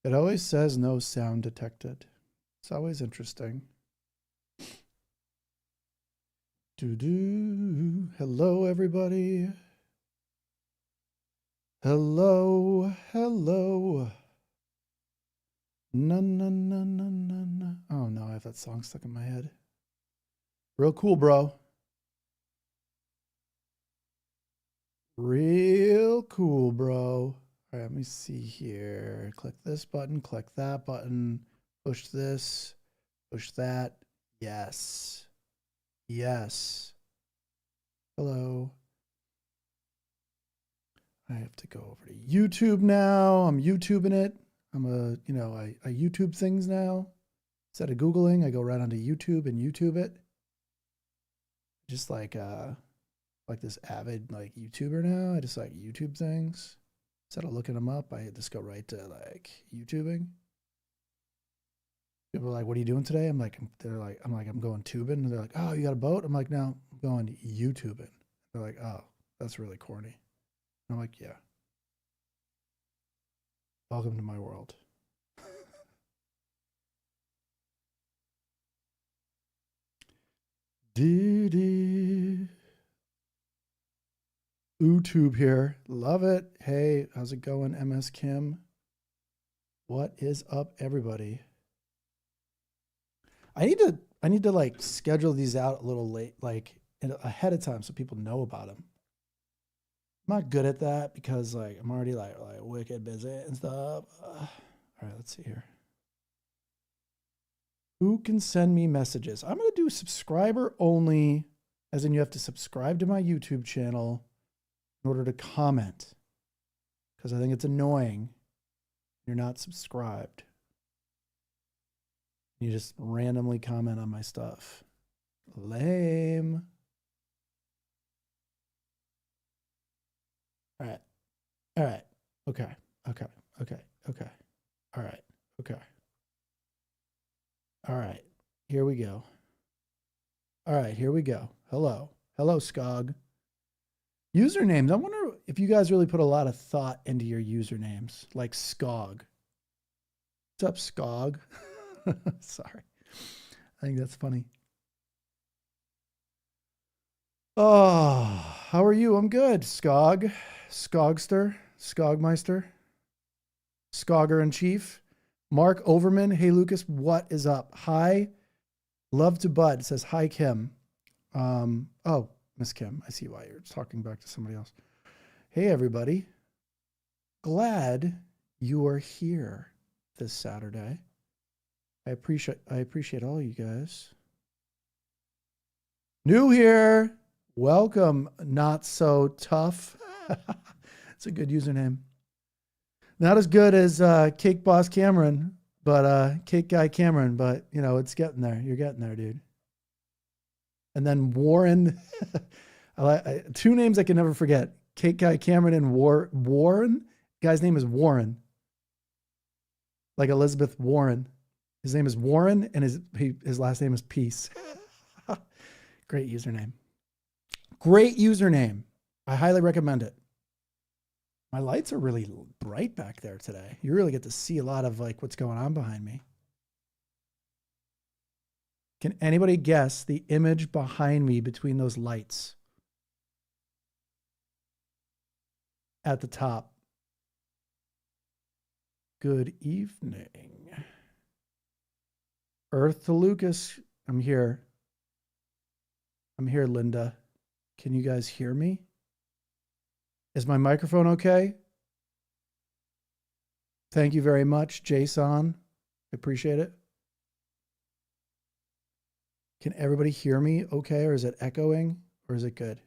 It always says no sound detected. It's always interesting. Do. Hello, everybody. Hello. Na na na na na na. Oh no, I have that song stuck in my head. Real cool, bro. Real cool, bro. All right, let me see here. Click this button, click that button, push this, push that. Yes. Yes. Hello. I have to go over to YouTube now. I'm YouTubing it. I YouTube things now. Instead of Googling, I go right onto YouTube and YouTube it. Just like this avid like YouTuber now. I just like YouTube things. Instead of looking them up, I just go right to like YouTubing. People are like, "What are you doing today?" I'm going tubing. And they're like, "Oh, you got a boat?" I'm like, "No, I'm going YouTubing." They're like, "Oh, that's really corny." I'm like, "Yeah. Welcome to my world." Dee. YouTube here. Love it. Hey, how's it going, MS Kim? What is up, everybody? I need to like schedule these out a little late, like ahead of time, so people know about them. I'm not good at that because like I'm already like wicked busy and stuff. All right, let's see here. Who can send me messages? I'm gonna do subscriber only, as in you have to subscribe to my YouTube channel in order to comment, because I think it's annoying. You're not subscribed. You just randomly comment on my stuff. Lame. All right. All right. Okay. Okay. Okay. Okay. All right. Okay. All right. Here we go. All right. Here we go. Hello. Hello, Skog. Usernames. I wonder if you guys really put a lot of thought into your usernames, like Skog. What's up, Skog? Sorry. I think that's funny. Oh, how are you? I'm good. Skog. Skogster. Skogmeister. Skogger in Chief. Mark Overman. Hey, Lucas, what is up? Hi. Love to Bud. It says, hi, Kim. Oh, Miss Kim. I see why you're talking back to somebody else. Hey, everybody. Glad you are here this Saturday. I appreciate all you guys. New here. Welcome, Not So Tough. It's a good username. Not as good as Cake Boss Cameron, but Cake Guy Cameron, but you know, it's getting there. You're getting there, dude. And then Warren. Two names I can never forget. Cake Guy Cameron and Warren. Guy's name is Warren. Like Elizabeth Warren. His name is Warren and his last name is Peace. Great username. Great username. I highly recommend it. My lights are really bright back there today. You really get to see a lot of like what's going on behind me. Can anybody guess the image behind me between those lights? At the top. Good evening. Earth to Lucas. I'm here. I'm here, Linda. Can you guys hear me? Is my microphone okay? Thank you very much, Jason. I appreciate it. Can everybody hear me okay, or is it echoing, or is it good?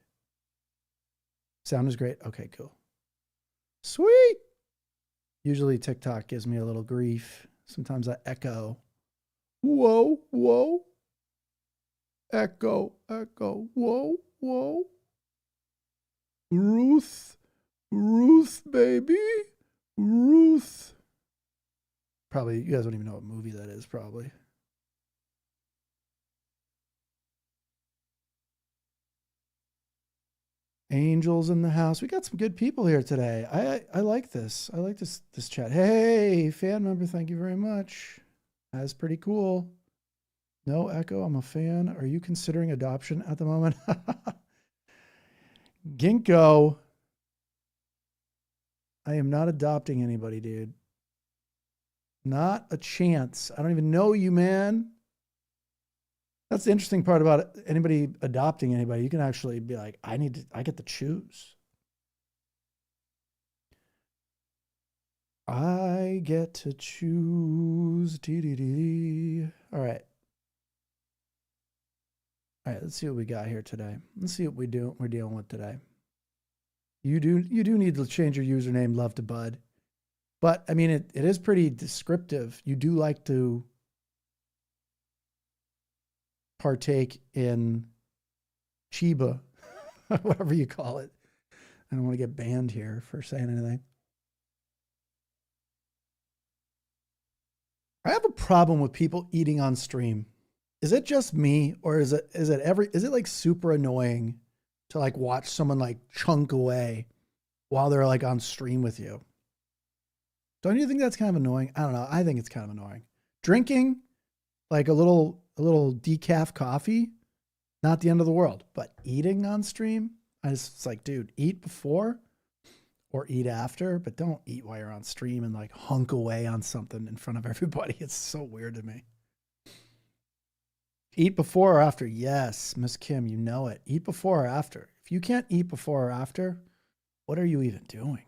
Sound is great. Okay, cool. Sweet. Usually TikTok gives me a little grief. Sometimes I echo. Whoa, whoa. Echo, echo. Whoa, whoa. Ruth, baby. Ruth. Probably, you guys don't even know what movie that is, probably. Angels in the house. We got some good people here today. I like this. I like this chat. Hey, fan member, thank you very much. That's pretty cool. No echo. I'm a fan. Are you considering adoption at the moment? Ginkgo. I am not adopting anybody, dude. Not a chance. I don't even know you, man. That's the interesting part about anybody adopting anybody. You can actually be like, I get to choose. I get to choose. All right. All right, let's see what we got here today. Let's see what we're dealing with today. You do need to change your username, Love to Bud. But I mean, it is pretty descriptive. You do like to partake in Chiba, whatever you call it. I don't want to get banned here for saying anything. I have a problem with people eating on stream. Is it just me, or is it like super annoying to like watch someone like chunk away while they're like on stream with you? Don't you think that's kind of annoying? I don't know. I think it's kind of annoying. Drinking like a little decaf coffee, not the end of the world. But eating on stream, it's like, dude, eat before or eat after, but don't eat while you're on stream and like hunk away on something in front of everybody. It's so weird to me. Eat before or after? Yes, Miss Kim, you know it. Eat before or after. If you can't eat before or after, what are you even doing?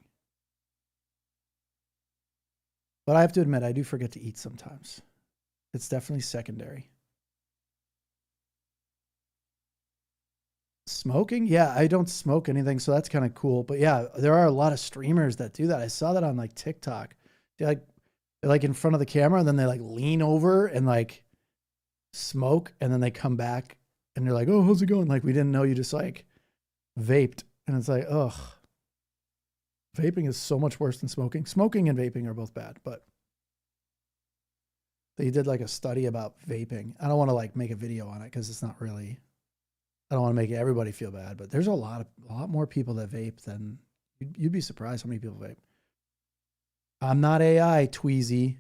But I have to admit, I do forget to eat sometimes. It's definitely secondary. Smoking? Yeah, I don't smoke anything, so that's kind of cool. But yeah, there are a lot of streamers that do that. I saw that on like TikTok. They're like in front of the camera, and then they like lean over and like smoke, and then they come back and they're like, "Oh, how's it going?" Like, we didn't know you just like vaped. And it's like, ugh. Vaping is so much worse than smoking. Smoking and vaping are both bad, but they did like a study about vaping. I don't want to like make a video on it because it's not really, I don't want to make everybody feel bad, but there's a lot more people that vape than you'd be surprised how many people vape. I'm not AI, Tweezy.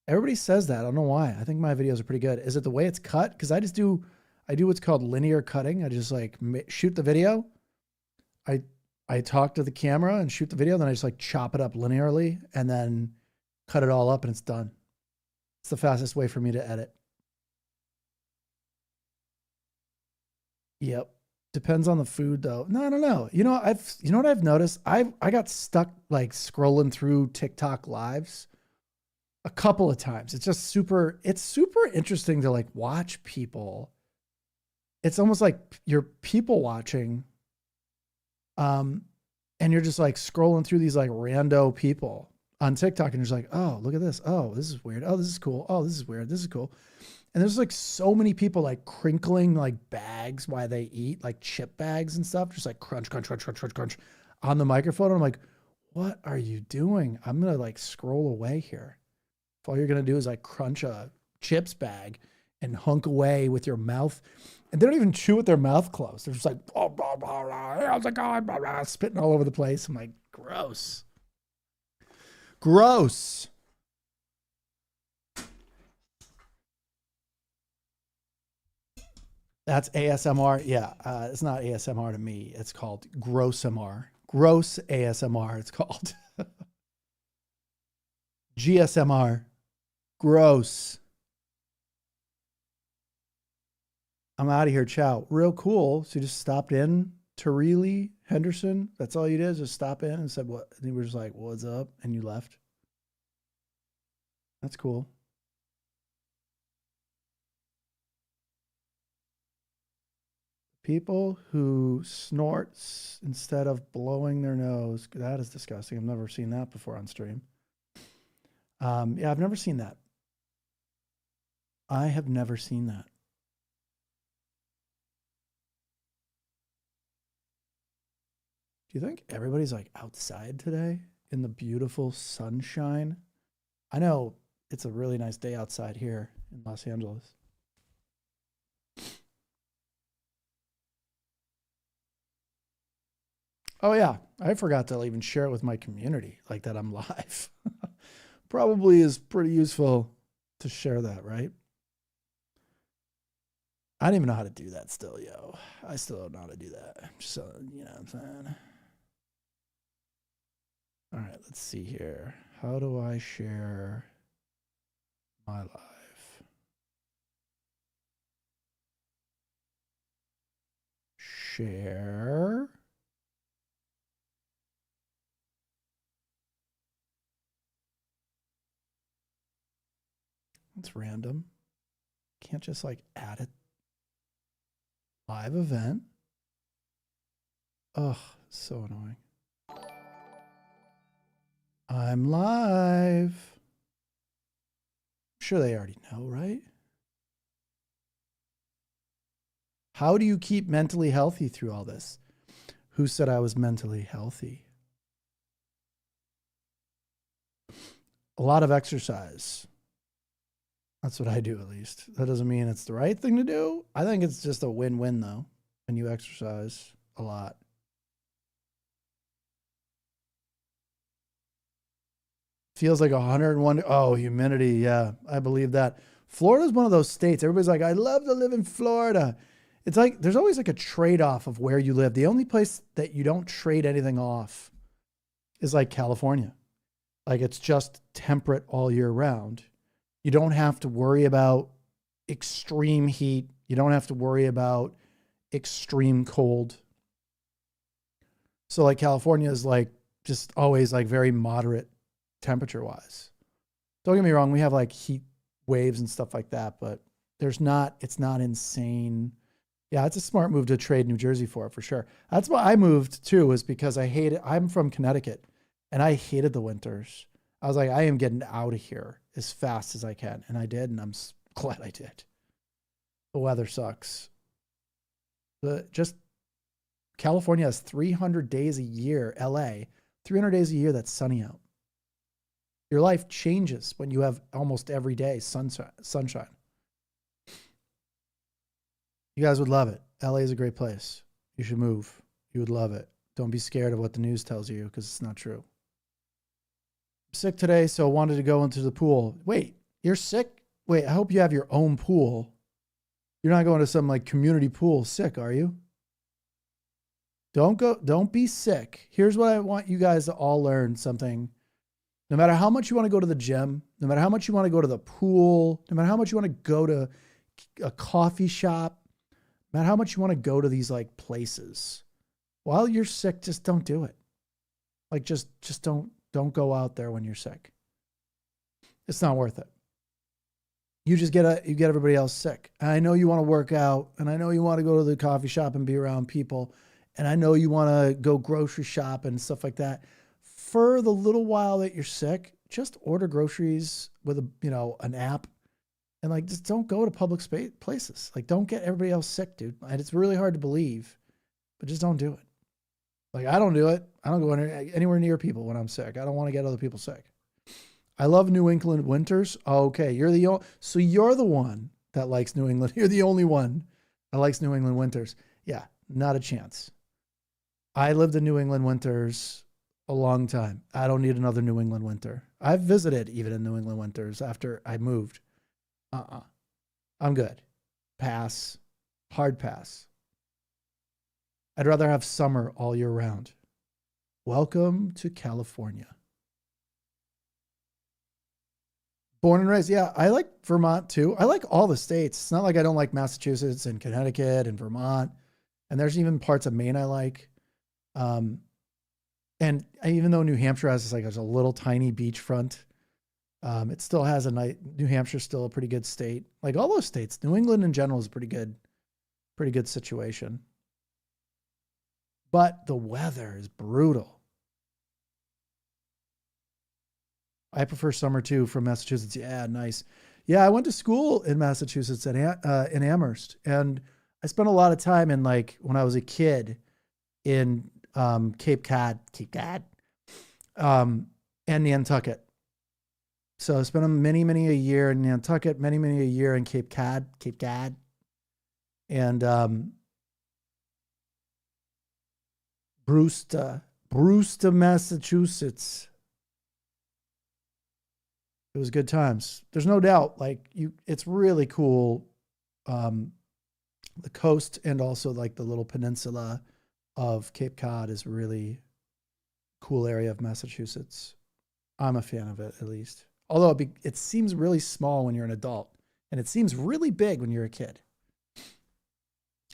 Everybody says that. I don't know why. I think my videos are pretty good. Is it the way it's cut? Because I do what's called linear cutting. I just like shoot the video. I talk to the camera and shoot the video. Then I just like chop it up linearly and then cut it all up and it's done. It's the fastest way for me to edit. Yep. Depends on the food though. No, I don't know. You know what I've noticed? I got stuck like scrolling through TikTok lives a couple of times. It's super interesting to like watch people. It's almost like you're people watching. And you're just like scrolling through these like rando people on TikTok and you're just like, oh, look at this. Oh, this is weird. Oh, this is cool. Oh, this is weird. This is cool. And there's like so many people like crinkling like bags while they eat, like chip bags and stuff, just like crunch, crunch, crunch, crunch, crunch, crunch on the microphone. And I'm like, what are you doing? I'm going to like scroll away here. If all you're going to do is like crunch a chips bag and hunk away with your mouth. And they don't even chew with their mouth closed. They're just like, oh, blah, blah, blah, how's it going? Blah, blah, spitting all over the place. I'm like, gross. Gross. That's ASMR. Yeah, it's not ASMR to me. It's called gross MR. Gross ASMR, it's called. GSMR. Gross. I'm out of here. Ciao. Real cool. So you just stopped in. Tarili Henderson. That's all you did, just stop in and said what? And you were just like, what's up? And you left. That's cool. People who snorts instead of blowing their nose. That is disgusting. I've never seen that before on stream. Yeah, I've never seen that. I have never seen that. Do you think everybody's like outside today in the beautiful sunshine? I know it's a really nice day outside here in Los Angeles. Oh yeah, I forgot to even share it with my community, like that I'm live. Probably is pretty useful to share that, right? I don't even know how to do that still, yo. I still don't know how to do that. So, you know what I'm saying? All right, let's see here. How do I share my live? Share. It's random. Can't just like add it. Live event. Ugh, so annoying. I'm live. I'm sure they already know, right? How do you keep mentally healthy through all this? Who said I was mentally healthy? A lot of exercise. That's what I do, at least. That doesn't mean it's the right thing to do. I think it's just a win-win, though, when you exercise a lot. Feels like 101. Oh, humidity. Yeah, I believe that. Florida's one of those states. Everybody's like, I love to live in Florida. It's like there's always like a trade-off of where you live. The only place that you don't trade anything off is like California. Like it's just temperate all year round. You don't have to worry about extreme heat. You don't have to worry about extreme cold. So like California is like just always like very moderate temperature wise. Don't get me wrong, we have like heat waves and stuff like that, but it's not insane. Yeah, it's a smart move to trade New Jersey for sure. That's why I moved too, is because I'm from Connecticut and I hated the winters. I was like, I am getting out of here as fast as I can. And I did, and I'm glad I did. The weather sucks. Just California has 300 days a year, LA, 300 days a year that's sunny out. Your life changes when you have almost every day sunshine. You guys would love it. LA is a great place. You should move. You would love it. Don't be scared of what the news tells you because it's not true. I'm sick today, so I wanted to go into the pool. Wait, you're sick? Wait, I hope you have your own pool. You're not going to some like community pool sick, are you? Don't be sick. Here's what I want you guys to all learn something. No matter how much you want to go to the gym, no matter how much you want to go to the pool, no matter how much you want to go to a coffee shop, no matter how much you want to go to these like places, while you're sick, just don't do it. Like just don't go out there when you're sick. It's not worth it. You get everybody else sick. And I know you want to work out, and I know you want to go to the coffee shop and be around people, and I know you want to go grocery shop and stuff like that. For the little while that you're sick, just order groceries with an app, and like just don't go to public places. Like don't get everybody else sick, dude. And it's really hard to believe, but just don't do it. Like I don't do it. I don't go anywhere near people when I'm sick. I don't want to get other people sick. I love New England winters. Okay, you're the one that likes New England. You're the only one that likes New England winters. Yeah, not a chance. I lived in New England winters a long time. I don't need another New England winter. I've visited even in New England winters after I moved. I'm good. Pass. Hard pass. I'd rather have summer all year round. Welcome to California. Born and raised. Yeah, I like Vermont too. I like all the states. It's not like I don't like Massachusetts and Connecticut and Vermont. And there's even parts of Maine I like. And even though New Hampshire has there's a little tiny beachfront, it still has New Hampshire's still a pretty good state. Like all those states, New England in general is a pretty good situation. But the weather is brutal. I prefer summer too from Massachusetts. Yeah, nice. Yeah, I went to school in Massachusetts in Amherst, and I spent a lot of time in when I was a kid in Cape Cod, and Nantucket. So I spent many a year in Nantucket, many a year in Cape Cod, and Brewster, Massachusetts. It was good times. There's no doubt. Like it's really cool. The coast and also like the little peninsula of Cape Cod is really cool area of Massachusetts. I'm a fan of it, at least. Although it seems really small when you're an adult, and it seems really big when you're a kid.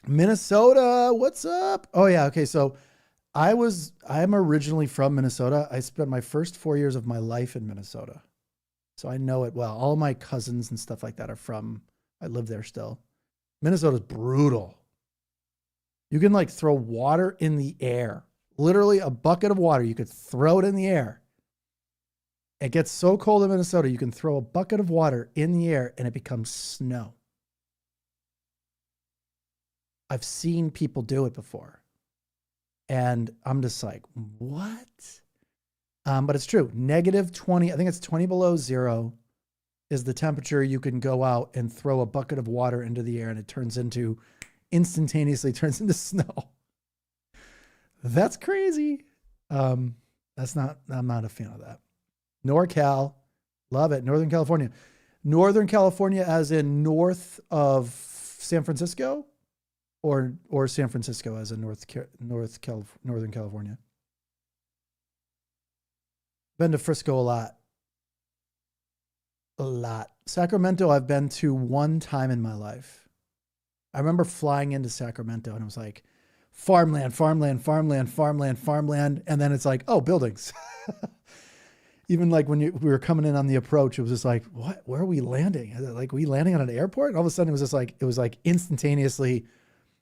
Minnesota, what's up? Oh yeah, okay. So I'm originally from Minnesota. I spent my first 4 years of my life in Minnesota. So I know it well. All my cousins and stuff like that I live there still. Minnesota's brutal. You can like throw water in the air. Literally a bucket of water. You could throw it in the air. It gets so cold in Minnesota, you can throw a bucket of water in the air and it becomes snow. I've seen people do it before. And I'm just like, what? But it's true. -20, I think it's 20 below zero is the temperature you can go out and throw a bucket of water into the air and it instantaneously turns into snow. That's crazy. I'm not a fan of that. NorCal, love it. Northern California. Northern California as in north of San Francisco or San Francisco as in Northern California. Been to Frisco a lot. Sacramento, I've been to one time in my life. I remember flying into Sacramento and it was like farmland. And then it's like, oh, buildings. Even like when we were coming in on the approach, it was just like, what? Where are we landing? Like, we landing on an airport? And all of a sudden it was like instantaneously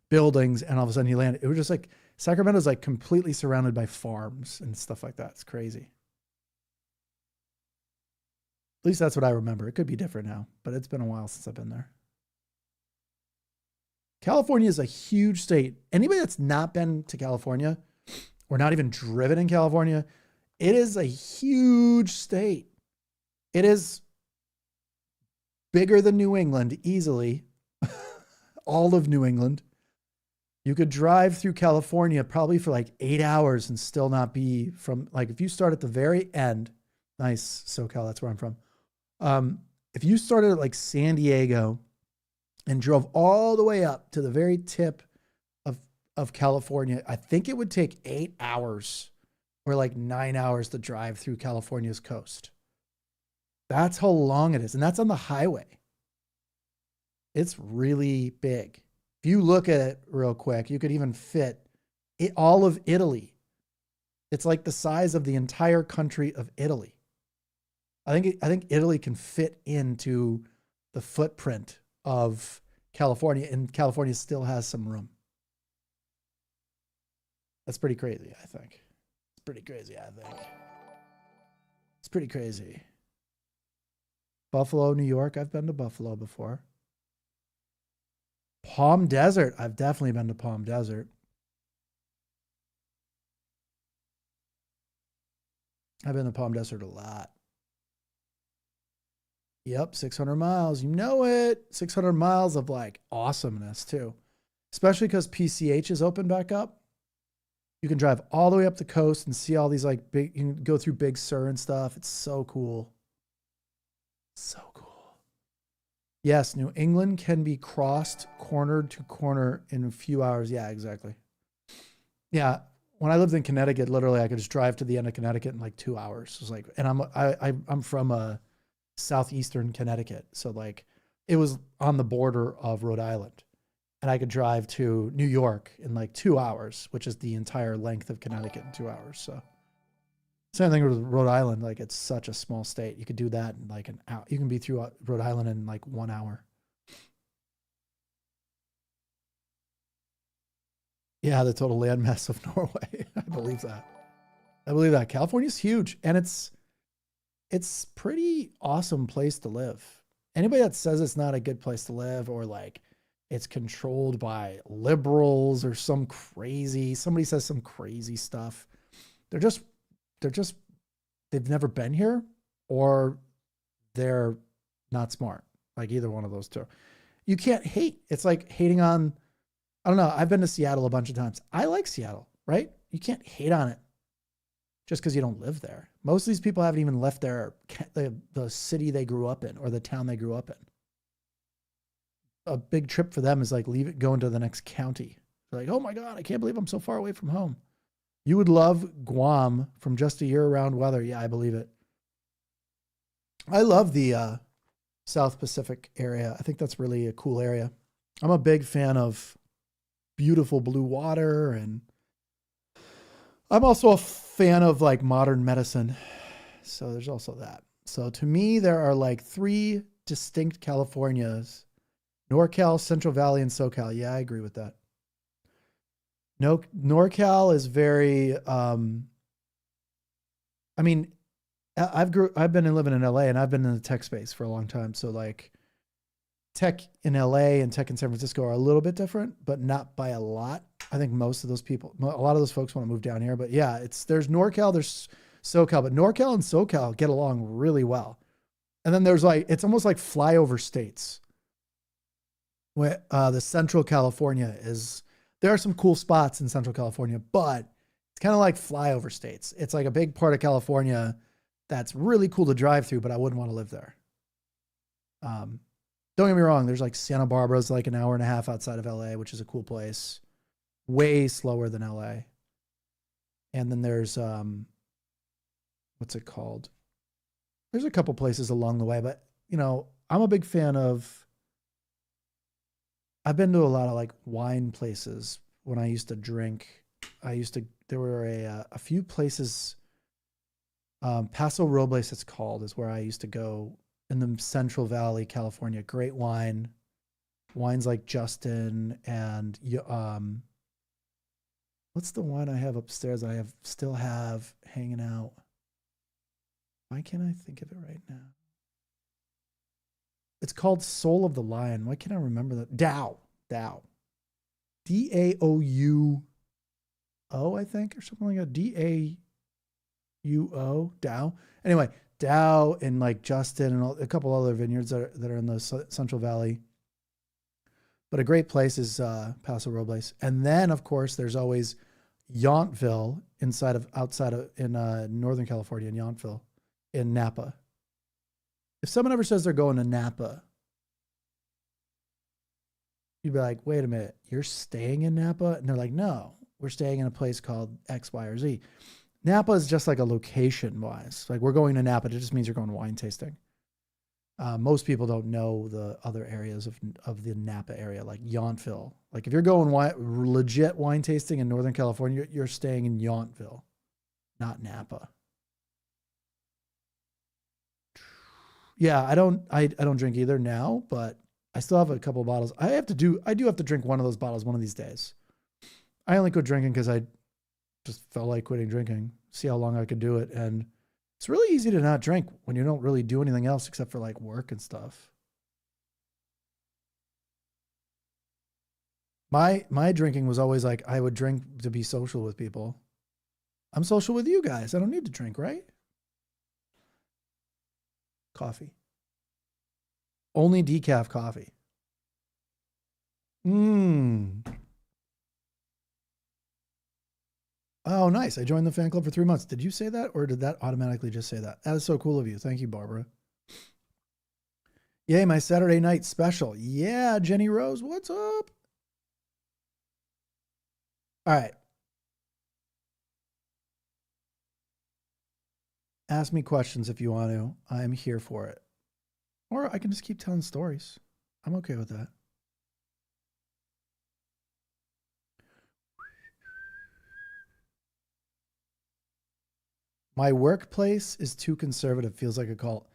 buildings. And all of a sudden you landed. It was just like, Sacramento's like completely surrounded by farms and stuff like that. It's crazy. At least that's what I remember. It could be different now, but it's been a while since I've been there. California is a huge state. Anybody that's not been to California or not even driven in California, it is a huge state. It is bigger than New England, easily. All of New England. You could drive through California probably for like 8 hours and still not be from, like, if you start at the very end, nice, SoCal, that's where I'm from. If you started at like San Diego and drove all the way up to the very tip of California, I think it would take 8 hours or like 9 hours to drive through California's coast. That's how long it is. And that's on the highway. It's really big. If you look at it real quick, you could even fit all of Italy. It's like the size of the entire country of Italy. I think Italy can fit into the footprint of California, and California still has some room. That's pretty crazy, I think. It's pretty crazy, I think. It's pretty crazy. Buffalo, New York. I've been to Buffalo before. Palm Desert. I've definitely been to Palm Desert. I've been to Palm Desert a lot. Yep, 600 miles. You know it. 600 miles of like awesomeness too. Especially because PCH is open back up. You can drive all the way up the coast and see all these like big, you can go through Big Sur and stuff. It's so cool. So cool. Yes, New England can be crossed corner to corner in a few hours. Yeah, exactly. Yeah. When I lived in Connecticut, literally I could just drive to the end of Connecticut in like 2 hours. It was like, and I'm from southeastern Connecticut. So like it was on the border of Rhode Island, and I could drive to New York in like 2 hours, which is the entire length of Connecticut in 2 hours. So same thing with Rhode Island. Like, it's such a small state. You could do that in like an hour. You can be through Rhode Island in like 1 hour. Yeah, the total landmass of Norway. I believe that. I believe that. California's huge, and it's pretty awesome place to live. Anybody that says it's not a good place to live, or like it's controlled by liberals or somebody says some crazy stuff, they've never been here, or they're not smart. Like either one of those two. You can't hate. It's like hating on, I don't know. I've been to Seattle a bunch of times. I like Seattle, right? hate on it just because you don't live there. Most of these people haven't even left the city they grew up in or the town they grew up in. A big trip for them is like going to the next county. They're like, oh my God, I can't believe I'm so far away from home. You would love Guam from just a year-round weather. Yeah, I believe it. I love the South Pacific area. I think that's really a cool area. I'm a big fan of beautiful blue water, and I'm also a fan of like modern medicine. So there's also that. So to me, there are like 3 distinct Californias: NorCal, Central Valley, and SoCal. Yeah, I agree with that. No, NorCal is very, I mean, I've been living in LA, and I've been in the tech space for a long time. So like tech in LA and tech in San Francisco are a little bit different, but not by a lot. I think most of those people, a lot of those folks want to move down here, but yeah, there's NorCal, there's SoCal, but NorCal and SoCal get along really well. And then there's like, it's almost like flyover states where the Central California is. There are some cool spots in Central California, but it's kind of like flyover states. It's like a big part of California that's really cool to drive through, but I wouldn't want to live there. Don't get me wrong. There's like Santa Barbara's like an hour and a half outside of LA, which is a cool place. Way slower than LA. And then there's, what's it called? There's a couple places along the way, but you know, I'm a big fan of, I've been to a lot of like wine places when I used to drink. There were a few places, Paso Robles it's called, is where I used to go in the Central Valley, California. Great wine. Wines like Justin and, what's the wine I have upstairs I still have hanging out? Why can't I think of it right now? It's called Soul of the Lion. Why can't I remember that? Dao. DAOUO, I think, or something like that. DAUO. Dao. Anyway, Dao and like Justin and a couple other vineyards that are in the Central Valley. But a great place is Paso Robles. And then, of course, there's always Yountville outside of Northern California, in Yountville, in Napa. If someone ever says they're going to Napa, you'd be like, wait a minute, you're staying in Napa? And they're like, no, we're staying in a place called X, Y, or Z. Napa is just like a location wise. Like, we're going to Napa. It just means you're going wine tasting. Most people don't know the other areas of the Napa area, like Yountville. Like if you're going legit wine tasting in Northern California, you're staying in Yountville, not Napa. Yeah, I don't drink either now, but I still have a couple of bottles. I do have to drink one of those bottles one of these days. I only quit drinking because I just felt like quitting drinking, see how long I could do it. And it's really easy to not drink when you don't really do anything else except for like work and stuff. My drinking was always like, I would drink to be social with people. I'm social with you guys. I don't need to drink, right? Coffee. Only decaf coffee. Oh, nice. I joined the fan club for 3 months. Did you say that, or did that automatically just say that? That is so cool of you. Thank you, Barbara. Yay, my Saturday night special. Yeah, Jenny Rose, what's up? All right. Ask me questions if you want to. I'm here for it. Or I can just keep telling stories. I'm okay with that. My workplace is too conservative, feels like a cult.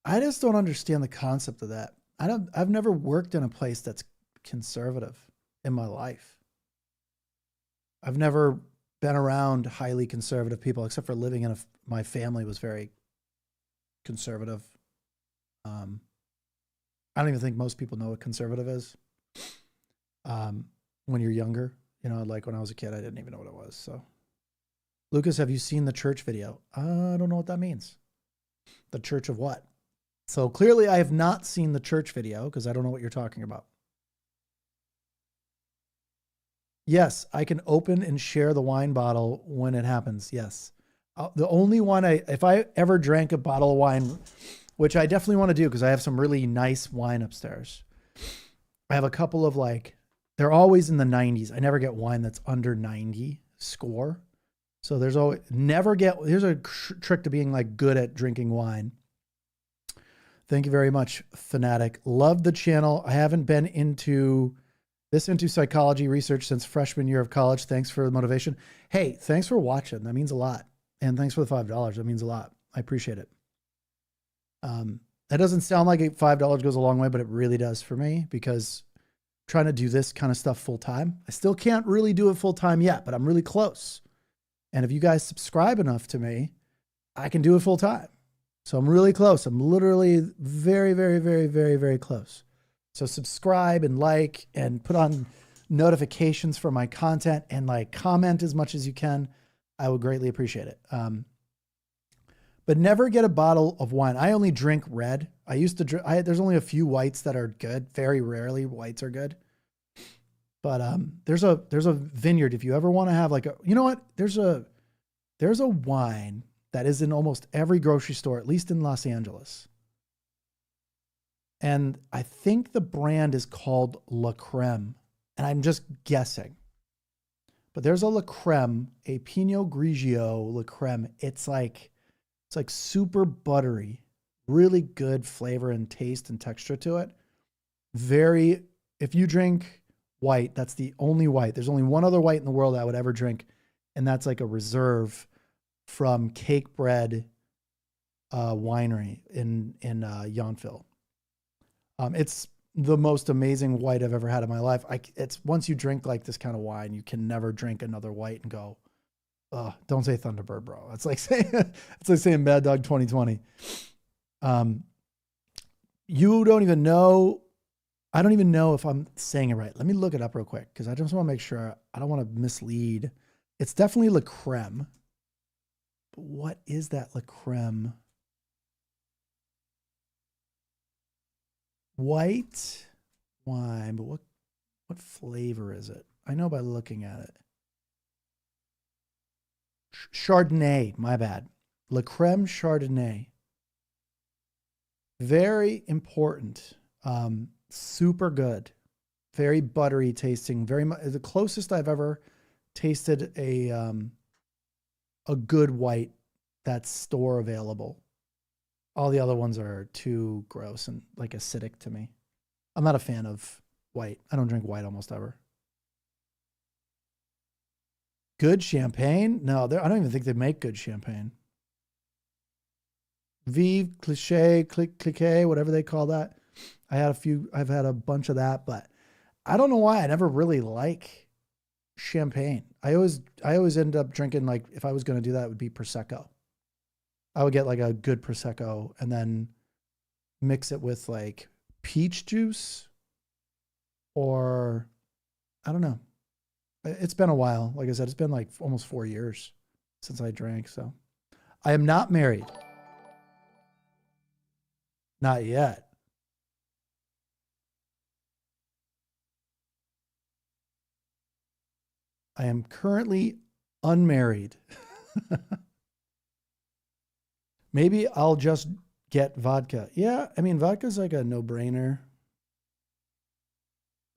I just don't understand the concept of that. I've never worked in a place that's conservative in my life. I've never been around highly conservative people, except for living in my family was very conservative. I don't even think most people know what conservative is. When you're younger, like when I was a kid, I didn't even know what it was. So, Lucas, have you seen the church video? I don't know what that means. The church of what? So clearly I have not seen the church video because I don't know what you're talking about. Yes, I can open and share the wine bottle when it happens. Yes. The only one if I ever drank a bottle of wine, which I definitely want to do because I have some really nice wine upstairs. I have a couple of they're always in the 90s. I never get wine that's under 90 score. So here's a trick to being good at drinking wine. Thank you very much, Fanatic. Love the channel. I haven't been into psychology research since freshman year of college. Thanks for the motivation. Hey, thanks for watching. That means a lot. And thanks for the $5. That means a lot. I appreciate it. That doesn't sound like $5 goes a long way, but it really does for me because I'm trying to do this kind of stuff full time. I still can't really do it full time yet, but I'm really close. And if you guys subscribe enough to me, I can do it full time. So I'm really close. I'm literally very, very, very, very, very close. So subscribe and like and put on notifications for my content and comment as much as you can. I would greatly appreciate it. But never get a bottle of wine. I only drink red. I used to drink, there's only a few whites that are good. Very rarely whites are good. But there's a vineyard. If you ever want to have you know what? There's a wine that is in almost every grocery store, at least in Los Angeles. And I think the brand is called La Creme. And I'm just guessing. But there's a La Creme, a Pinot Grigio La Creme. It's like super buttery, really good flavor and taste and texture to it. If you drink white, that's the only white. There's only one other white in the world I would ever drink. And that's a reserve from Cake Bread Winery in Yountville. It's the most amazing white I've ever had in my life. It's once you drink this kind of wine, you can never drink another white and go, don't say Thunderbird, bro. It's like saying Mad Dog 2020. You don't even know. I don't even know if I'm saying it right. Let me look it up real quick because I just want to make sure. I don't want to mislead. It's definitely La Creme. But what is that La Creme? White wine, but what flavor is it? I know by looking at it. Chardonnay, my bad. La Creme Chardonnay. Very important. Super good. Very buttery tasting. Very much the closest I've ever tasted a good white that's store available. All the other ones are too gross and acidic to me. I'm not a fan of white. I don't drink white almost ever. Good champagne? No, I don't even think they make good champagne. Vive, cliché, whatever they call that. I've had a bunch of that, but I don't know why I never really like champagne. I always end up drinking if I was going to do that, it would be Prosecco. I would get a good Prosecco and then mix it with peach juice or I don't know. It's been a while. Like I said, it's been almost 4 years since I drank. So I am not married. Not yet. I am currently unmarried. Maybe I'll just get vodka. Yeah, I mean, vodka's a no-brainer.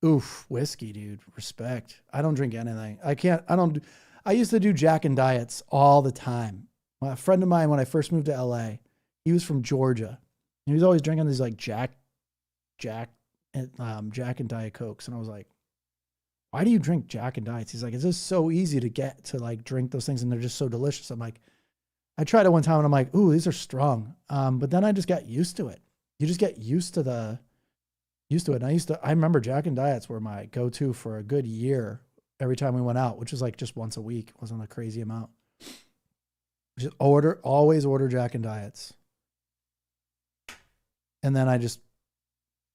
Oof, whiskey, dude. Respect. I don't drink anything. I used to do Jack and Diets all the time. A friend of mine, when I first moved to LA, he was from Georgia. He was always drinking these Jack and Diet Cokes. And I was like, why do you drink Jack and Diets? He's like, it's just so easy to get to drink those things and they're just so delicious. I'm like, I tried it one time and I'm like, ooh, these are strong. But then I just got used to it. You just get used to it. And I remember Jack and Diets were my go-to for a good year every time we went out, which was just once a week. It wasn't a crazy amount. Just always order Jack and Diets. And then I just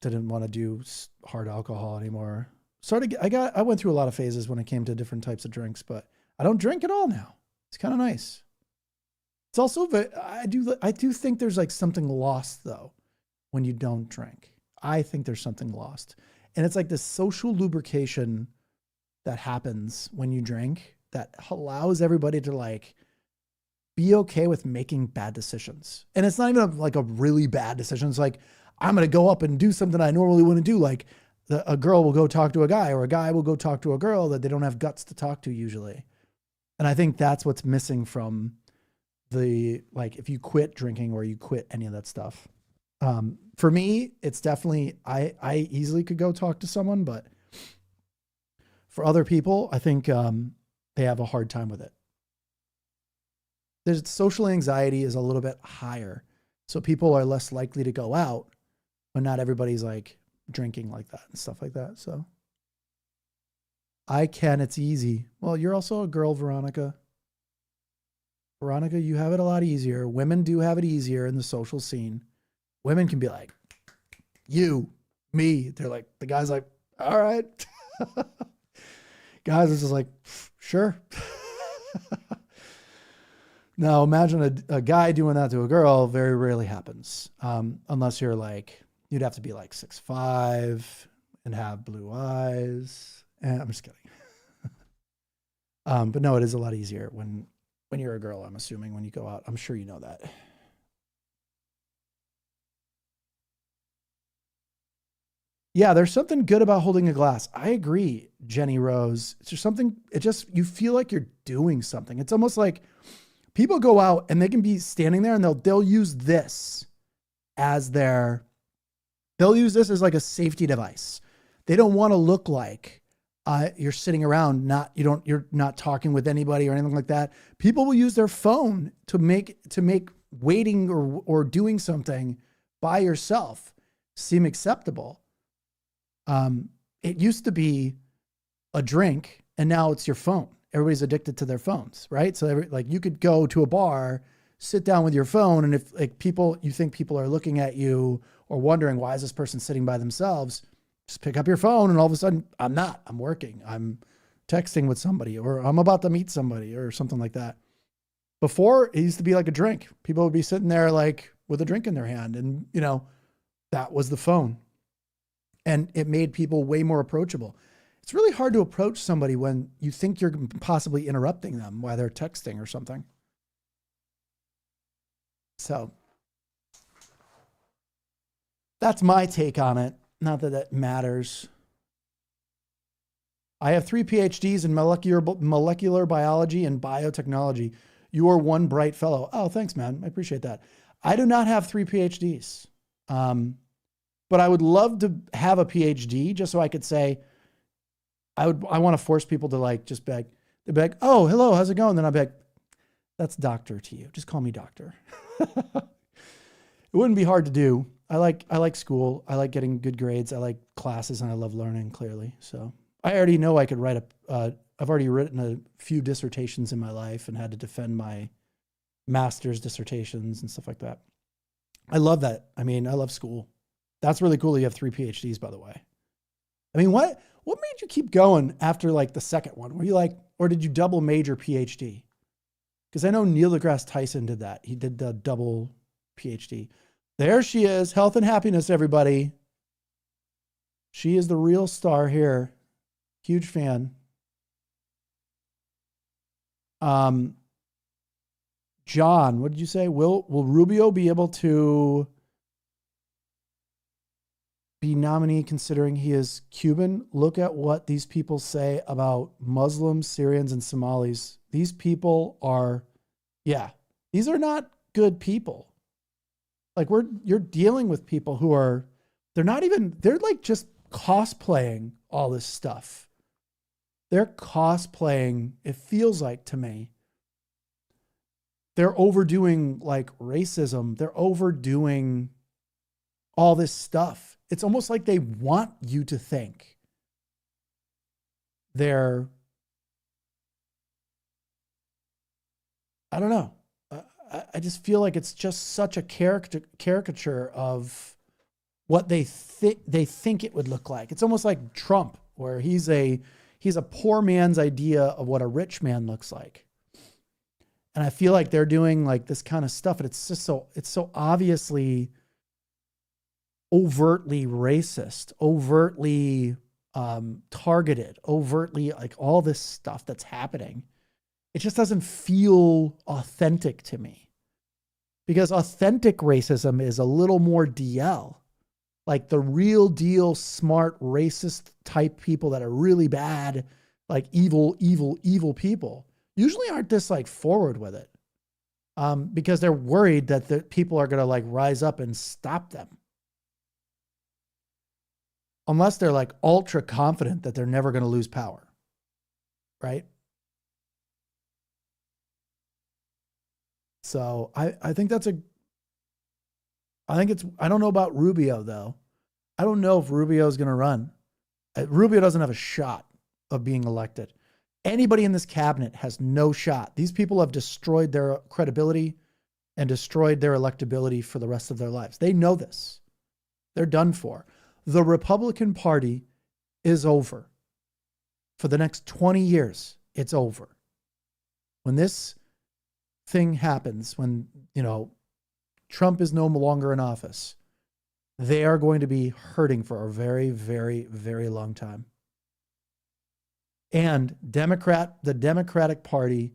didn't want to do hard alcohol anymore. I went through a lot of phases when it came to different types of drinks, but I don't drink at all now. It's kind of nice. It's also, I do think there's something lost though when you don't drink. I think there's something lost. And it's this social lubrication that happens when you drink that allows everybody to like be okay with making bad decisions. And it's not even like a really bad decision. It's like, I'm going to go up and do something I normally wouldn't do. Like a girl will go talk to a guy, or a guy will go talk to a girl that they don't have guts to talk to usually. And I think that's what's missing from the, like, if you quit drinking or you quit any of that stuff. For me, it's definitely, I easily could go talk to someone, but for other people, I think they have a hard time with it. There's social anxiety is a little bit higher. So people are less likely to go out, but not everybody's like drinking like that and stuff like that. So I can, it's easy. Well, you're also a girl, Veronica. Veronica, you have it a lot easier. Women do have it easier in the social scene. Women can be like, you, me. They're like, the guy's like, all right. Guys, it's just like, sure. Now, imagine a guy doing that to a girl. Very rarely happens. Unless you're like, you'd have to be like 6'5" and have blue eyes. And I'm just kidding. But no, it is a lot easier when you're a girl, I'm assuming, when you go out. I'm sure you know that. Yeah, there's something good about holding a glass. I agree, Jenny Rose. It's just something, you feel like you're doing something. It's almost like people go out and they can be standing there and they'll use this as they'll use this as like a safety device. They don't want to look like you're sitting around, you're not talking with anybody or anything like that. People will use their phone to make waiting or doing something by yourself seem acceptable. It used to be a drink and now it's your phone. Everybody's addicted to their phones, right? So like you could go to a bar, sit down with your phone, and if like you think people are looking at you or wondering why is this person sitting by themselves, just pick up your phone and all of a sudden I'm working. I'm texting with somebody, or I'm about to meet somebody or something like that. Before it used to be like a drink. People would be sitting there like with a drink in their hand, and that was the phone. And it made people way more approachable. It's really hard to approach somebody when you think you're possibly interrupting them while they're texting or something. So that's my take on it. Not that that matters. I have 3 PhDs in molecular biology and biotechnology. You are one bright fellow. Oh, thanks, man. I appreciate that. I do not have 3 PhDs. But I would love to have a PhD just so I could say, I want to force people to like, just be like, oh, hello, how's it going? Then I'll be like, that's doctor to you. Just call me doctor. It wouldn't be hard to do. I like school. I like getting good grades. I like classes and I love learning, clearly. So I already know I could write I've already written a few dissertations in my life and had to defend my master's dissertations and stuff like that. I love that. I mean, I love school. That's really cool that you have 3 PhDs, by the way. I mean, what made you keep going after like the second one? Were you like, or did you double major PhD? Because I know Neil deGrasse Tyson did that. He did the double PhD. There she is. Health and happiness, everybody. She is the real star here. Huge fan. John, what did you say? Will Rubio be able to be nominee considering he is Cuban? Look at what these people say about Muslims, Syrians, and Somalis. These people are, these are not good people. Like you're dealing with people who are, they're like just cosplaying all this stuff. They're cosplaying, it feels like to me. They're overdoing like racism. They're overdoing all this stuff. It's almost like they want you to think they're, I don't know. I just feel like it's just such a caricature of what they think it would look like. It's almost like Trump, where he's a poor man's idea of what a rich man looks like. And I feel like they're doing like this kind of stuff, and it's so obviously overtly racist, overtly targeted, overtly, like all this stuff that's happening. It just doesn't feel authentic to me, because authentic racism is a little more DL. Like the real deal, smart, racist type people that are really bad, like evil, evil, evil people, usually aren't this like forward with it, because they're worried that the people are going to like rise up and stop them. Unless they're like ultra confident that they're never going to lose power, right? So I think that's I don't know about Rubio though. I don't know if Rubio is going to run. Rubio doesn't have a shot of being elected. Anybody in this cabinet has no shot. These people have destroyed their credibility and destroyed their electability for the rest of their lives. They know this. They're done for. The Republican Party is over. For the next 20 years, it's over. When this thing happens, when, Trump is no longer in office, they are going to be hurting for a very, very, very long time. And the Democratic Party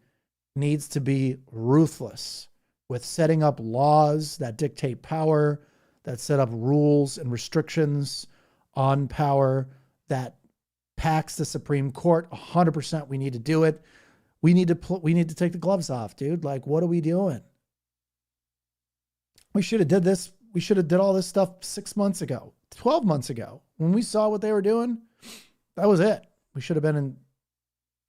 needs to be ruthless with setting up laws that dictate power, that set up rules and restrictions on power, that packs the Supreme Court 100%. We need to do it. We need to take the gloves off, dude. Like, what are we doing? We should have did this. We should have did all this stuff 6 months ago, 12 months ago. When we saw what they were doing, that was it. We should have been in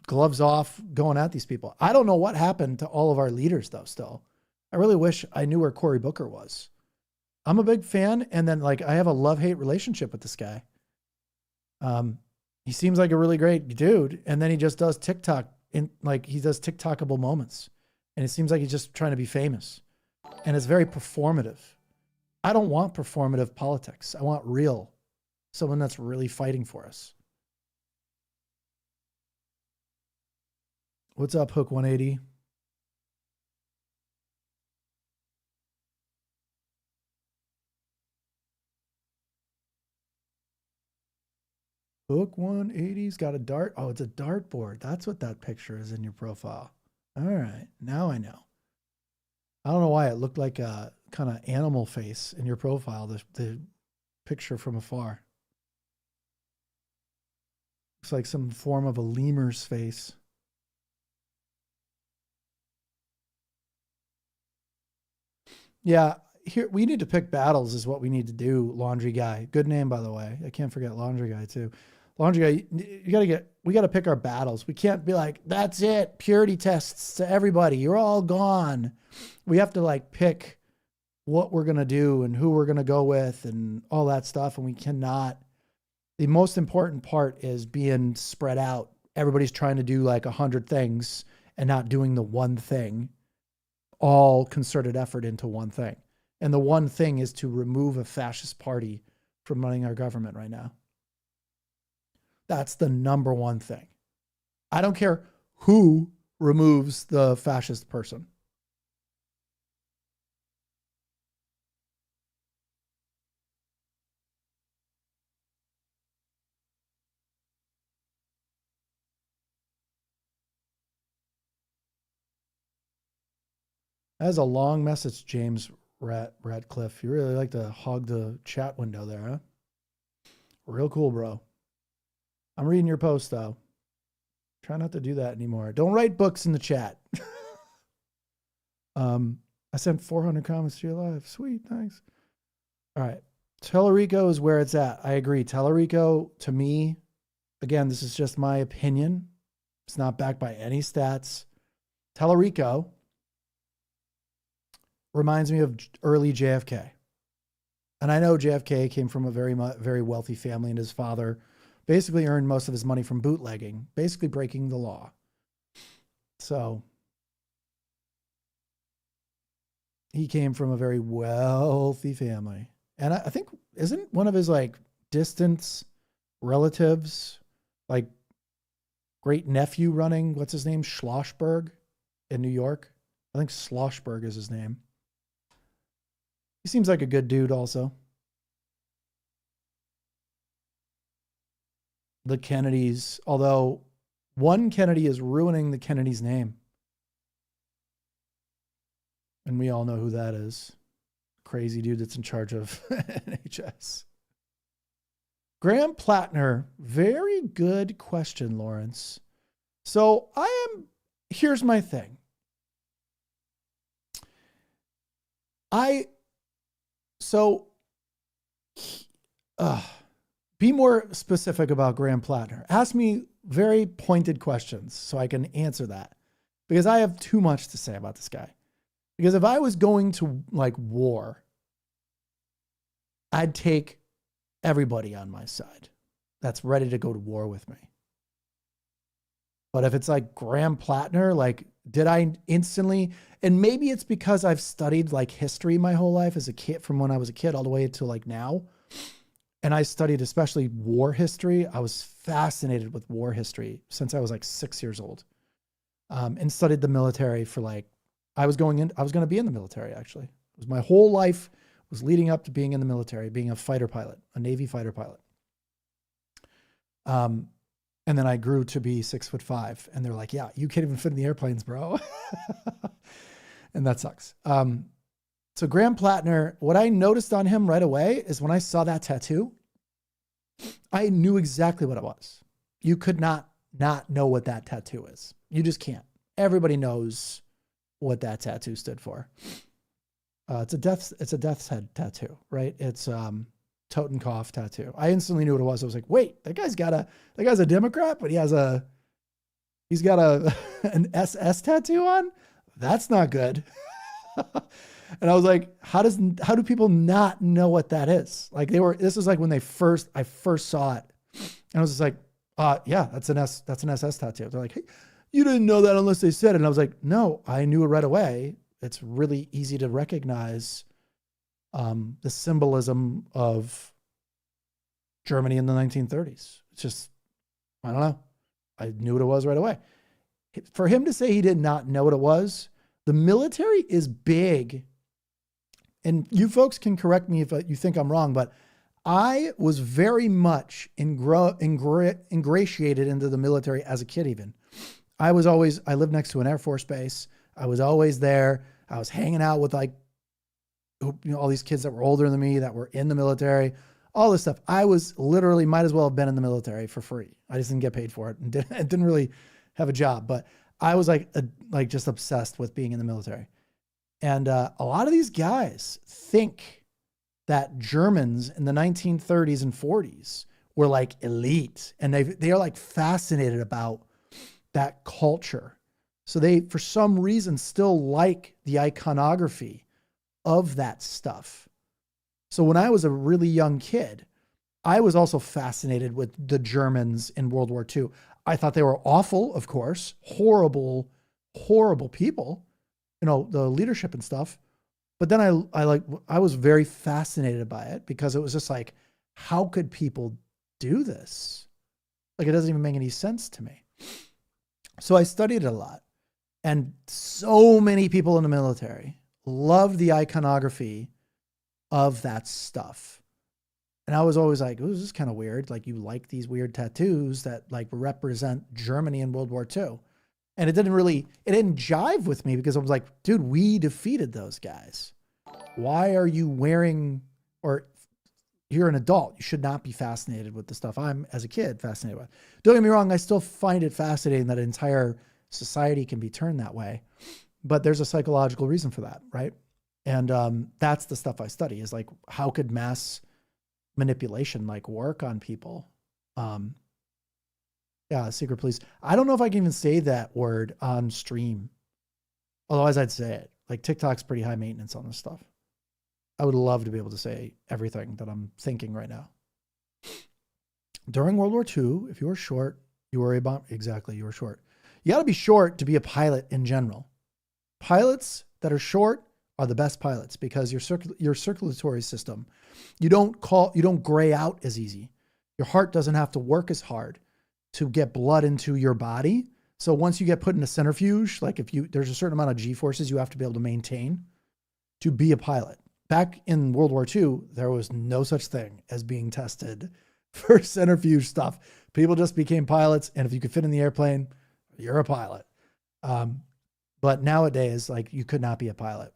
gloves off going at these people. I don't know what happened to all of our leaders, though, still. I really wish I knew where Cory Booker was. I'm a big fan, and then like I have a love-hate relationship with this guy. He seems like a really great dude, and then he just does TikTok, he does TikTokable moments, and it seems like he's just trying to be famous, and it's very performative. I don't want performative politics. I want real, someone that's really fighting for us. What's up, Hook 180? Hook 180's got a dart. Oh, it's a dartboard. That's what that picture is in your profile. All right. Now I know. I don't know why it looked like a kind of animal face in your profile, the picture from afar. Looks like some form of a lemur's face. Yeah, here we need to pick battles is what we need to do, Laundry Guy. Good name, by the way. I can't forget Laundry Guy, too. Laundry Guy, we got to pick our battles. We can't be like, that's it, purity tests to everybody. You're all gone. We have to like pick what we're going to do and who we're going to go with and all that stuff. And we cannot, the most important part is being spread out. Everybody's trying to do like 100 things and not doing the one thing, all concerted effort into one thing. And the one thing is to remove a fascist party from running our government right now. That's the number one thing. I don't care who removes the fascist person. That is a long message, James Ratcliffe. You really like to hog the chat window there, huh? Real cool, bro. I'm reading your post, though. Try not to do that anymore. Don't write books in the chat. I sent 400 comments to your live. Sweet, thanks. All right. Tellerico is where it's at. I agree. Tellerico, to me, again, this is just my opinion. It's not backed by any stats. Tellerico reminds me of early JFK. And I know JFK came from a very, very wealthy family, and his father basically earned most of his money from bootlegging, basically breaking the law. So he came from a very wealthy family. And I think, isn't one of his like distant relatives, like great nephew running, what's his name? Schlossberg in New York. I think Schlossberg is his name. He seems like a good dude also. the Kennedys, although one Kennedy is ruining the Kennedy's name. And we all know who that is. Crazy dude that's in charge of NHS. Graham Plattner, very good question, Lawrence. So here's my thing. Be more specific about Graham Plattner. Ask me very pointed questions so I can answer that, because I have too much to say about this guy. Because if I was going to like war, I'd take everybody on my side that's ready to go to war with me. But if it's like Graham Plattner, like, did I instantly, and maybe it's because I've studied like history my whole life as a kid, from when I was a kid all the way to like now. And I studied especially war history. I was fascinated with war history since I was like 6 years old, and studied the military for like, I was going to be in the military. Actually, it was my whole life was leading up to being in the military, being a fighter pilot, a Navy fighter pilot. And then I grew to be 6'5", and they're like, yeah, you can't even fit in the airplanes, bro. And that sucks. So Graham Plattner, what I noticed on him right away is when I saw that tattoo, I knew exactly what it was. You could not know what that tattoo is. You just can't. Everybody knows what that tattoo stood for. It's a death's head tattoo, right? It's Totenkopf tattoo. I instantly knew what it was. I was like, wait, that guy's a Democrat, but he's got an SS tattoo on? That's not good. And I was like, how do people not know what that is? Like this was like when I first saw it. And I was just like, yeah, that's an SS tattoo. They're like, hey, you didn't know that unless they said it. And I was like, no, I knew it right away. It's really easy to recognize the symbolism of Germany in the 1930s. It's just, I don't know. I knew what it was right away. For him to say he did not know what it was, the military is big. And you folks can correct me if you think I'm wrong, but I was very much ingratiated into the military as a kid even. I lived next to an Air Force base. I was always there. I was hanging out with like, all these kids that were older than me that were in the military, all this stuff. I was literally might as well have been in the military for free. I just didn't get paid for it and didn't really have a job, but I was like just obsessed with being in the military. And a lot of these guys think that Germans in the 1930s and 40s were like elite, and they are like fascinated about that culture. So they, for some reason, still like the iconography of that stuff. So when I was a really young kid, I was also fascinated with the Germans in World War II. I thought they were awful, of course, horrible, horrible people, the leadership and stuff. But then I was very fascinated by it because it was just like, how could people do this? Like, it doesn't even make any sense to me. So I studied it a lot. And so many people in the military loved the iconography of that stuff. And I was always like, oh, this is kind of weird. Like, you like these weird tattoos that like represent Germany in World War II. And it didn't jive with me because I was like, dude, we defeated those guys. Why are you wearing, or you're an adult, you should not be fascinated with the stuff I'm, as a kid, fascinated with. Don't get me wrong, I still find it fascinating that an entire society can be turned that way. But there's a psychological reason for that, right? And that's the stuff I study, is like, how could mass manipulation like work on people? Yeah, secret police. I don't know if I can even say that word on stream. Otherwise I'd say it. Like, TikTok's pretty high maintenance on this stuff. I would love to be able to say everything that I'm thinking right now. During World War II, if you were short, you were a bomb. Exactly, you were short. You got to be short to be a pilot in general. Pilots that are short are the best pilots because your circulatory system, you don't gray out as easy. Your heart doesn't have to work as hard to get blood into your body. So once you get put in a centrifuge, like there's a certain amount of G forces you have to be able to maintain to be a pilot. Back in World War II, there was no such thing as being tested for centrifuge stuff. People just became pilots, and if you could fit in the airplane, you're a pilot. But nowadays, like, you could not be a pilot.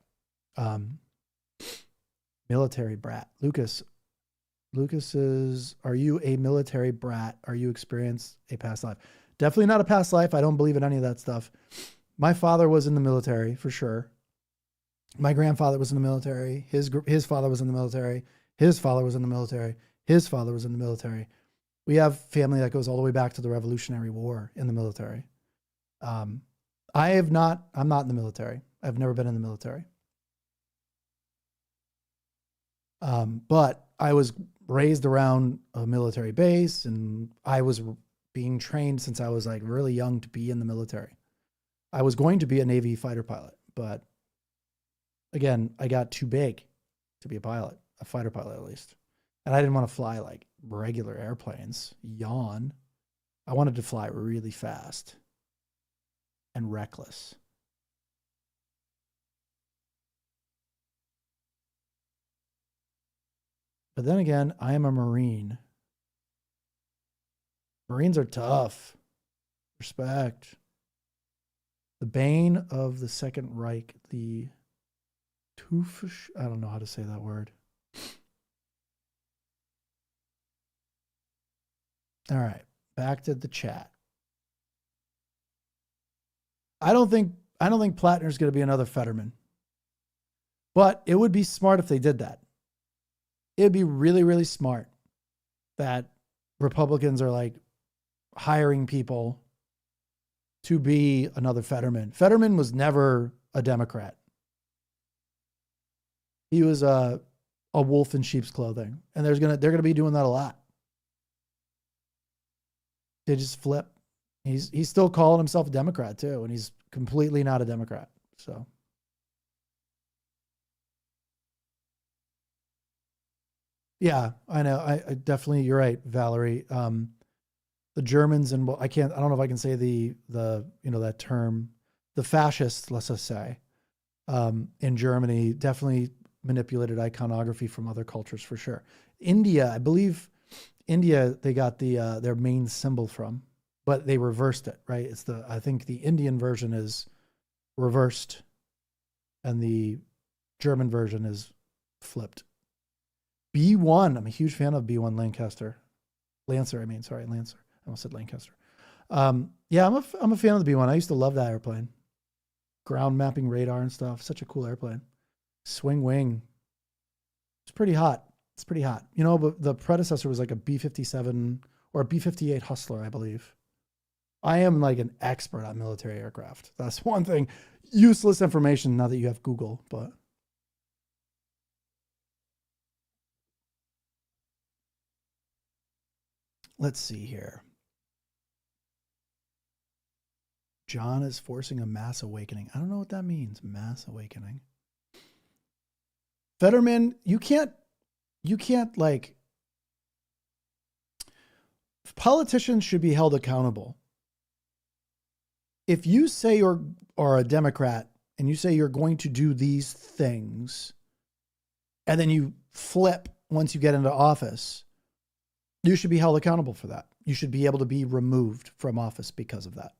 Military brat. Lucas is, are you a military brat? Are you experienced a past life? Definitely not a past life. I don't believe in any of that stuff. My father was in the military for sure. My grandfather was in the military. His father was in the military. His father was in the military. His father was in the military. We have family that goes all the way back to the Revolutionary War in the military. I'm not in the military. I've never been in the military. But I was raised around a military base, and I was being trained since I was like really young to be in the military. I was going to be a Navy fighter pilot, but again, I got too big to be a pilot, a fighter pilot at least. And I didn't want to fly like regular airplanes. Yawn. I wanted to fly really fast and reckless. But then again, I am a Marine. Marines are tough. Respect. The bane of the Second Reich, the Toofish, I don't know how to say that word. All right, back to the chat. I don't think Plattner's going to be another Fetterman. But it would be smart if they did that. It'd be really, really smart that Republicans are like hiring people to be another Fetterman. Fetterman was never a Democrat. He was a wolf in sheep's clothing, and they're gonna be doing that a lot. They just flip. He's still calling himself a Democrat too, and he's completely not a Democrat. So. Yeah, I know. I definitely, you're right, Valerie. The Germans, and I don't know if I can say the that term, the fascists, let's just say, in Germany definitely manipulated iconography from other cultures for sure. India, I believe India, they got their main symbol from, but they reversed it, right? I think the Indian version is reversed and the German version is flipped. B1, I'm a huge fan of B1 Lancer. I almost said Lancaster. Yeah, I'm a fan of the B1. I used to love that airplane. Ground mapping radar and stuff. Such a cool airplane. Swing wing. It's pretty hot. You know, but the predecessor was like a B-57 or a B-58 Hustler, I believe. I am like an expert on military aircraft. That's one thing. Useless information now that you have Google, but. Let's see here. John is forcing a mass awakening. I don't know what that means. Mass awakening. Fetterman, you can't like, politicians should be held accountable. If you say you're a Democrat and you say you're going to do these things, and then you flip once you get into office, you should be held accountable for that. You should be able to be removed from office because of that.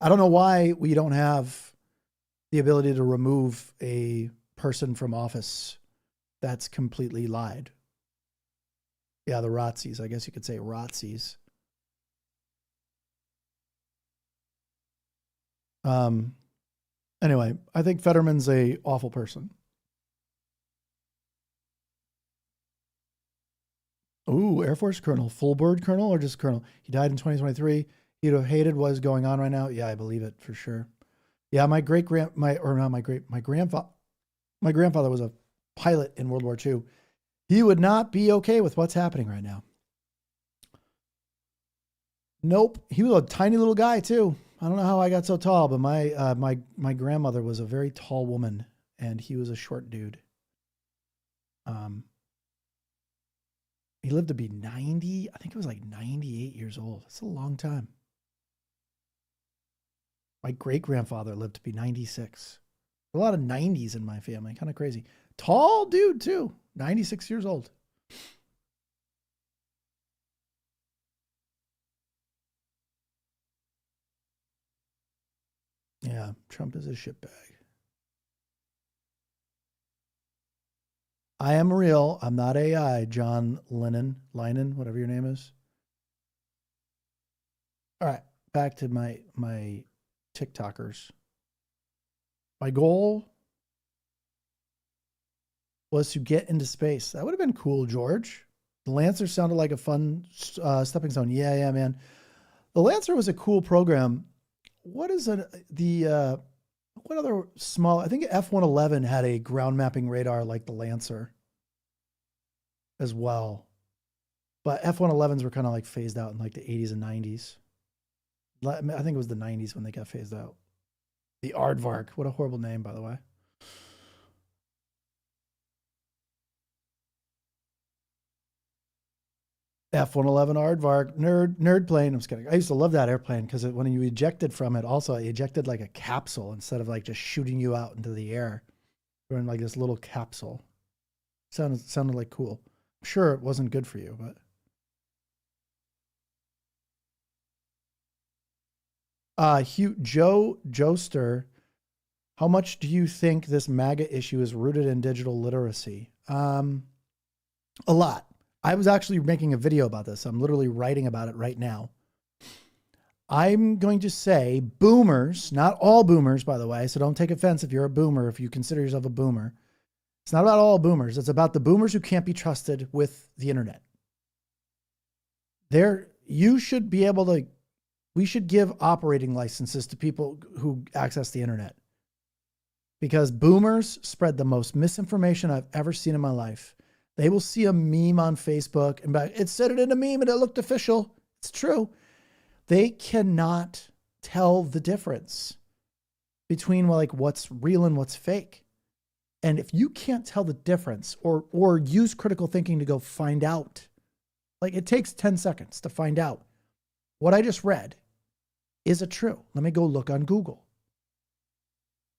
I don't know why we don't have the ability to remove a person from office that's completely lied. Yeah, the ROTCs. I guess you could say ROTCs. Anyway, I think Fetterman's a awful person. Ooh, Air Force Colonel, full bird Colonel or just Colonel? He died in 2023. He'd have hated what is going on right now. Yeah, I believe it for sure. Yeah, my grandfather was a pilot in World War II. He would not be okay with what's happening right now. Nope, he was a tiny little guy too. I don't know how I got so tall, but my grandmother was a very tall woman, and he was a short dude. He lived to be 90. I think it was like 98 years old. That's a long time. My great-grandfather lived to be 96. A lot of 90s in my family. Kind of crazy. Tall dude, too. 96 years old. Yeah, Trump is a shitbag. I am real. I'm not AI, John Lennon, whatever your name is. All right, back to my TikTokers. My goal was to get into space. That would have been cool, George. The Lancer sounded like a fun stepping stone. Yeah, man. The Lancer was a cool program. What is what other small? I think F-111 had a ground mapping radar like the Lancer as well. But F-111s were kind of like phased out in like the 80s and 90s. I think it was the 90s when they got phased out. The Aardvark. What a horrible name, by the way. F-111 Aardvark, nerd plane. I'm just kidding. I used to love that airplane because when you ejected from it, also it ejected like a capsule instead of like just shooting you out into the air. You're in like this little capsule. Sounded like cool. I'm sure it wasn't good for you, but. Joe Joester, how much do you think this MAGA issue is rooted in digital literacy? A lot. I was actually making a video about this. I'm literally writing about it right now. I'm going to say boomers, not all boomers, by the way, so don't take offense if you're a boomer, if you consider yourself a boomer. It's not about all boomers. It's about the boomers who can't be trusted with the internet. You should be able to, we should give operating licenses to people who access the internet. Because boomers spread the most misinformation I've ever seen in my life. They will see a meme on Facebook and it said it in a meme and it looked official. It's true. They cannot tell the difference between like what's real and what's fake. And if you can't tell the difference or use critical thinking to go find out, like it takes 10 seconds to find out what I just read, is it true? Let me go look on Google.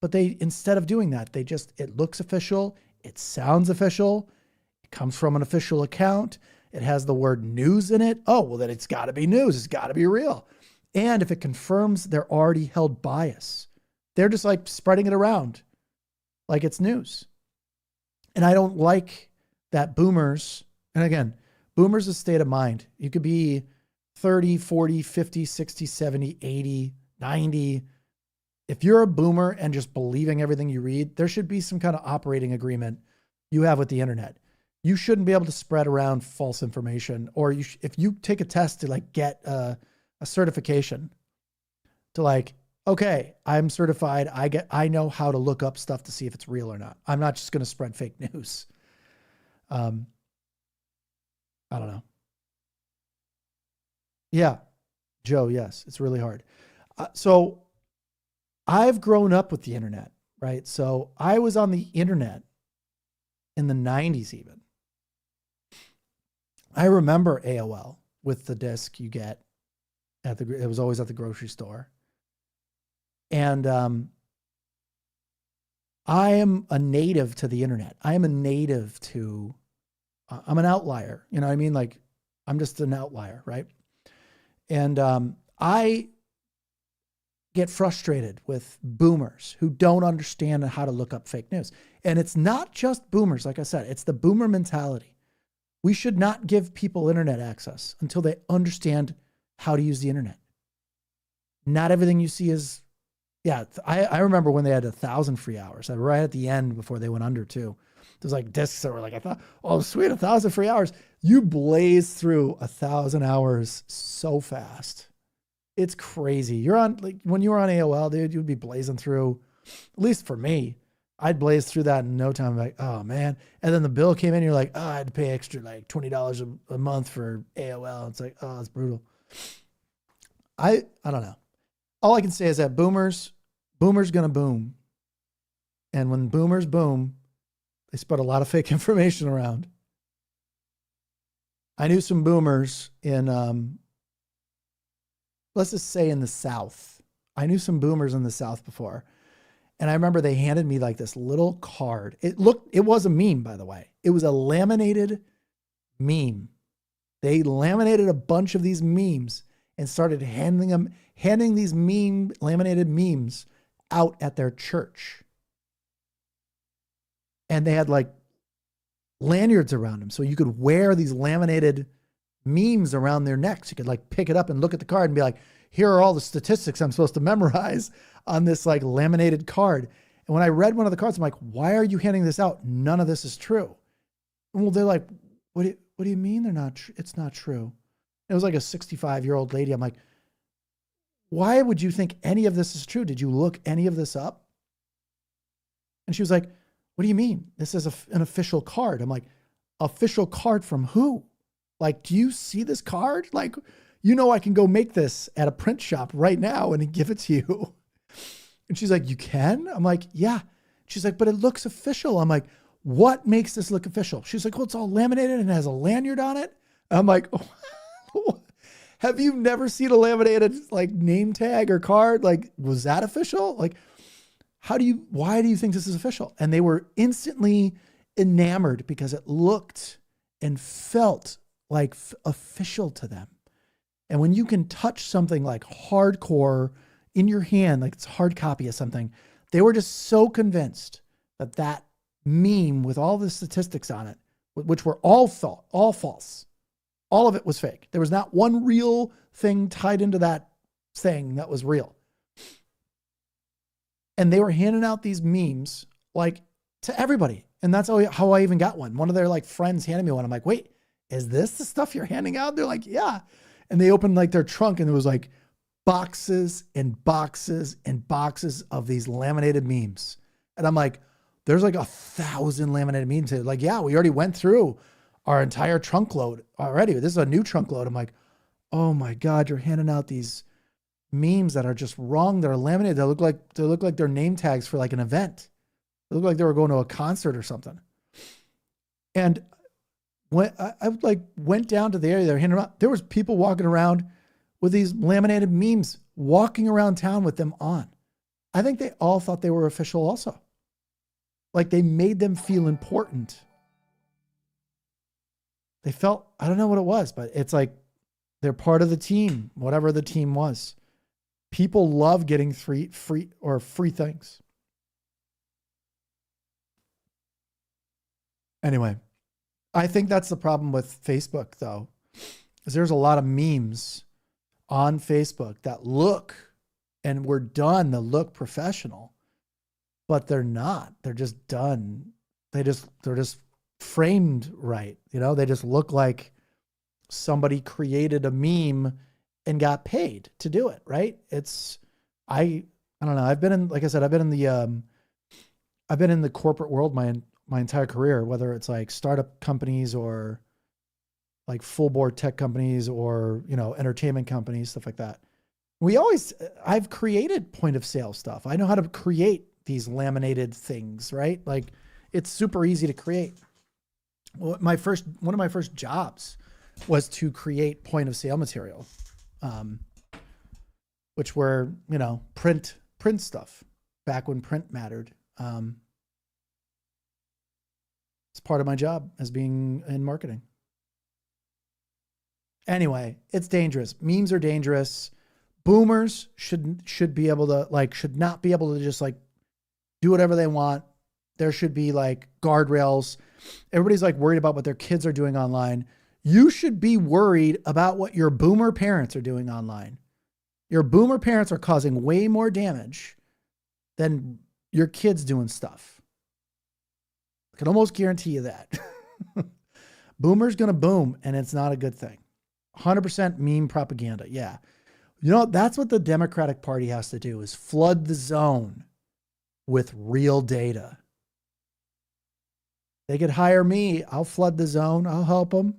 But instead of doing that, it looks official. It sounds official. Comes from an official account. It has the word news in it. Oh, well, then it's got to be news. It's got to be real. And if it confirms their already held bias, they're just like spreading it around like it's news. And I don't like that boomers, and again, boomers is state of mind. You could be 30, 40, 50, 60, 70, 80, 90. If you're a boomer and just believing everything you read, there should be some kind of operating agreement you have with the internet. You shouldn't be able to spread around false information, or if you take a test to like get a certification to like, okay, I'm certified. I know how to look up stuff to see if it's real or not. I'm not just going to spread fake news. I don't know. Yeah, Joe. Yes, it's really hard. So I've grown up with the internet, right? So I was on the internet in the 90s even. I remember AOL with the disc you get it was always at the grocery store. And I am a native to the internet. I am a native to, I'm an outlier. You know what I mean? Like I'm just an outlier, right? And I get frustrated with boomers who don't understand how to look up fake news. And it's not just boomers, like I said, it's the boomer mentality. We should not give people internet access until they understand how to use the internet. Not everything you see is, yeah, I remember when they had 1,000 free hours, right at the end before they went under too. There's like discs that were like, I thought, oh sweet, 1,000 free hours. You blaze through 1,000 hours so fast. It's crazy. You're on, like when you were on AOL, dude, you'd be blazing through, at least for me, I'd blaze through that in no time. I'm like, oh man. And then the bill came in, you're like, oh, I had to pay extra like $20 a month for AOL. It's like, oh, it's brutal. I don't know. All I can say is that boomers gonna boom. And when boomers boom, they spread a lot of fake information around. I knew some boomers in, let's just say in the South. I knew some boomers in the South before. And I remember they handed me like this little card. It was a meme, by the way. It was a laminated meme. They laminated a bunch of these memes and started handing these laminated memes out at their church. And they had like lanyards around them. So you could wear these laminated memes around their necks. You could like pick it up and look at the card and be like, here are all the statistics I'm supposed to memorize on this like laminated card. And when I read one of the cards, I'm like, why are you handing this out? None of this is true. Well, they're like, what do you mean they're not? It's not true. It was like a 65-year-old lady. I'm like, why would you think any of this is true? Did you look any of this up? And she was like, what do you mean? This is an official card. I'm like, official card from who? Like, do you see this card? Like, you know, I can go make this at a print shop right now and give it to you. And she's like, you can? I'm like, yeah. She's like, but it looks official. I'm like, what makes this look official? She's like, well, it's all laminated and it has a lanyard on it. I'm like, oh, have you never seen a laminated like name tag or card? Like, was that official? Like, why do you think this is official? And they were instantly enamored because it looked and felt like official to them. And when you can touch something like hardcore in your hand, like it's a hard copy of something, they were just so convinced that that meme with all the statistics on it, which were all false, all of it was fake. There was not one real thing tied into that thing that was real. And they were handing out these memes like to everybody. And that's how I even got one. One of their like friends handed me one. I'm like, wait, is this the stuff you're handing out? They're like, yeah. And they opened like their trunk and there was like boxes and boxes and boxes of these laminated memes. And I'm like, there's like 1,000 laminated memes. They're like, yeah, we already went through our entire trunk load already. This is a new trunk load. I'm like, oh my God, you're handing out these memes that are just wrong. They're laminated. They look like they're name tags for like an event. They look like they were going to a concert or something. And when I like went down to the area, they're handing them out. There was people walking around with these laminated memes, walking around town with them on. I think they all thought they were official also. Like they made them feel important. They felt, I don't know what it was, but it's like they're part of the team, whatever the team was. People love getting free things. Anyway, I think that's the problem with Facebook though, is there's a lot of memes on Facebook that look and were done to look professional, but they're not. They're just done. They're just framed right. You know, they just look like somebody created a meme and got paid to do it. Right. I don't know. I've been in the corporate world my entire career, whether it's like startup companies or like full board tech companies or, you know, entertainment companies, stuff like that. I've created point of sale stuff. I know how to create these laminated things, right? Like it's super easy to create. Well, one of my first jobs was to create point of sale material, which were, you know, print stuff back when print mattered. It's part of my job as being in marketing. Anyway, it's dangerous. Memes are dangerous. Boomers should not be able to just like do whatever they want. There should be like guardrails. Everybody's like worried about what their kids are doing online. You should be worried about what your boomer parents are doing online. Your boomer parents are causing way more damage than your kids doing stuff. I can almost guarantee you that. Boomer's going to boom, and it's not a good thing. 100% meme propaganda. Yeah. You know, that's what the Democratic Party has to do, is flood the zone with real data. They could hire me. I'll flood the zone. I'll help them.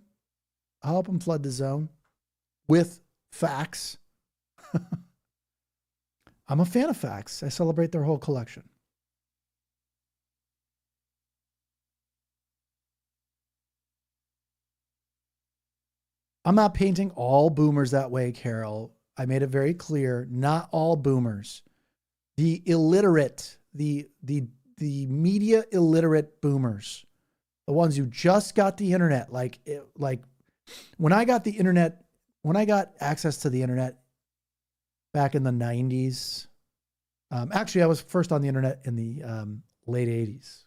I'll help them flood the zone with facts. I'm a fan of facts. I celebrate their whole collection. I'm not painting all boomers that way, Carol. I made it very clear, not all boomers. The illiterate, the media illiterate boomers, the ones who just got the internet, like when I got access to the internet back in the 90s, Actually, I was first on the internet in the late 80s.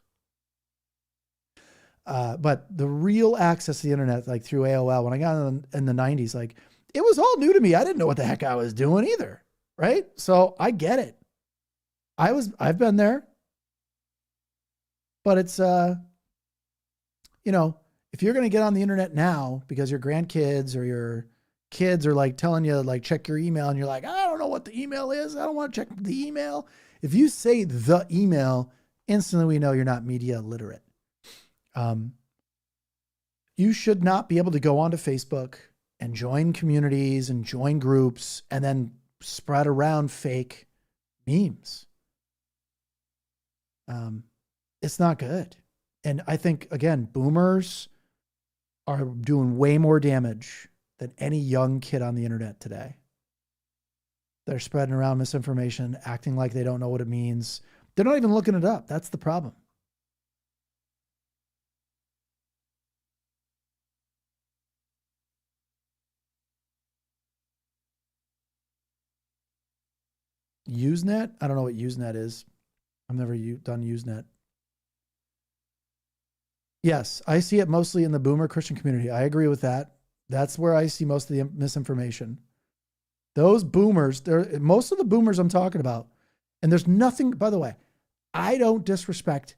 But the real access to the internet, like through AOL, when I got in the 90s, like it was all new to me. I didn't know what the heck I was doing either. Right. So I get it. I've been there, but it's, you know, if you're going to get on the internet now because your grandkids or your kids are like telling you, like, check your email, and you're like, I don't know what the email is. I don't want to check the email. If you say the email, instantly we know you're not media literate. You should not be able to go onto Facebook and join communities and join groups and then spread around fake memes. It's not good. And I think, again, boomers are doing way more damage than any young kid on the internet today. They're spreading around misinformation, acting like they don't know what it means. They're not even looking it up. That's the problem. Usenet? I don't know what Usenet is. I've never done Usenet. Yes, I see it mostly in the boomer Christian community. I agree with that. That's where I see most of the misinformation. Those boomers, most of the boomers I'm talking about, and there's nothing, by the way, I don't disrespect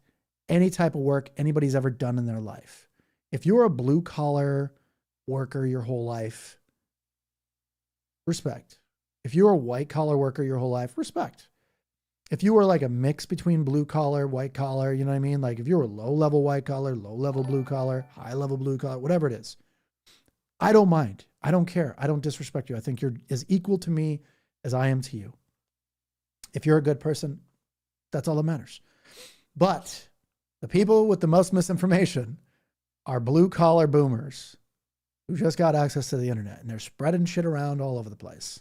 any type of work anybody's ever done in their life. If you're a blue collar worker your whole life, respect. If you're a white collar worker your whole life, respect. If you were like a mix between blue collar, white collar, you know what I mean? Like if you were low level white collar, low level blue collar, high level blue collar, whatever it is, I don't mind. I don't care. I don't disrespect you. I think you're as equal to me as I am to you. If you're a good person, that's all that matters. But the people with the most misinformation are blue collar boomers who just got access to the internet, and they're spreading shit around all over the place.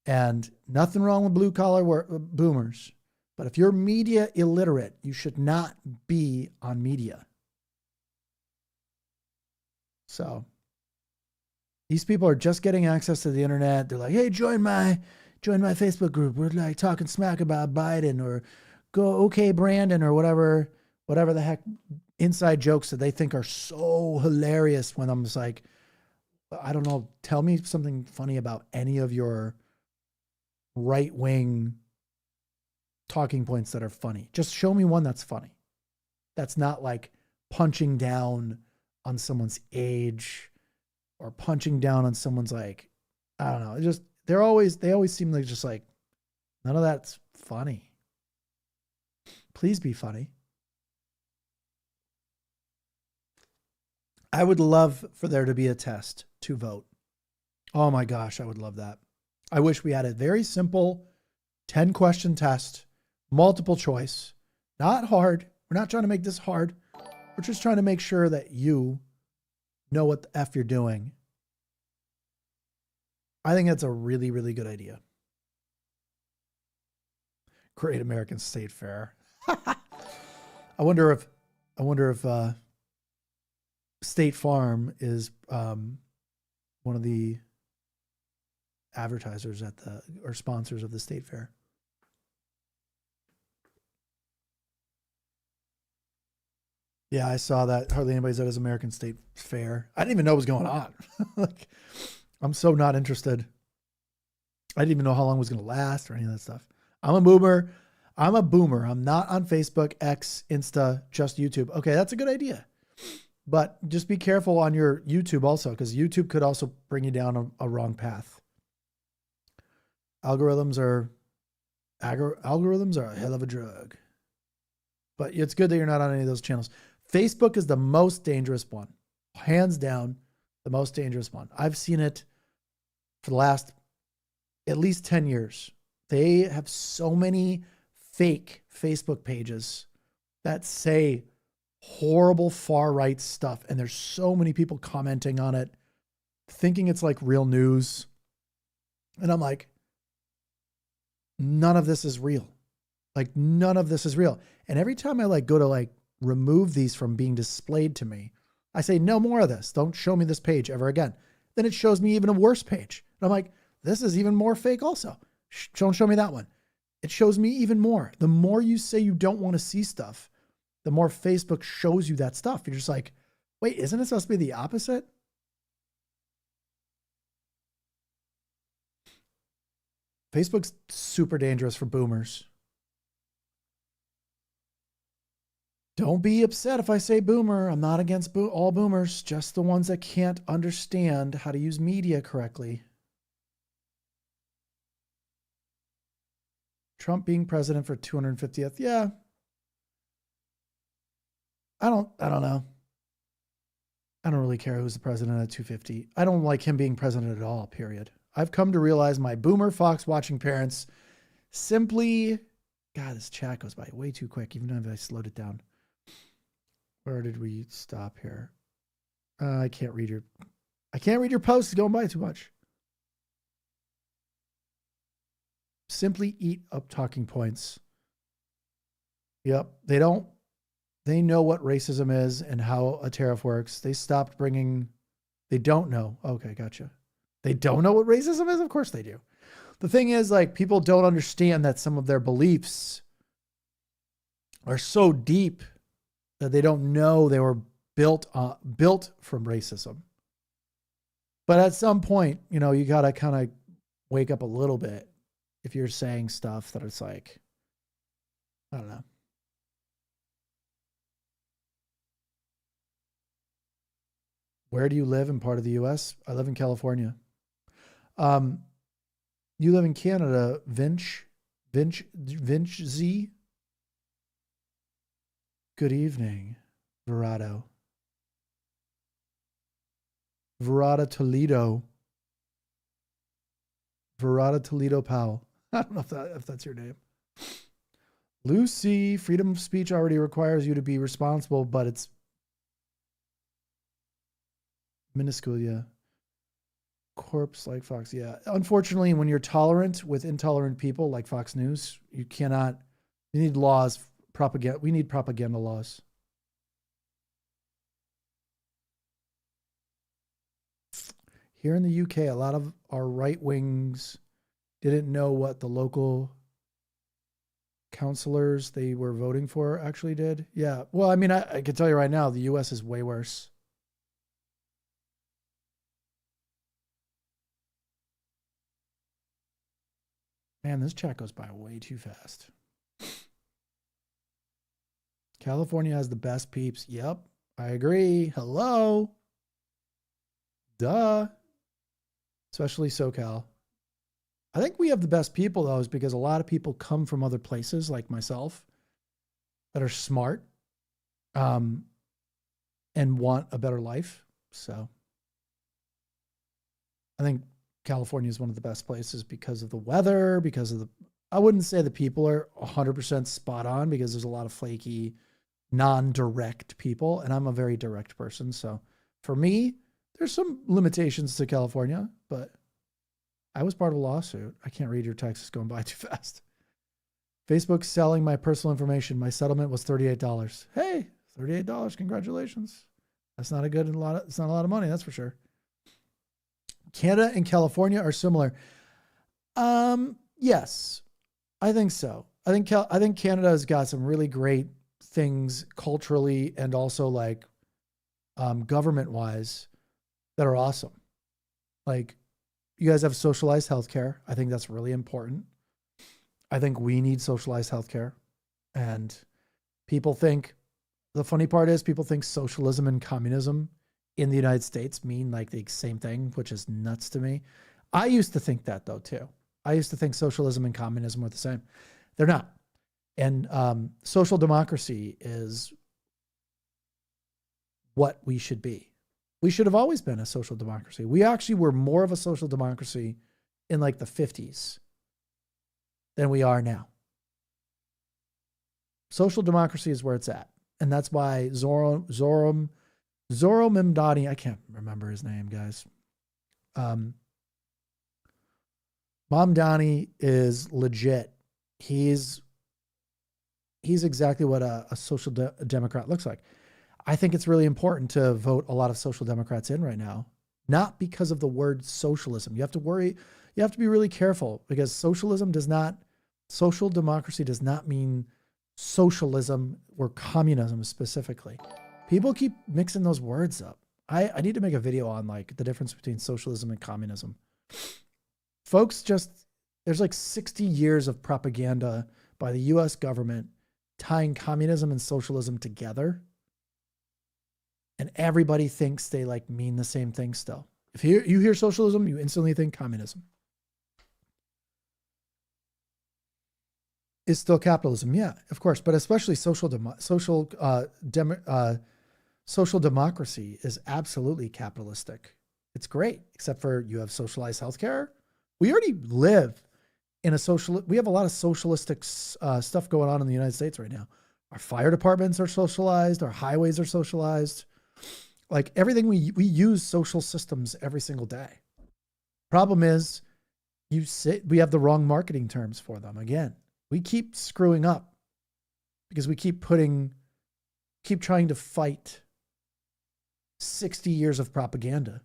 And nothing wrong with blue collar boomers. But if you're media illiterate, you should not be on media. So these people are just getting access to the internet. They're like, hey, join my Facebook group. We're like talking smack about Biden, or go okay Brandon, or whatever the heck inside jokes that they think are so hilarious, when I'm just like, I don't know, tell me something funny about any of your right-wing talking points that are funny. Just show me one that's funny. That's not like punching down on someone's age or punching down on someone's, like, I don't know. It just, they always seem like just like, none of that's funny. Please be funny. I would love for there to be a test to vote. Oh my gosh, I would love that. I wish we had a very simple 10-question test, multiple choice, not hard. We're not trying to make this hard. We're just trying to make sure that you know what the F you're doing. I think that's a really, really good idea. Great American State Fair. I wonder if State Farm is one of the advertisers or sponsors of the State Fair. Yeah, I saw that. Hardly anybody's at his American State Fair. I didn't even know what was going on. Like, I'm so not interested. I didn't even know how long it was going to last or any of that stuff. I'm a boomer. I'm not on Facebook, X, Insta, just YouTube. Okay, that's a good idea. But just be careful on your YouTube also, because YouTube could also bring you down a wrong path. Algorithms are a hell of a drug. But it's good that you're not on any of those channels. Facebook is the most dangerous one. Hands down, the most dangerous one. I've seen it for the last at least 10 years. They have so many fake Facebook pages that say horrible far-right stuff. And there's so many people commenting on it, thinking it's like real news. And I'm like, none of this is real. Like, none of this is real. And every time I like go to like remove these from being displayed to me, I say, no more of this. Don't show me this page ever again. Then it shows me even a worse page. And I'm like, this is even more fake also. Don't show me that one. it shows me even more. The more you say you don't want to see stuff, the more Facebook shows you that stuff. You're just like, wait, isn't it supposed to be the opposite? Facebook's super dangerous for boomers. Don't be upset if I say boomer. I'm not against all boomers, just the ones that can't understand how to use media correctly. Trump being president for 250th. Yeah. I don't know. I don't really care who's the president at 250. I don't like him being president at all, period. I've come to realize my boomer Fox watching parents simply, God, this chat goes by way too quick, even if I slowed it down. Where did we stop here? I can't read your posts. It's going by too much. Simply eat up talking points. Yep. They know what racism is and how a tariff works. They don't know. Okay, gotcha. They don't know what racism is? Of course they do. The thing is, like, people don't understand that some of their beliefs are so deep that they don't know they were built from racism. But at some point, you got to kind of wake up a little bit if you're saying stuff that it's like, I don't know. Where do you live in part of the U.S.? I live in California. You live in Canada, Vinch Z. Good evening, Verado Toledo. Verada Toledo Powell. I don't know if that's your name. Lucy, freedom of speech already requires you to be responsible, but it's minuscule, yeah. Corpse like Fox, yeah. Unfortunately, when you're tolerant with intolerant people like Fox News, you need laws, propaganda. We need propaganda laws. Here in the UK, a lot of our right wings didn't know what the local councillors they were voting for actually did. Yeah. Well, I mean, I can tell you right now, the US is way worse. Man, this chat goes by way too fast. California has the best peeps. Yep, I agree. Hello. Duh. Especially SoCal. I think we have the best people, though, is because a lot of people come from other places, like myself, that are smart and want a better life. So I think California is one of the best places because of the weather, I wouldn't say the people are 100% spot on because there's a lot of flaky, non-direct people, and I'm a very direct person. So for me, there's some limitations to California, but I was part of a lawsuit. I can't read your text. It's going by too fast. Facebook's selling my personal information. My settlement was $38. Hey, $38. Congratulations. It's not a lot of money. That's for sure. Canada and California are similar. Yes, I think so. I think Canada has got some really great things culturally and also like government wise that are awesome. Like, you guys have socialized healthcare. I think that's really important. I think we need socialized healthcare. And the funny part is people think socialism and communism in the United States mean like the same thing, which is nuts to me. I used to think that though too. I used to think socialism and communism were the same. They're not. And social democracy is what we should be. We should have always been a social democracy. We actually were more of a social democracy in like the 50s than we are now. Social democracy is where it's at. And that's why Zoram Memdani, I can't remember his name, guys. Mamdani is legit. He's exactly what a social democrat looks like. I think it's really important to vote a lot of social democrats in right now, not because of the word socialism. You have to be really careful because socialism does not Social democracy does not mean socialism or communism specifically. People keep mixing those words up. I need to make a video on like the difference between socialism and communism. Folks, there's like 60 years of propaganda by the US government tying communism and socialism together. And everybody thinks they like mean the same thing still. If you hear socialism, you instantly think communism. Is still capitalism, yeah, of course, but especially social democracy is absolutely capitalistic. It's great, except for you have socialized healthcare. We already live in we have a lot of socialistic stuff going on in the United States right now. Our fire departments are socialized, our highways are socialized. Like everything, we use social systems every single day. Problem is, we have the wrong marketing terms for them again. We keep screwing up because we keep trying to fight 60 years of propaganda.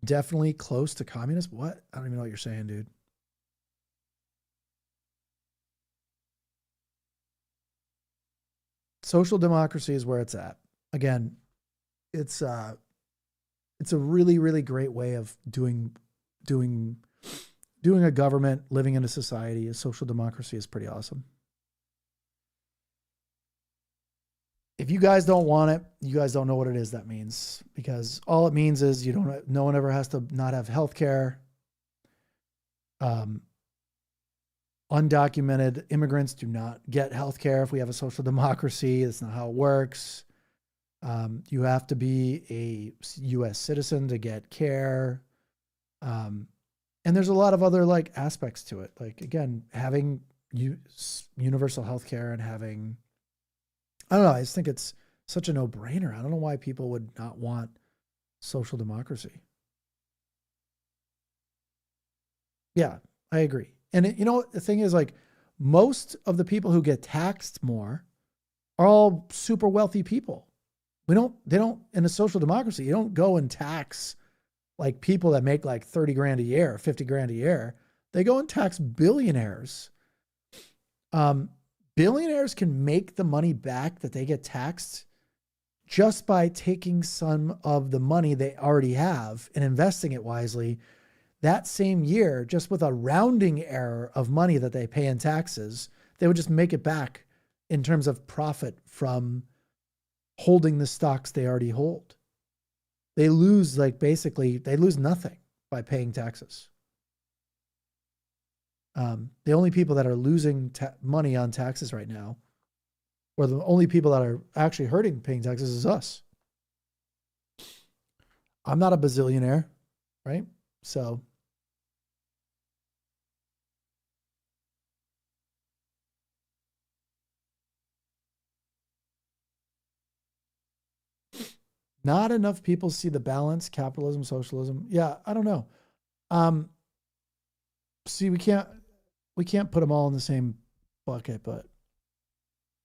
Definitely close to communist. What? I don't even know what you're saying, dude. Social democracy is where it's at. Again, it's a really, really great way of doing a government, living in a society. A social democracy is pretty awesome. If you guys don't want it, you guys don't know what it is that means, because all it means is no one ever has to not have health care. Undocumented immigrants do not get health care if we have a social democracy. That's not how it works. You have to be a U.S. citizen to get care. And there's a lot of other like aspects to it. Like, again, having universal health care and having, I don't know, I just think it's such a no-brainer. I don't know why people would not want social democracy. Yeah, I agree. And you know what the thing is, like, most of the people who get taxed more are all super wealthy people. They don't, in a social democracy, you don't go and tax like people that make like 30 grand a year, 50 grand a year. They go and tax billionaires. Billionaires can make the money back that they get taxed just by taking some of the money they already have and investing it wisely that same year, just with a rounding error of money that they pay in taxes. They would just make it back in terms of profit from holding the stocks they already hold. They lose they lose nothing by paying taxes. The only people that are losing money on taxes right now, or the only people that are actually hurting paying taxes, is us. I'm not a bazillionaire, right? So not enough people see the balance, capitalism, socialism. Yeah, I don't know. See, we can't put them all in the same bucket, but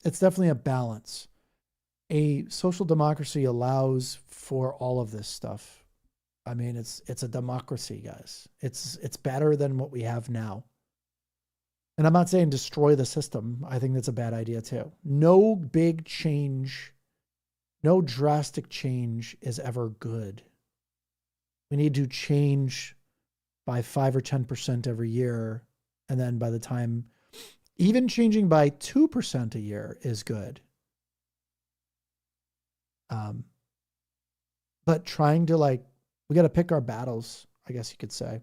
it's definitely a balance. A social democracy allows for all of this stuff. I mean, it's a democracy, guys. It's better than what we have now. And I'm not saying destroy the system. I think that's a bad idea too. No big change, no drastic change is ever good. We need to change by 5 or 10% every year. And then by the time, even changing by 2% a year is good. But trying to we got to pick our battles, I guess you could say,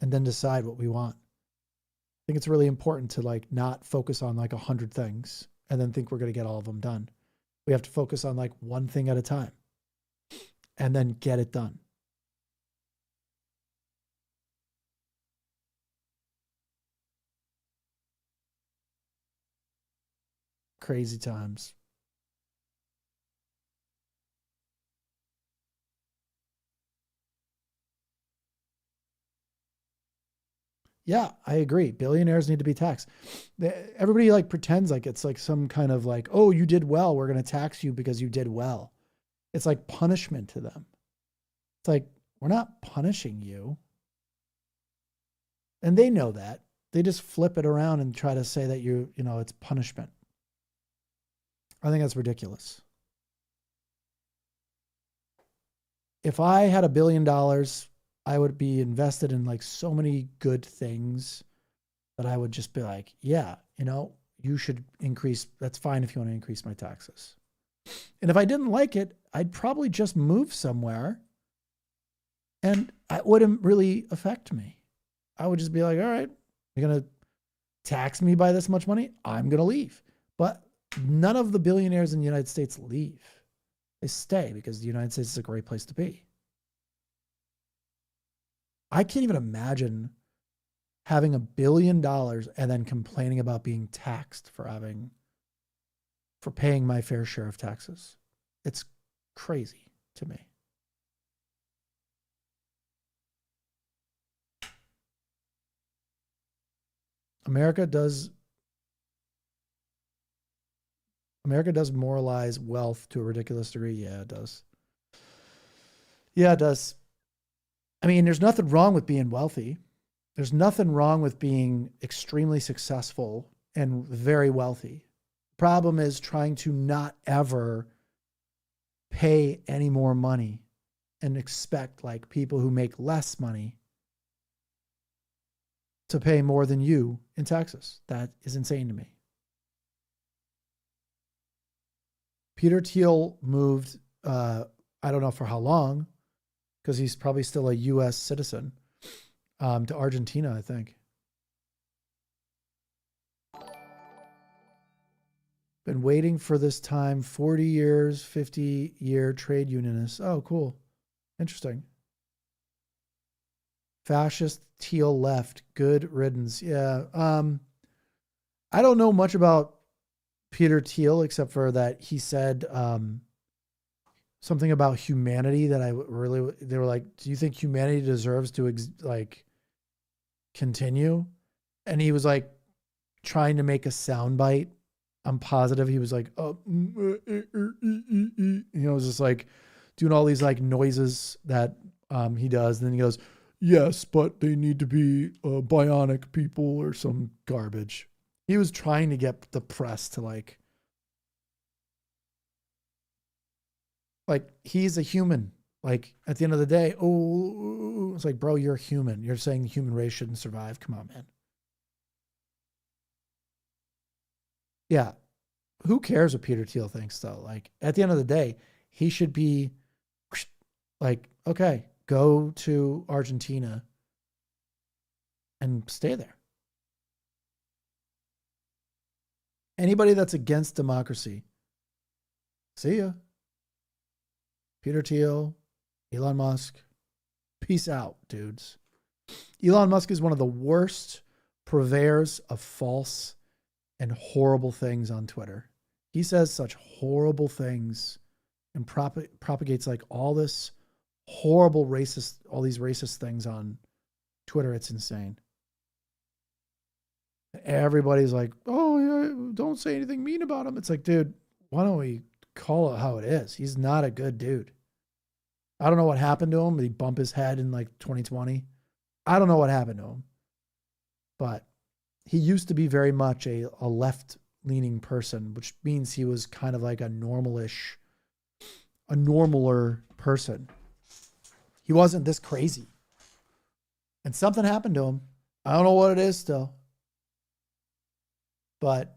and then decide what we want. I think it's really important to not focus on 100 things and then think we're going to get all of them done. We have to focus on one thing at a time and then get it done. Crazy times. Yeah, I agree. Billionaires need to be taxed. Everybody pretends like it's some kind of oh, you did well, we're going to tax you because you did well. It's like punishment to them. It's like, We're not punishing you. And they know that. They just flip it around and try to say that it's punishment. I think that's ridiculous. If I had $1 billion, I would be invested in like so many good things that I would just be like, yeah, you should increase. That's fine if you want to increase my taxes. And if I didn't like it, I'd probably just move somewhere and it wouldn't really affect me. I would just be like, all right, you're going to tax me by this much money. I'm going to leave. But none of the billionaires in the United States leave. They stay because the United States is a great place to be. I can't even imagine having $1 billion and then complaining about being taxed for paying my fair share of taxes. It's crazy to me. America does moralize wealth to a ridiculous degree. Yeah, it does. Yeah, it does. I mean, there's nothing wrong with being wealthy. There's nothing wrong with being extremely successful and very wealthy. Problem is trying to not ever pay any more money and expect like people who make less money to pay more than you in taxes. That is insane to me. Peter Thiel moved, I don't know for how long, because he's probably still a U.S. citizen, to Argentina, I think. Been waiting for this time, 40 years, 50-year trade unionist. Oh, cool. Interesting. Fascist Thiel left. Good riddance. Yeah. I don't know much about Peter Thiel except for that he said something about humanity that they were like, do you think humanity deserves to continue? And he was like trying to make a soundbite. I'm positive he was like, it was just like doing all these like noises that he does. And then he goes, yes, but they need to be bionic people or some garbage. He was trying to get the press to like he's a human. Like at the end of the day, it's like, bro, you're a human. You're saying the human race shouldn't survive. Come on, man. Yeah. Who cares what Peter Thiel thinks though? Like at the end of the day, he should be like, okay, go to Argentina and stay there. Anybody that's against democracy, see ya. Peter Thiel, Elon Musk, peace out, dudes. Elon Musk is one of the worst purveyors of false and horrible things on Twitter. He says such horrible things and propagates like all this horrible all these racist things on Twitter. It's insane. Everybody's like, oh, yeah, don't say anything mean about him. It's like, dude, why don't we call it how it is? He's not a good dude. I don't know what happened to him. Did he bump his head in like 2020? I don't know what happened to him. But he used to be very much a left-leaning person, which means he was kind of like a normaler person. He wasn't this crazy. And something happened to him. I don't know what it is still. But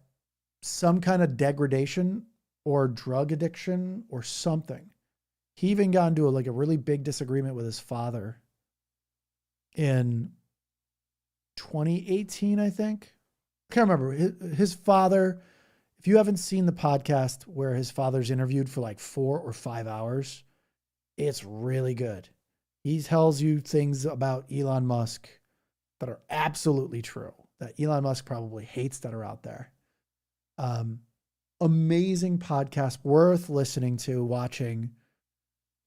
some kind of degradation or drug addiction or something. He even got into a really big disagreement with his father in 2018, I think. I can't remember. His father, if you haven't seen the podcast where his father's interviewed for like 4 or 5 hours, it's really good. He tells you things about Elon Musk that are absolutely true, that Elon Musk probably hates that are out there. Amazing podcast, worth listening to, watching.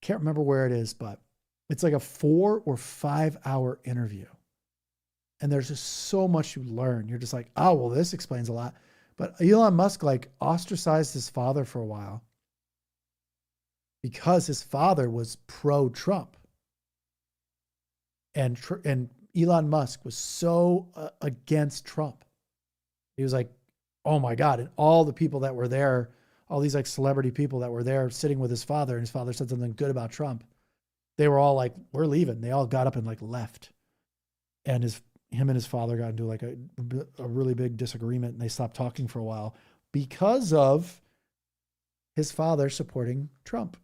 Can't remember where it is, but it's like a 4 or 5 hour interview. And there's just so much you learn. You're just like, oh, well, this explains a lot. But Elon Musk ostracized his father for a while because his father was pro-Trump. And Elon Musk was so against Trump. He was like, oh my God. And all the people that were there, all these like celebrity people that were there sitting with his father, and his father said something good about Trump. They were all like, we're leaving. They all got up and like left. And him and his father got into like a really big disagreement, and they stopped talking for a while because of his father supporting Trump.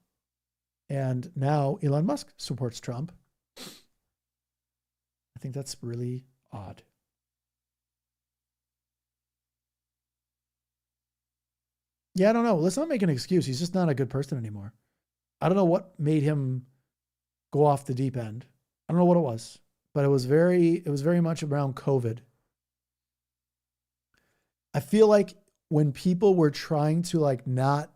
And now Elon Musk supports Trump. I think that's really odd. Yeah, I don't know. Let's not make an excuse. He's just not a good person anymore. I don't know what made him go off the deep end. I don't know what it was, but it was very much around COVID. I feel like when people were trying to like not,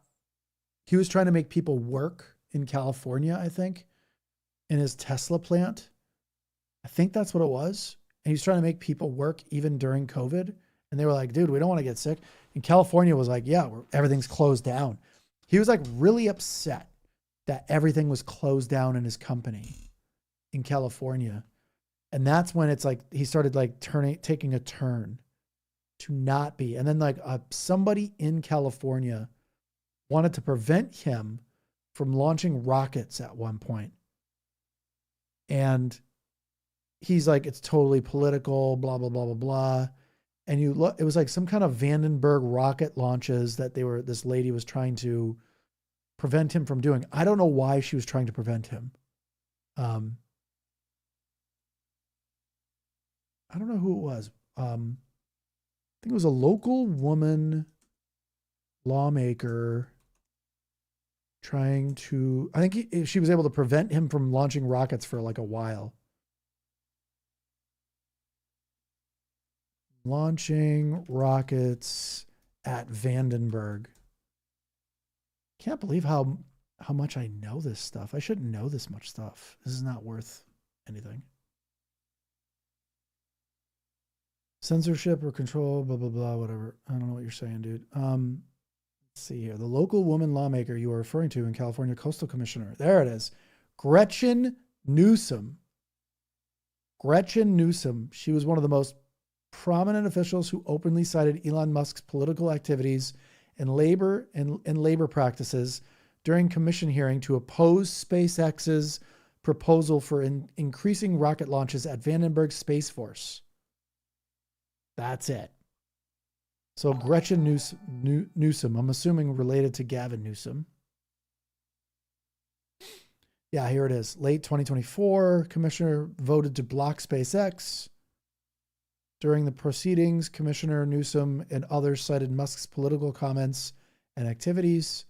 he was trying to make people work in California, I think, in his Tesla plant. I think that's what it was. And he's trying to make people work even during COVID. And they were like, dude, we don't want to get sick. And California was like, yeah, everything's closed down. He was like really upset that everything was closed down in his company in California. And that's when it's like, he started like taking a turn to not be. And then like somebody in California wanted to prevent him from launching rockets at one point. And he's like, it's totally political, blah, blah, blah, blah, blah. And you look, it was like some kind of Vandenberg rocket launches that this lady was trying to prevent him from doing. I don't know why she was trying to prevent him. I don't know who it was. I think it was a local woman lawmaker trying to, I think she was able to prevent him from launching rockets for like a while. Launching rockets at Vandenberg. Can't believe how much I know this stuff. I shouldn't know this much stuff. This is not worth anything. Censorship or control, blah, blah, blah, whatever. I don't know what you're saying, dude. Let's see here. The local woman lawmaker you are referring to in California Coastal Commissioner. There it is. Gretchen Newsom. Gretchen Newsom. She was one of the most prominent officials who openly cited Elon Musk's political activities and labor practices during commission hearing to oppose SpaceX's proposal for increasing rocket launches at Vandenberg Space Force. That's it. So Gretchen Newsom, I'm assuming related to Gavin Newsom. Yeah, here it is. Late 2024, commissioner voted to block SpaceX. During the proceedings, Commissioner Newsom and others cited Musk's political comments and activities.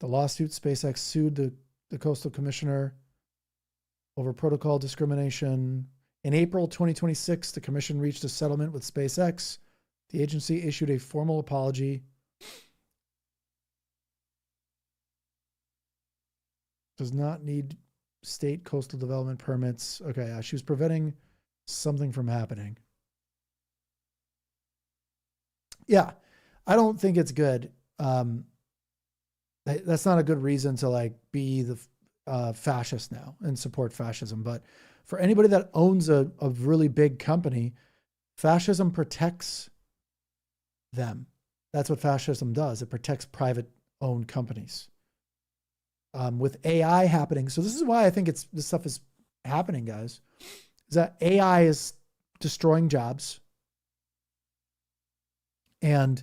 The lawsuit, SpaceX sued the Coastal Commissioner over protocol discrimination. In April 2026, the commission reached a settlement with SpaceX. The agency issued a formal apology. Does not need state coastal development permits. Okay, she was preventing something from happening. Yeah, I don't think it's good. That's not a good reason to like be the fascist now and support fascism. But for anybody that owns a really big company, fascism protects them. That's what fascism does. It protects private owned companies. With AI happening, so this is why I think this stuff is happening, guys. Is that AI is destroying jobs. And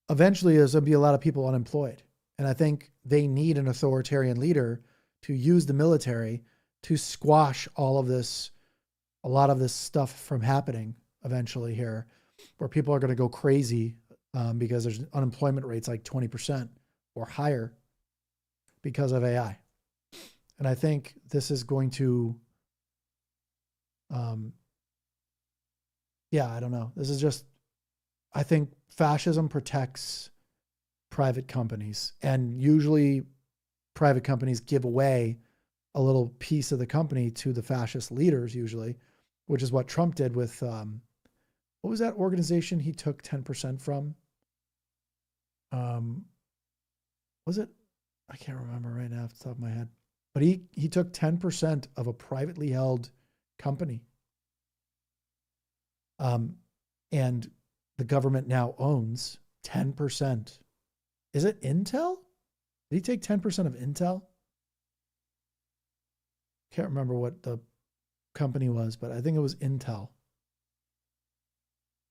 eventually there's going to be a lot of people unemployed. And I think they need an authoritarian leader to use the military to squash a lot of this stuff from happening eventually here, where people are going to go crazy because there's unemployment rates like 20% or higher because of AI. And I think this is going to, I don't know. This is just, I think fascism protects private companies, and usually private companies give away a little piece of the company to the fascist leaders usually, which is what Trump did with, what was that organization he took 10% from? Was it? I can't remember right now off the top of my head, but he took 10% of a privately held company. And the government now owns 10%. Is it Intel? Did he take 10% of Intel? Can't remember what the company was, but I think it was Intel.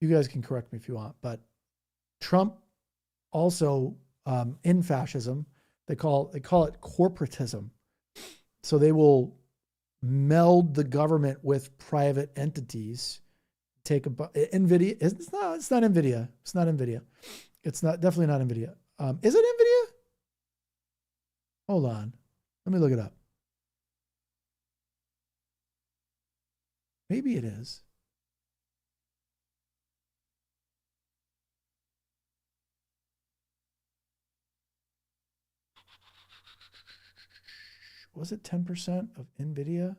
You guys can correct me if you want, but Trump also, in fascism, they call it corporatism. So they will meld the government with private entities. Take NVIDIA. It's not NVIDIA. It's not NVIDIA. It's not definitely not NVIDIA. Is it NVIDIA? Hold on. Let me look it up. Maybe it is. Was it 10% of NVIDIA?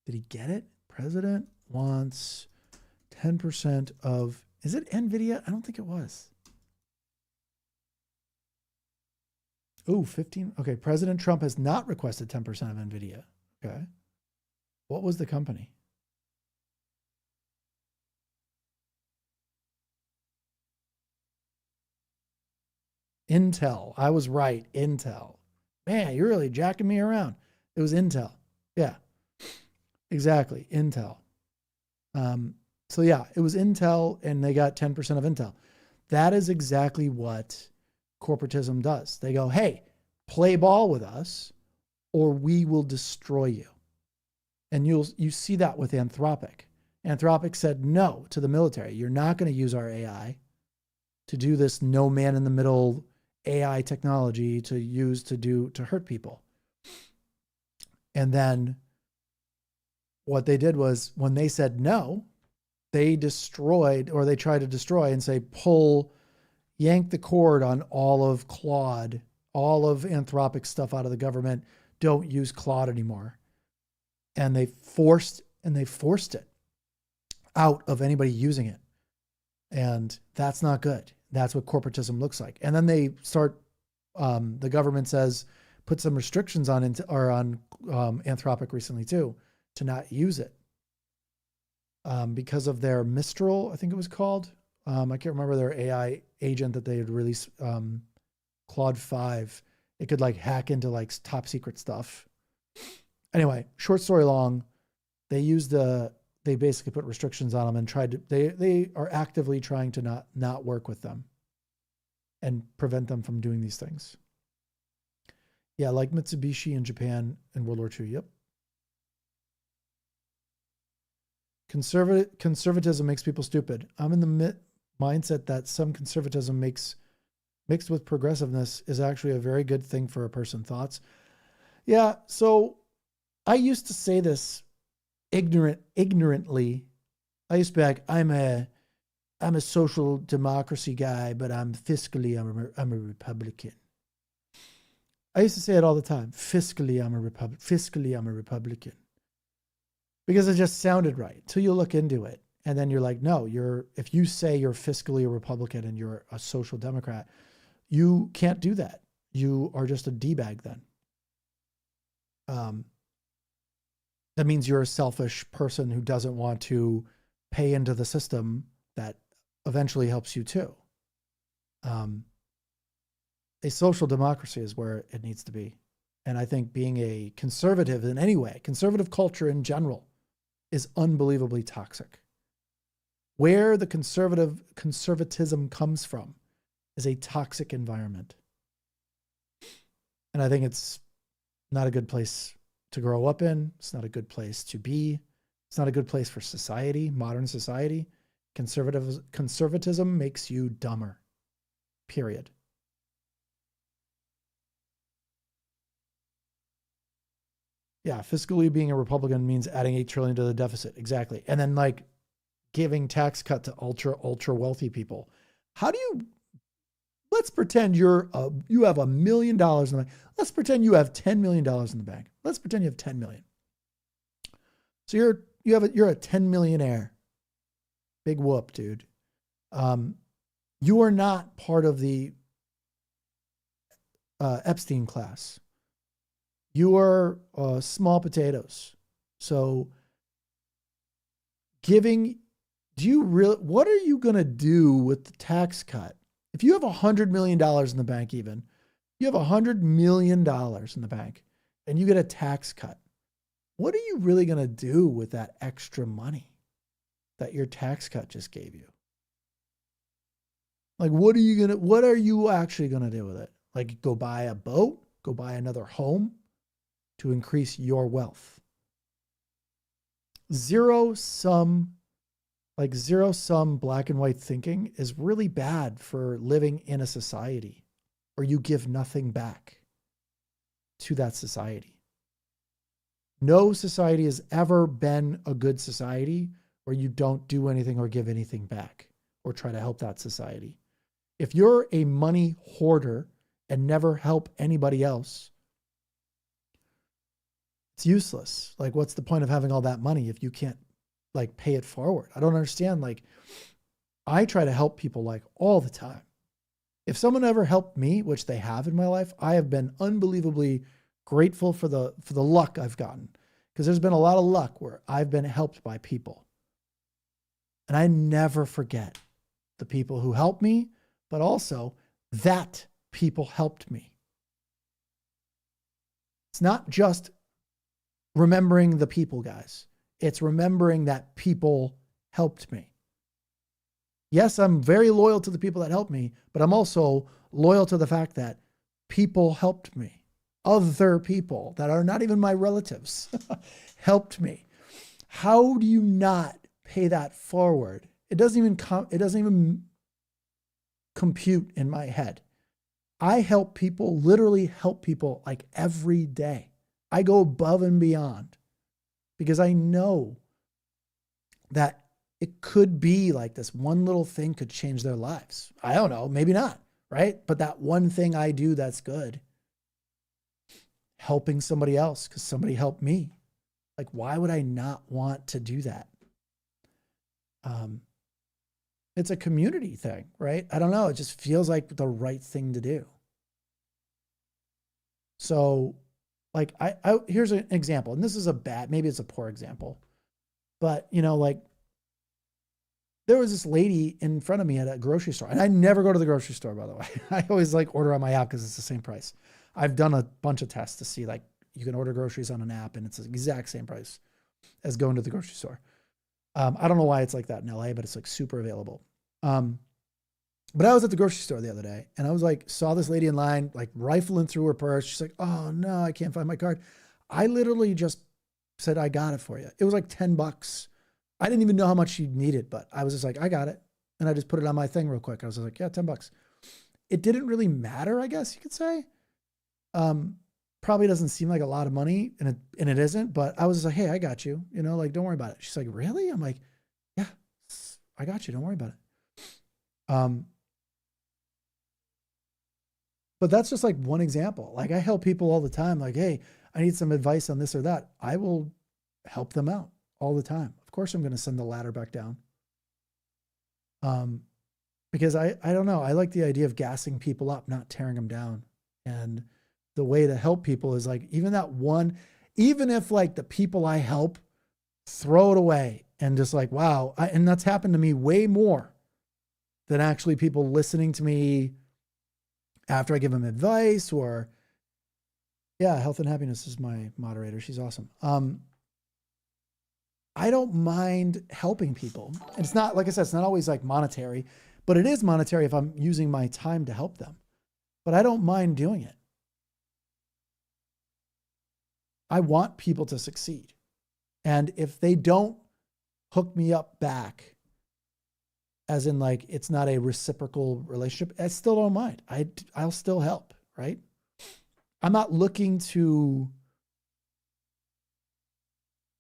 Did he get it? President wants 10% of, is it NVIDIA? I don't think it was. Oh, 15. Okay, President Trump has not requested 10% of NVIDIA. Okay. What was the company? Intel. I was right. Intel. Man, you're really jacking me around. It was Intel. Yeah, exactly. Intel. So yeah, it was Intel and they got 10% of Intel. That is exactly what corporatism does. They go, hey, play ball with us or we will destroy you. And you see that with Anthropic. Anthropic said no to the military. You're not going to use our AI to do this no man in the middle AI technology to use to hurt people. And then what they did was when they said no, they destroyed, or they tried to destroy and say, yank the cord on all of Claude, all of Anthropic stuff out of the government. Don't use Claude anymore. And they forced it out of anybody using it. And that's not good. That's what corporatism looks like. And then they start, the government says, put some restrictions on Anthropic recently too, to not use it. Because of their Mistral, I think it was called. I can't remember their AI agent that they had released, Claude 5. It could like hack into like top secret stuff. Anyway, short story long, they basically put restrictions on them and they are actively trying to not work with them and prevent them from doing these things. Yeah, like Mitsubishi in Japan in World War II. Yep. Conservatism makes people stupid. I'm in the mindset that some conservatism mixed with progressiveness is actually a very good thing for a person. Thoughts? Yeah, so I used to say this ignorantly. I used to be like, I'm a social democracy guy, but I'm a Republican. I used to say it all the time. Fiscally, I'm a Republican. Because it just sounded right till you look into it. And then you're like, no, if you say you're fiscally a Republican and you're a social democrat, you can't do that. You are just a D-bag then. That means you're a selfish person who doesn't want to pay into the system that eventually helps you too. A social democracy is where it needs to be. And I think being a conservative in any way, conservative culture in general, is unbelievably toxic. Where the conservatism comes from is a toxic environment. And I think it's not a good place to grow up in. It's not a good place to be. It's not a good place for society, modern society. Conservatism makes you dumber, period. Yeah, fiscally being a Republican means adding $8 trillion to the deficit. Exactly. And then like giving tax cut to ultra wealthy people. How do you, let's pretend you have $1 million in the bank. Let's pretend you have $10 million in the bank. Let's pretend you have 10 million. So you're a 10 millionaire. Big whoop, dude. You are not part of the Epstein class. You are small potatoes. So giving, what are you going to do with the tax cut? If you have $100 million in the bank, even, you have $100 million in the bank and you get a tax cut. What are you really going to do with that extra money that your tax cut just gave you? Like, what are you actually going to do with it? Like, go buy a boat, go buy another home to increase your wealth. Zero sum black and white thinking is really bad for living in a society where you give nothing back to that society. No society has ever been a good society where you don't do anything or give anything back or try to help that society. If you're a money hoarder and never help anybody else, it's useless. Like, what's the point of having all that money if you can't like pay it forward? I don't understand. Like, I try to help people like all the time. If someone ever helped me, which they have in my life, I have been unbelievably grateful for the luck I've gotten, because there's been a lot of luck where I've been helped by people. And I never forget the people who helped me, but also that people helped me. It's not just remembering the people, guys. It's remembering that people helped me. Yes, I'm very loyal to the people that helped me, but I'm also loyal to the fact that people helped me. Other people that are not even my relatives helped me. How do you not pay that forward? It doesn't even compute in my head. I help people, literally help people like every day. I go above and beyond because I know that it could be like this one little thing could change their lives. I don't know, maybe not, right? But that one thing I do that's good, helping somebody else because somebody helped me. Like, why would I not want to do that? It's a community thing, right? I don't know. It just feels like the right thing to do. So like, here's an example, and this is maybe it's a poor example, but you know, like there was this lady in front of me at a grocery store, and I never go to the grocery store, by the way. I always like order on my app because it's the same price. I've done a bunch of tests to see like you can order groceries on an app and it's the exact same price as going to the grocery store. I don't know why it's like that in LA, but it's like super available. But I was at the grocery store the other day and I was like, saw this lady in line, like rifling through her purse. She's like, oh no, I can't find my card. I literally just said, I got it for you. It was like $10. I didn't even know how much she needed, but I was just like, I got it. And I just put it on my thing real quick. I was like, yeah, $10. It didn't really matter, I guess you could say. Probably doesn't seem like a lot of money and it isn't, but I was just like, hey, I got you, you know, like, don't worry about it. She's like, really? I'm like, yeah, I got you. Don't worry about it. But that's just like one example. Like I help people all the time. Like, hey, I need some advice on this or that. I will help them out all the time. Of course, I'm going to send the ladder back down. Because I don't know. I like the idea of gassing people up, not tearing them down. And the way to help people is like, even if like the people I help throw it away and just like, wow. And that's happened to me way more than actually people listening to me after I give them advice or Health and Happiness is my moderator. She's awesome. I don't mind helping people. And it's not, like I said, it's not always like monetary, but it is monetary if I'm using my time to help them. But I don't mind doing it. I want people to succeed. And if they don't hook me up back, as in like, it's not a reciprocal relationship, I still don't mind. I'll still help, right? I'm not looking to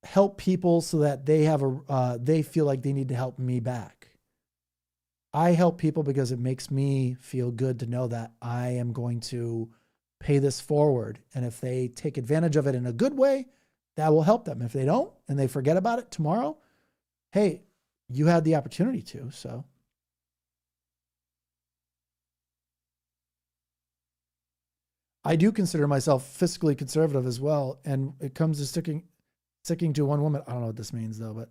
help people so that they feel like they need to help me back. I help people because it makes me feel good to know that I am going to pay this forward. And if they take advantage of it in a good way, that will help them. If they don't, and they forget about it tomorrow, hey, you had the opportunity to, so. I do consider myself fiscally conservative as well. And it comes to sticking to one woman. I don't know what this means though,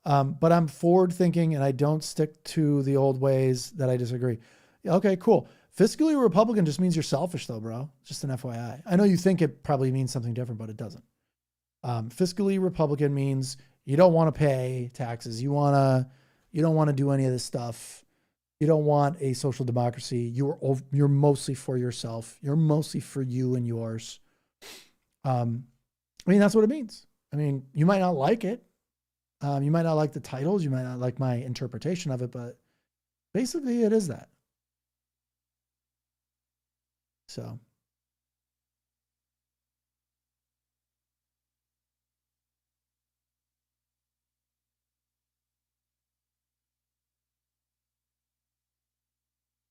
but I'm forward thinking and I don't stick to the old ways that I disagree. Okay, cool. Fiscally Republican just means you're selfish though, bro. Just an FYI. I know you think it probably means something different, but it doesn't. Fiscally Republican means you don't want to pay taxes. You don't want to do any of this stuff. You don't want a social democracy. You're mostly for yourself. You're mostly for you and yours. I mean, that's what it means. I mean, you might not like it. You might not like the titles. You might not like my interpretation of it, but basically it is that. So.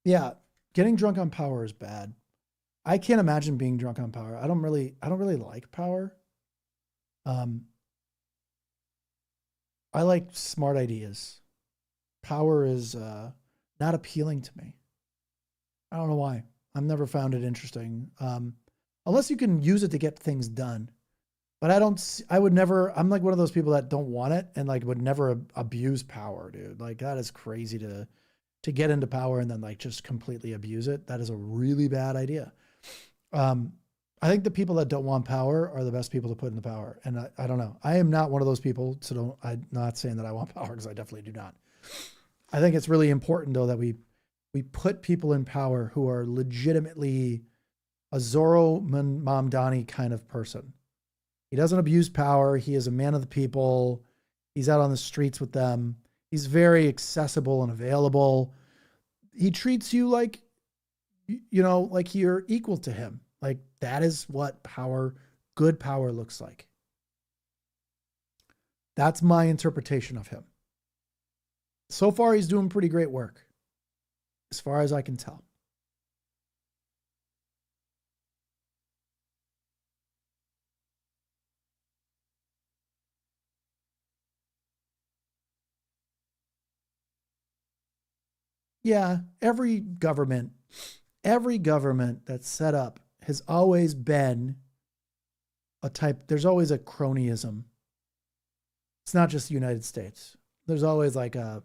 Yeah, getting drunk on power is bad. I can't imagine being drunk on power. I don't really like power. Um, I like smart ideas. Power is not appealing to me. I don't know why. I've never found it interesting. Unless you can use it to get things done. But I would never, I'm like one of those people that don't want it and like would never abuse power, dude. Like that is crazy to get into power and then like just completely abuse it. That is a really bad idea. I think the people that don't want power are the best people to put in the power. And I don't know. I am not one of those people. So I'm not saying that I want power because I definitely do not. I think it's really important though that we put people in power who are legitimately a Zoro Mamdani kind of person. He doesn't abuse power. He is a man of the people. He's out on the streets with them. He's very accessible and available. He treats you like, like you're equal to him. Like that is what good power looks like. That's my interpretation of him. So far, he's doing pretty great work, as far as I can tell. Yeah, every government that's set up has always been there's always a cronyism. It's not just the United States. There's always like a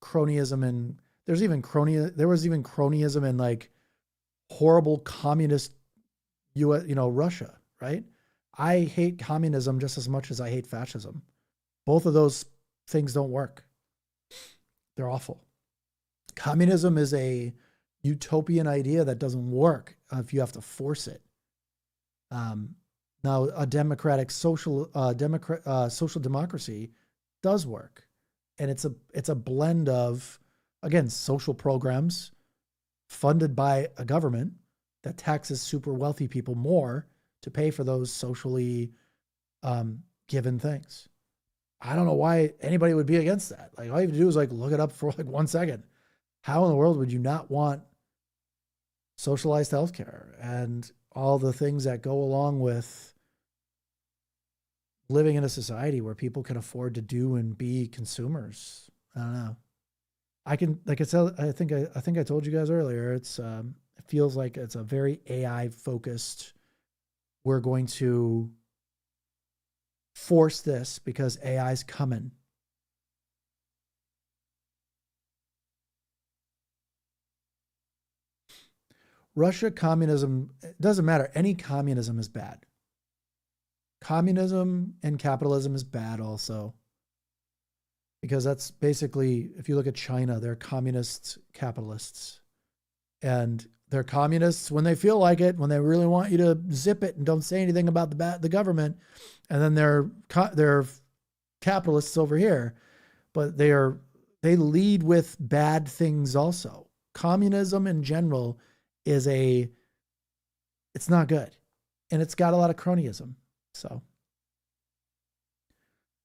cronyism there was even cronyism in like horrible communist Russia, right? I hate communism just as much as I hate fascism. Both of those things don't work. They're awful. Communism is a utopian idea that doesn't work if you have to force it. Now, a democratic social democracy does work, and it's a blend of, again, social programs funded by a government that taxes super wealthy people more to pay for those socially given things. I don't know why anybody would be against that. Like all you have to do is like look it up for like 1 second. How in the world would you not want socialized healthcare and all the things that go along with living in a society where people can afford to do and be consumers? I don't know. Like I said, I think I told you guys earlier, it feels like it's a very AI focused. We're going to force this because AI's coming. Russia, communism, it doesn't matter. Any communism is bad. Communism and capitalism is bad also. Because that's basically, if you look at China, they're communist capitalists. And they're communists when they feel like it, when they really want you to zip it and don't say anything about the government. And then they're capitalists over here. But they lead with bad things also. Communism in general it's not good. And it's got a lot of cronyism. So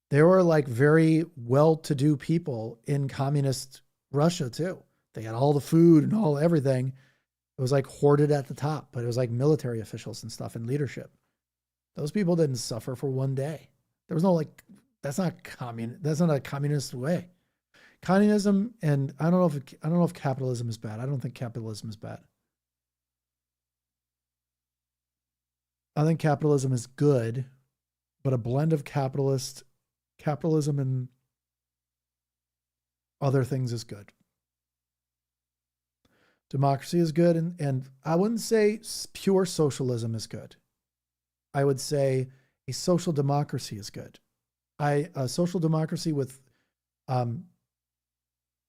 there were like very well-to-do people in communist Russia too. They had all the food and all everything. It was like hoarded at the top, but it was like military officials and stuff and leadership. Those people didn't suffer for one day. There was no like, that's not a communist way. Communism, and I don't know if capitalism is bad. I don't think capitalism is bad. I think capitalism is good, but a blend of capitalism and other things is good. Democracy is good, and I wouldn't say pure socialism is good. I would say a social democracy is good. A social democracy with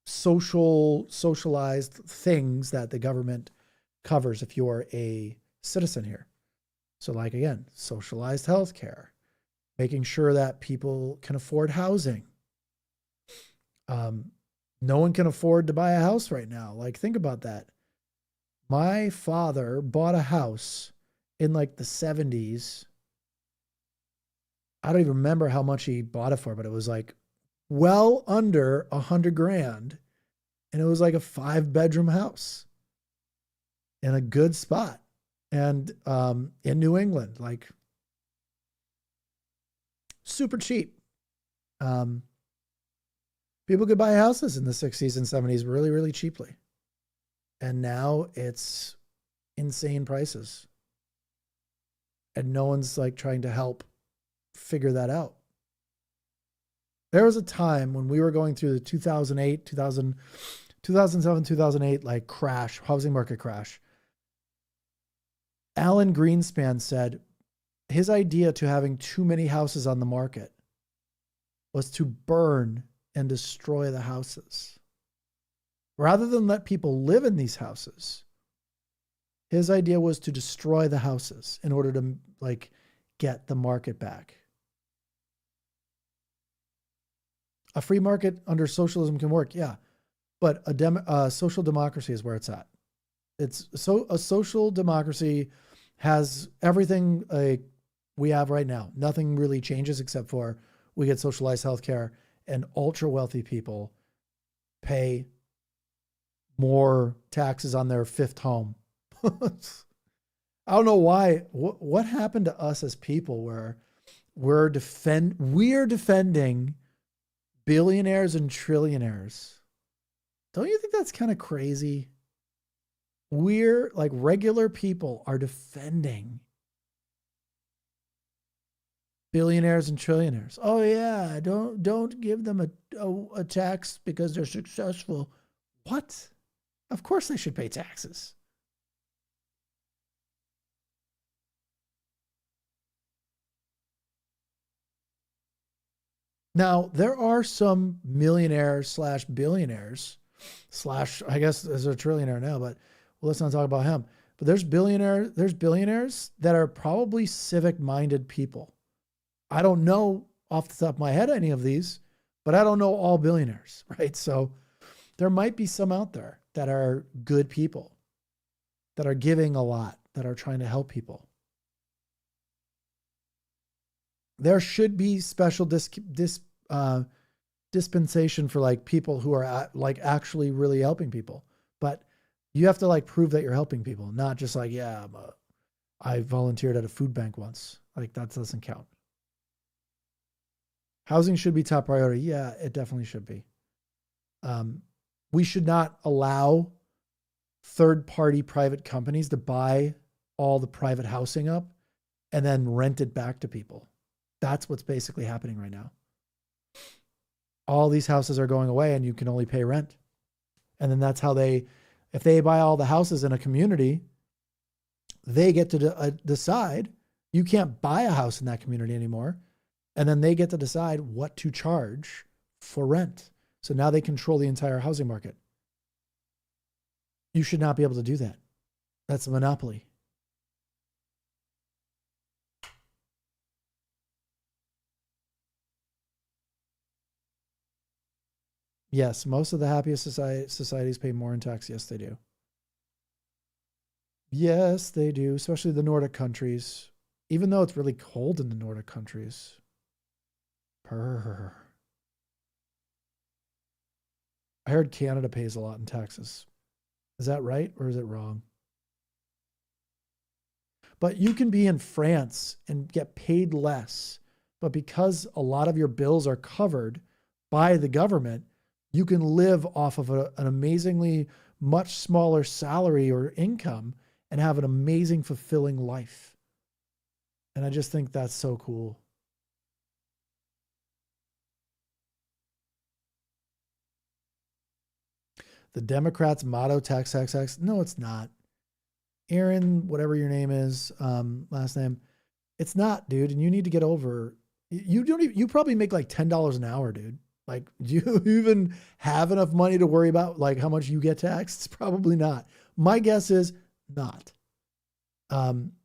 socialized things that the government covers if you're a citizen here. So like, again, socialized healthcare, making sure that people can afford housing. No one can afford to buy a house right now. Like, think about that. My father bought a house in like the 70s. I don't even remember how much he bought it for, but it was like well under $100,000. And it was like a 5-bedroom house in a good spot. And in New England, like super cheap. People could buy houses in the 60s and 70s really, really cheaply. And now it's insane prices. And no one's like trying to help figure that out. There was a time when we were going through the 2007, 2008 like crash, housing market crash. Alan Greenspan said his idea to having too many houses on the market was to burn and destroy the houses. Rather than let people live in these houses, his idea was to destroy the houses in order to like get the market back. A free market under socialism can work, yeah, but a social democracy is where it's at. It's so a social democracy has everything we have right now. Nothing really changes except for we get socialized healthcare and ultra wealthy people pay more taxes on their 5th home. I don't know why. What happened to us as people where we're defending billionaires and trillionaires? Don't you think that's kind of crazy? We're like regular people are defending billionaires and trillionaires. Oh yeah, don't give them a tax because they're successful. What? Of course they should pay taxes. Now, there are some millionaires slash billionaires slash, I guess there's a trillionaire now, but well, let's not talk about him. But there's billionaires that are probably civic-minded people. I don't know off the top of my head any of these, but I don't know all billionaires, right? So there might be some out there that are good people, that are giving a lot, that are trying to help people. There should be special dispensation for like people who are like actually really helping people, but you have to like prove that you're helping people, not just like, yeah, I volunteered at a food bank once. Like that doesn't count. Housing should be top priority. Yeah, it definitely should be. We should not allow third-party private companies to buy all the private housing up and then rent it back to people. That's what's basically happening right now. All these houses are going away and you can only pay rent. And then that's how if they buy all the houses in a community, they get to decide. You can't buy a house in that community anymore. And then they get to decide what to charge for rent. So now they control the entire housing market. You should not be able to do that. That's a monopoly. Yes, most of the happiest societies pay more in tax. Yes, they do. Yes, they do, especially the Nordic countries. Even though it's really cold in the Nordic countries. Purr. I heard Canada pays a lot in taxes. Is that right or is it wrong? But you can be in France and get paid less. But because a lot of your bills are covered by the government, you can live off of an amazingly much smaller salary or income and have an amazing, fulfilling life. And I just think that's so cool. The Democrats' motto, tax, tax, tax. No, it's not. Aaron, whatever your name is, last name, it's not, dude. And you need to get over. You don't even, you probably make like $10 an hour, dude. Like, do you even have enough money to worry about like how much you get taxed? It's probably not. My guess is not.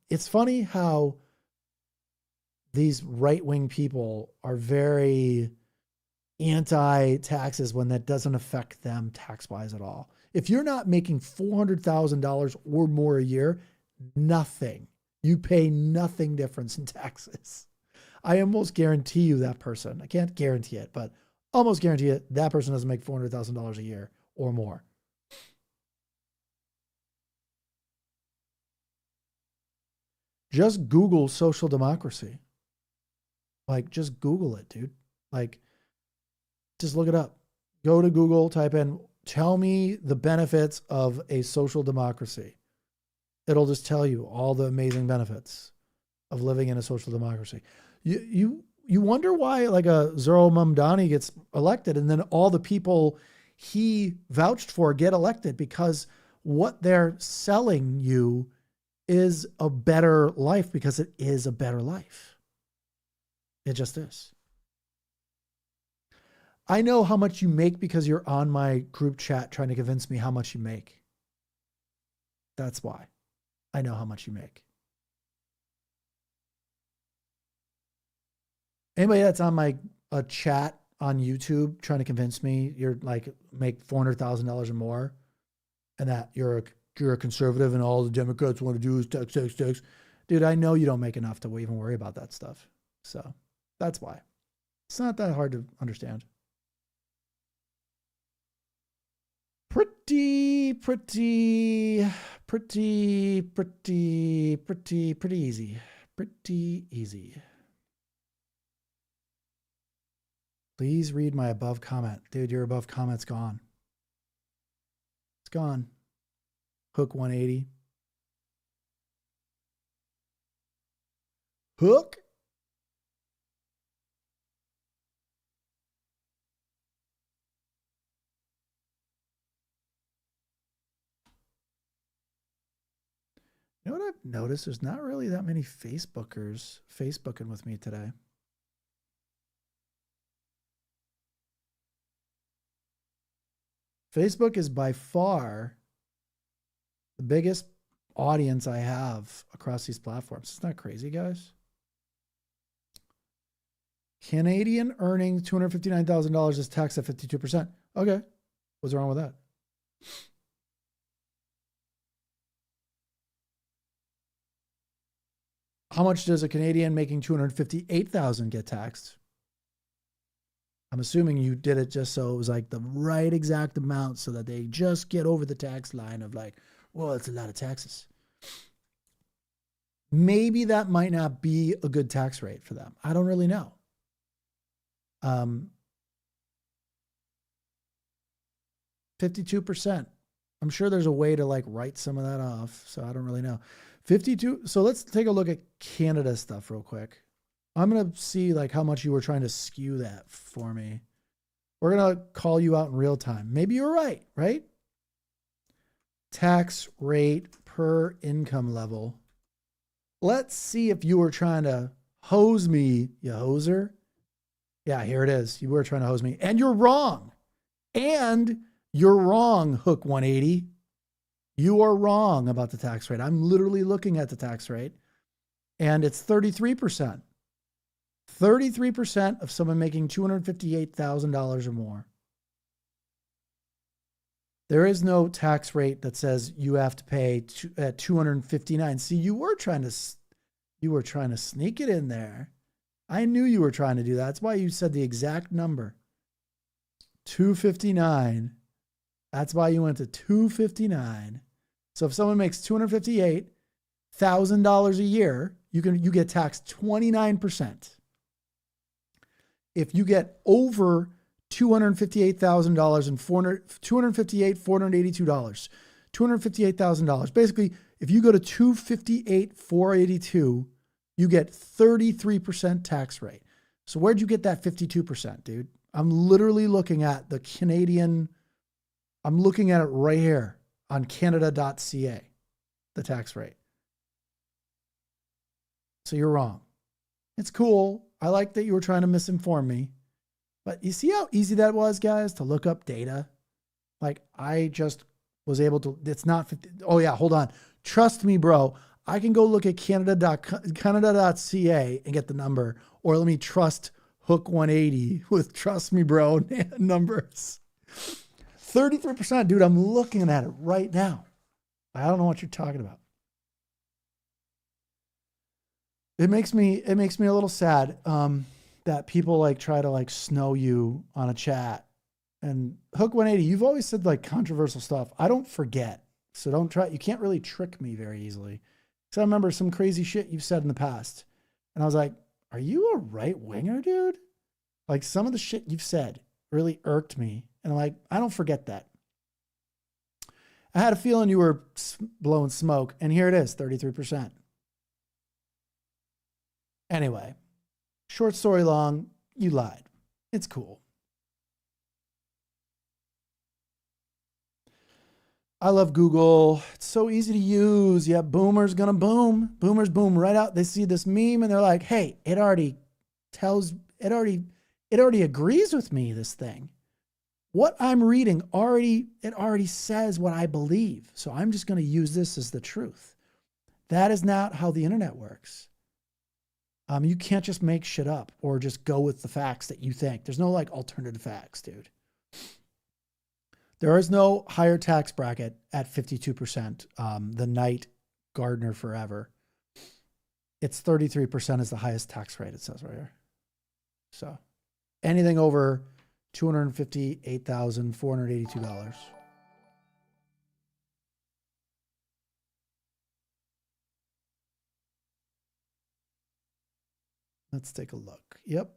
It's funny how these right-wing people are very anti-taxes when that doesn't affect them tax-wise at all. If you're not making $400,000 or more a year, nothing. You pay nothing difference in taxes. I almost guarantee you that person, I can't guarantee it, but almost guarantee it, that person doesn't make $400,000 a year or more. Just Google social democracy. Like, just Google it, dude. Like, just look it up. Go to Google, type in, tell me the benefits of a social democracy. It'll just tell you all the amazing benefits of living in a social democracy. You wonder why like a Zohran Mamdani gets elected and then all the people he vouched for get elected, because what they're selling you is a better life, because it is a better life. It just is. I know how much you make because you're on my group chat trying to convince me how much you make. That's why. I know how much you make. Anybody that's on my chat on YouTube trying to convince me you're like make $400,000 or more, and that you're a conservative and all the Democrats want to do is tax, tax, tax. Dude, I know you don't make enough to even worry about that stuff. So that's why. It's not that hard to understand. Pretty easy. Pretty easy. Please read my above comment. Dude, your above comment's gone. It's gone. Hook 180. Hook. You know what I've noticed? There's not really that many Facebookers Facebooking with me today. Facebook is by far the biggest audience I have across these platforms. It's not crazy, guys. Canadian earning $259,000 is taxed at 52%. Okay. What's wrong with that? How much does a Canadian making $258,000 get taxed? I'm assuming you did it just so it was like the right exact amount so that they just get over the tax line of like, well, it's a lot of taxes. Maybe that might not be a good tax rate for them. I don't really know. 52%. I'm sure there's a way to like write some of that off. So I don't really know. 52. So let's take a look at Canada stuff real quick. I'm going to see like how much you were trying to skew that for me. We're going to call you out in real time. Maybe you're right, right? Tax rate per income level. Let's see if you were trying to hose me, you hoser. Yeah, here it is. You were trying to hose me. And you're wrong. And you're wrong, Hook 180. You are wrong about the tax rate. I'm literally looking at the tax rate. And it's 33%. 33% of someone making $258,000 or more. There is no tax rate that says you have to pay at 259. See, you were trying to sneak it in there. I knew you were trying to do that. That's why you said the exact number. 259. That's why you went to 259. So if someone makes $258,000 a year, you get taxed 29%. If you get over $258,000 and $482, $258,000. Basically, if you go to $258,482, you get 33% tax rate. So where'd you get that 52%, dude? I'm literally looking at the Canadian, I'm looking at it right here on Canada.ca, the tax rate. So you're wrong. It's cool. I like that you were trying to misinform me. But you see how easy that was, guys, to look up data? Like, I just was able to, it's not 50. Oh, yeah, hold on. Trust me, bro. I can go look at Canada.ca and get the number. Or let me trust Hook 180 with Trust Me, Bro numbers. 33%, dude, I'm looking at it right now. I don't know what you're talking about. It makes me a little sad that people like try to like snow you on a chat. And Hook 180, you've always said like controversial stuff. I don't forget. So don't try. You can't really trick me very easily. Because I remember some crazy shit you've said in the past. And I was like, are you a right winger, dude? Like some of the shit you've said really irked me. And I'm like, I don't forget that. I had a feeling you were blowing smoke. And here it is, 33%. Anyway, short story long, you lied. It's cool. I love Google. It's so easy to use. Yeah, boomers gonna boom. Boomers boom right out. They see this meme and they're like, hey, it already agrees with me, this thing. What I'm reading it already says what I believe. So I'm just gonna use this as the truth. That is not how the internet works. You can't just make shit up or just go with the facts that you think. There's no like alternative facts, dude. There is no higher tax bracket at 52%. The Knight Gardner Forever. It's 33% is the highest tax rate, it says right here. So anything over $258,482. Let's take a look. Yep.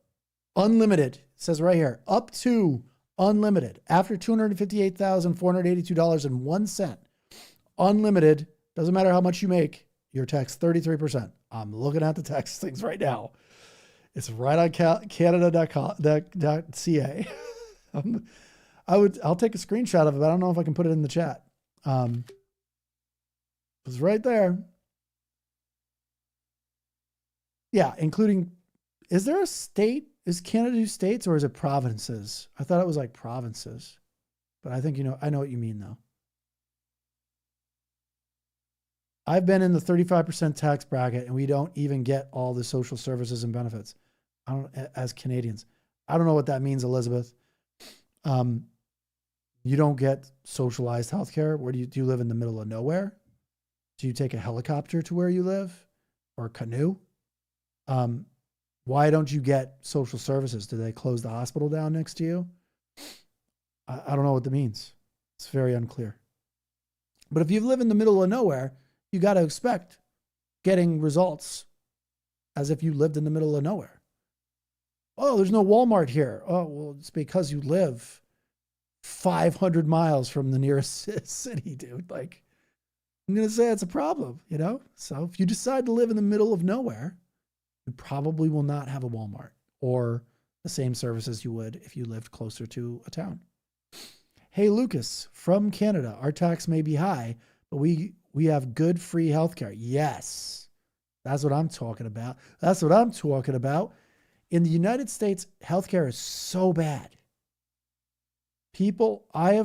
Unlimited. It says right here. Up to unlimited. After $258,482.01. Unlimited. Doesn't matter how much you make. You're taxed 33%. I'm looking at the tax things right now. It's right on Canada.ca. I'll take a screenshot of it, but I don't know if I can put it in the chat. It's right there. Yeah, including, is there a state? Is Canada do states or is it provinces? I thought it was like provinces, but I think, I know what you mean though. I've been in the 35% tax bracket and we don't even get all the social services and benefits. As Canadians, I don't know what that means, Elizabeth. You don't get socialized healthcare. Where do you live in the middle of nowhere? Do you take a helicopter to where you live or a canoe? Why don't you get social services? Do they close the hospital down next to you? I don't know what that means. It's very unclear. But if you live in the middle of nowhere, you got to expect getting results as if you lived in the middle of nowhere. Oh, there's no Walmart here. Oh, well, it's because you live 500 miles from the nearest city, dude. Like, I'm going to say it's a problem, So if you decide to live in the middle of nowhere, you probably will not have a Walmart or the same services you would if you lived closer to a town. Hey, Lucas, from Canada, our tax may be high, but we have good free healthcare. Yes, that's what I'm talking about. That's what I'm talking about. In the United States, healthcare is so bad. People, I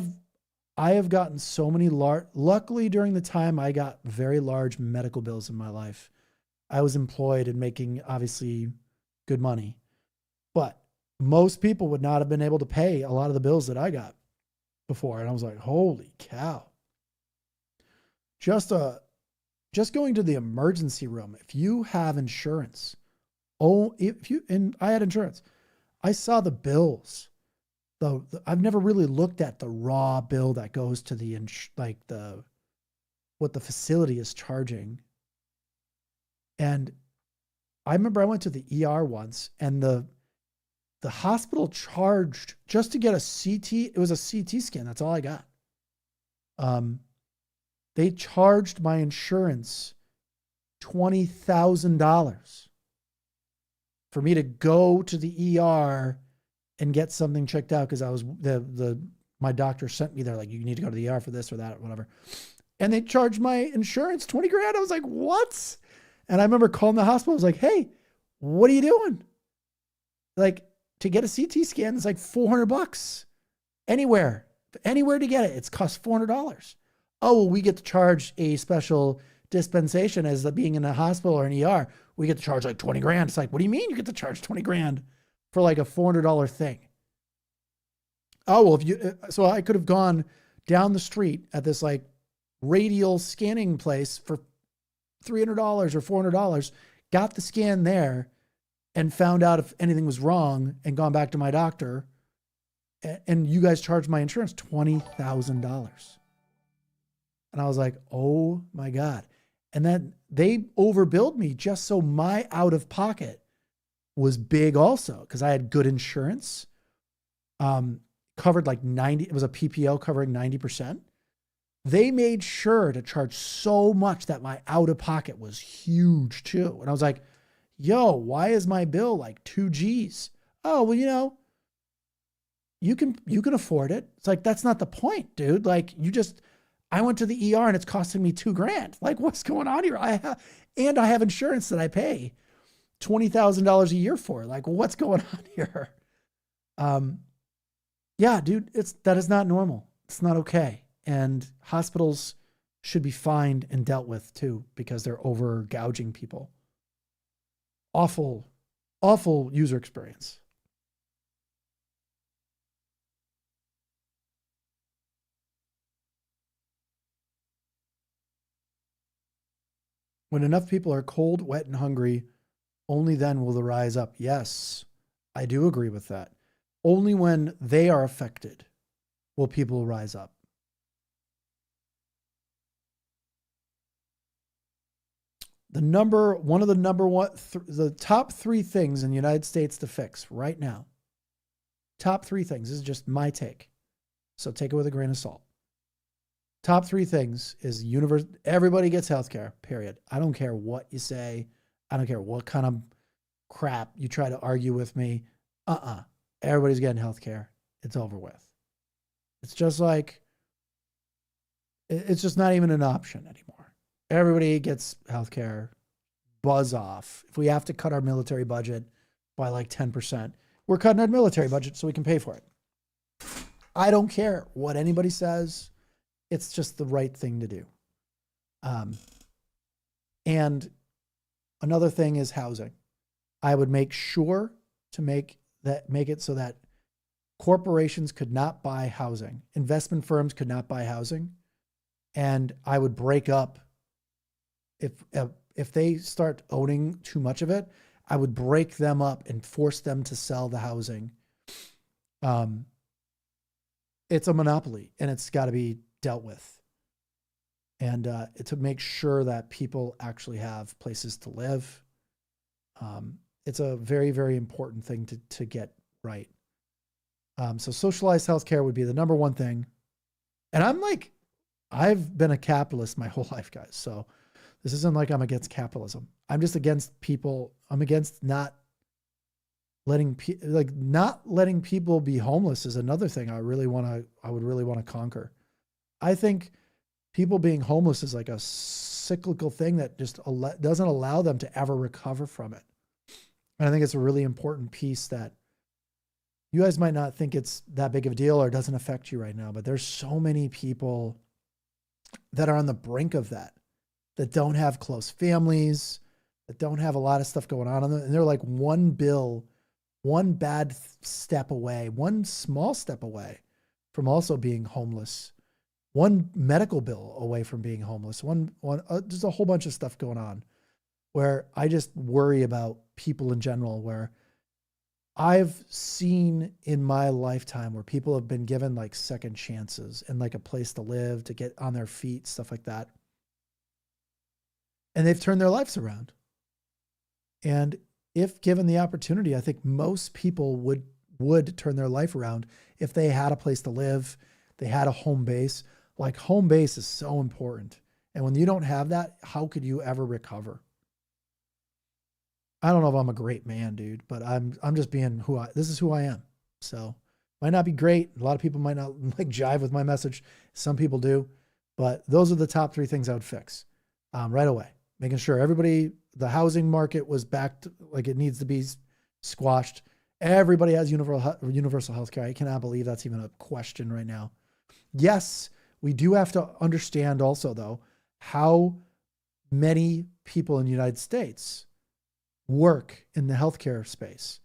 have gotten so many luckily during the time I got very large medical bills in my life, I was employed and making obviously good money, but most people would not have been able to pay a lot of the bills that I got before. And I was like, holy cow. Just going to the emergency room. If you have insurance, and I had insurance, I saw the bills. I've never really looked at the raw bill that goes to what the facility is charging. And I remember I went to the ER once and the hospital charged just to get a CT. It was a CT scan. That's all I got. They charged my insurance $20,000 for me to go to the ER and get something checked out because I was my doctor sent me there like, you need to go to the ER for this or that or whatever. And they charged my insurance 20 grand. I was like, what? And I remember calling the hospital. I was like, hey, what are you doing? Like, to get a CT scan, it's like $400 anywhere to get it. It's cost $400. Oh, well, we get to charge a special dispensation as being in a hospital or an ER. We get to charge like 20 grand. It's like, what do you mean you get to charge 20 grand for like a $400 thing? Oh, well, so I could have gone down the street at this like radial scanning place for $300 or $400, got the scan there and found out if anything was wrong and gone back to my doctor. And you guys charged my insurance $20,000. And I was like, oh my God. And then they overbilled me just so my out of pocket was big also, because I had good insurance. Covered like 90, it was a PPO covering 90%. They made sure to charge so much that my out of pocket was huge too. And I was like, yo, why is my bill like 2 G's? Oh, well, you can afford it. It's like, that's not the point, dude. Like I went to the ER and it's costing me 2 grand. Like, what's going on here? I have insurance that I pay $20,000 a year for. Like, what's going on here? Yeah, dude, that is not normal. It's not okay. And hospitals should be fined and dealt with too, because they're over gouging people. Awful, awful user experience. When enough people are cold, wet, and hungry, only then will the rise up. Yes, I do agree with that. Only when they are affected will people rise up. The top 3 things in the United States to fix right now. Top 3 things. This is just my take, so take it with a grain of salt. Top 3 things is everybody gets healthcare, period. I don't care what you say. I don't care what kind of crap you try to argue with me. Everybody's getting healthcare. It's over with. It's just like, it's just not even an option anymore. Everybody gets healthcare. Buzz off. If we have to cut our military budget by like 10%, we're cutting our military budget so we can pay for it. I don't care what anybody says. It's just the right thing to do. And another thing is housing. I would make sure to make it so that corporations could not buy housing. Investment firms could not buy housing. And I would break up, if they start owning too much of it, I would break them up and force them to sell the housing. It's a monopoly and it's got to be dealt with. And to make sure that people actually have places to live. It's a very, very important thing to get right. So socialized healthcare would be the number one thing. And I've been a capitalist my whole life, guys. So this isn't like I'm against capitalism. I'm just against people. I'm against not letting people be homeless is another thing I would really want to conquer. I think people being homeless is like a cyclical thing that just doesn't allow them to ever recover from it. And I think it's a really important piece that you guys might not think it's that big of a deal or doesn't affect you right now, but there's so many people that are on the brink of that don't have close families, that don't have a lot of stuff going on in them. And they're like one bad step away, one small step away from also being homeless, one medical bill away from being homeless, there's a whole bunch of stuff going on where I just worry about people in general, where I've seen in my lifetime where people have been given like second chances and like a place to live, to get on their feet, stuff like that. And they've turned their lives around. And if given the opportunity, I think most people would turn their life around if they had a place to live, they had a home base. Like home base is so important. And when you don't have that, how could you ever recover? I don't know if I'm a great man, dude, but I'm just being this is who I am. So might not be great. A lot of people might not like jive with my message. Some people do, but those are the top three things I would fix right away. Making sure everybody, the housing market was backed like it needs to be squashed. Everybody has universal health care. I cannot believe that's even a question right now. Yes, we do have to understand also, though, how many people in the United States work in the healthcare space.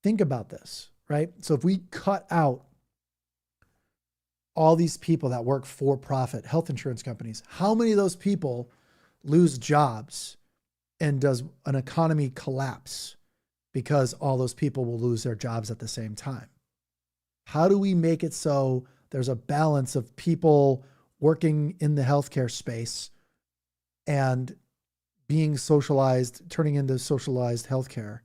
Think about this, right? So if we cut out all these people that work for profit health insurance companies, how many of those people lose jobs and does an economy collapse because all those people will lose their jobs at the same time? How do we make it so there's a balance of people working in the healthcare space and being socialized, turning into socialized healthcare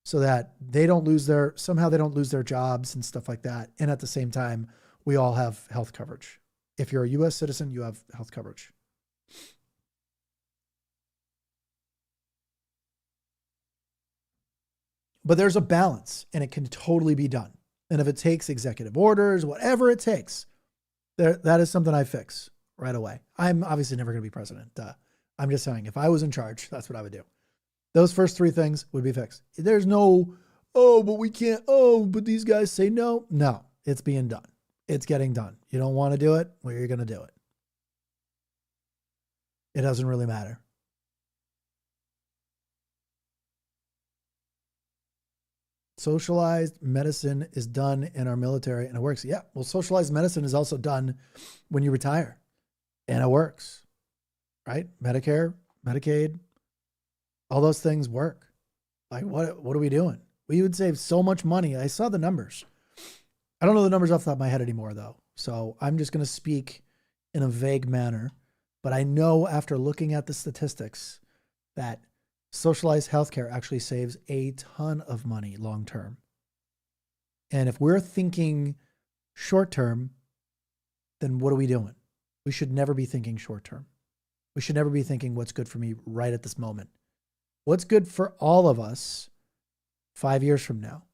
so that they don't lose somehow they don't lose their jobs and stuff like that. And at the same time, we all have health coverage. If you're a US citizen, you have health coverage. But there's a balance and it can totally be done. And if it takes executive orders, whatever it takes, that is something I fix right away. I'm obviously never going to be president. I'm just saying, if I was in charge, that's what I would do. Those first three things would be fixed. There's no, oh, but we can't, oh, but these guys say no. No, it's being done. It's getting done. You don't want to do it? Well, you're going to do it. It doesn't really matter. Socialized medicine is done in our military and it works. Yeah, well, socialized medicine is also done when you retire and it works, right? Medicare, Medicaid, all those things work. Like, what are we doing? We would save so much money. I saw the numbers. I don't know the numbers off the top of my head anymore, though. So I'm just going to speak in a vague manner. But I know after looking at the statistics that socialized healthcare actually saves a ton of money long term. And if we're thinking short term, then what are we doing? We should never be thinking short term. We should never be thinking what's good for me right at this moment. What's good for all of us 5 years from now?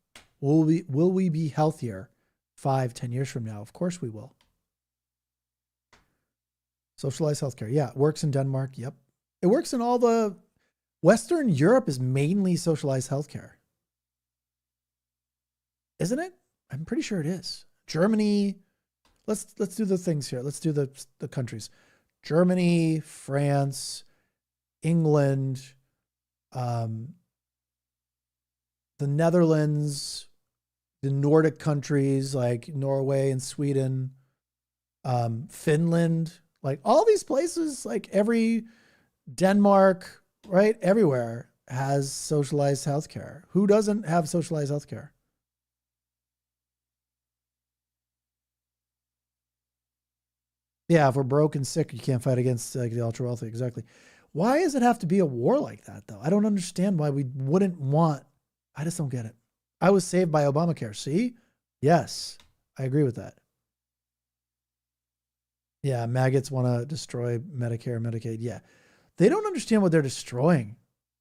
Will we be healthier 5-10 years from now? Of course we will. Socialized healthcare. Yeah, it works in Denmark. Yep. It works in all the Western Europe is mainly socialized healthcare. Isn't it? I'm pretty sure it is. Germany. Let's do the things here. Let's do the countries. Germany, France, England, the Netherlands, the Nordic countries like Norway and Sweden, Finland, like all these places, like Denmark, right? Everywhere has socialized healthcare. Who doesn't have socialized healthcare? Yeah, if we're broke and sick, you can't fight against the ultra wealthy. Exactly. Why does it have to be a war like that, though? I don't understand why we wouldn't want. I just don't get it. I was saved by Obamacare. See? Yes, I agree with that. Yeah, maggots want to destroy Medicare, Medicaid. Yeah. They don't understand what they're destroying.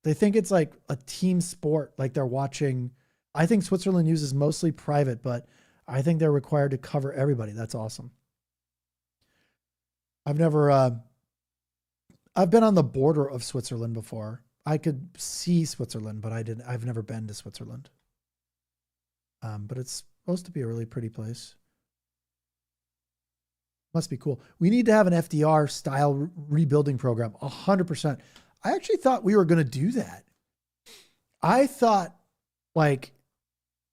They think it's like a team sport, like they're watching. I think Switzerland uses mostly private, but I think they're required to cover everybody. That's awesome. I've been on the border of Switzerland before. I could see Switzerland, but I've never been to Switzerland. But it's supposed to be a really pretty place. Must be cool. We need to have an FDR style rebuilding program. 100%. I actually thought we were going to do that. I thought like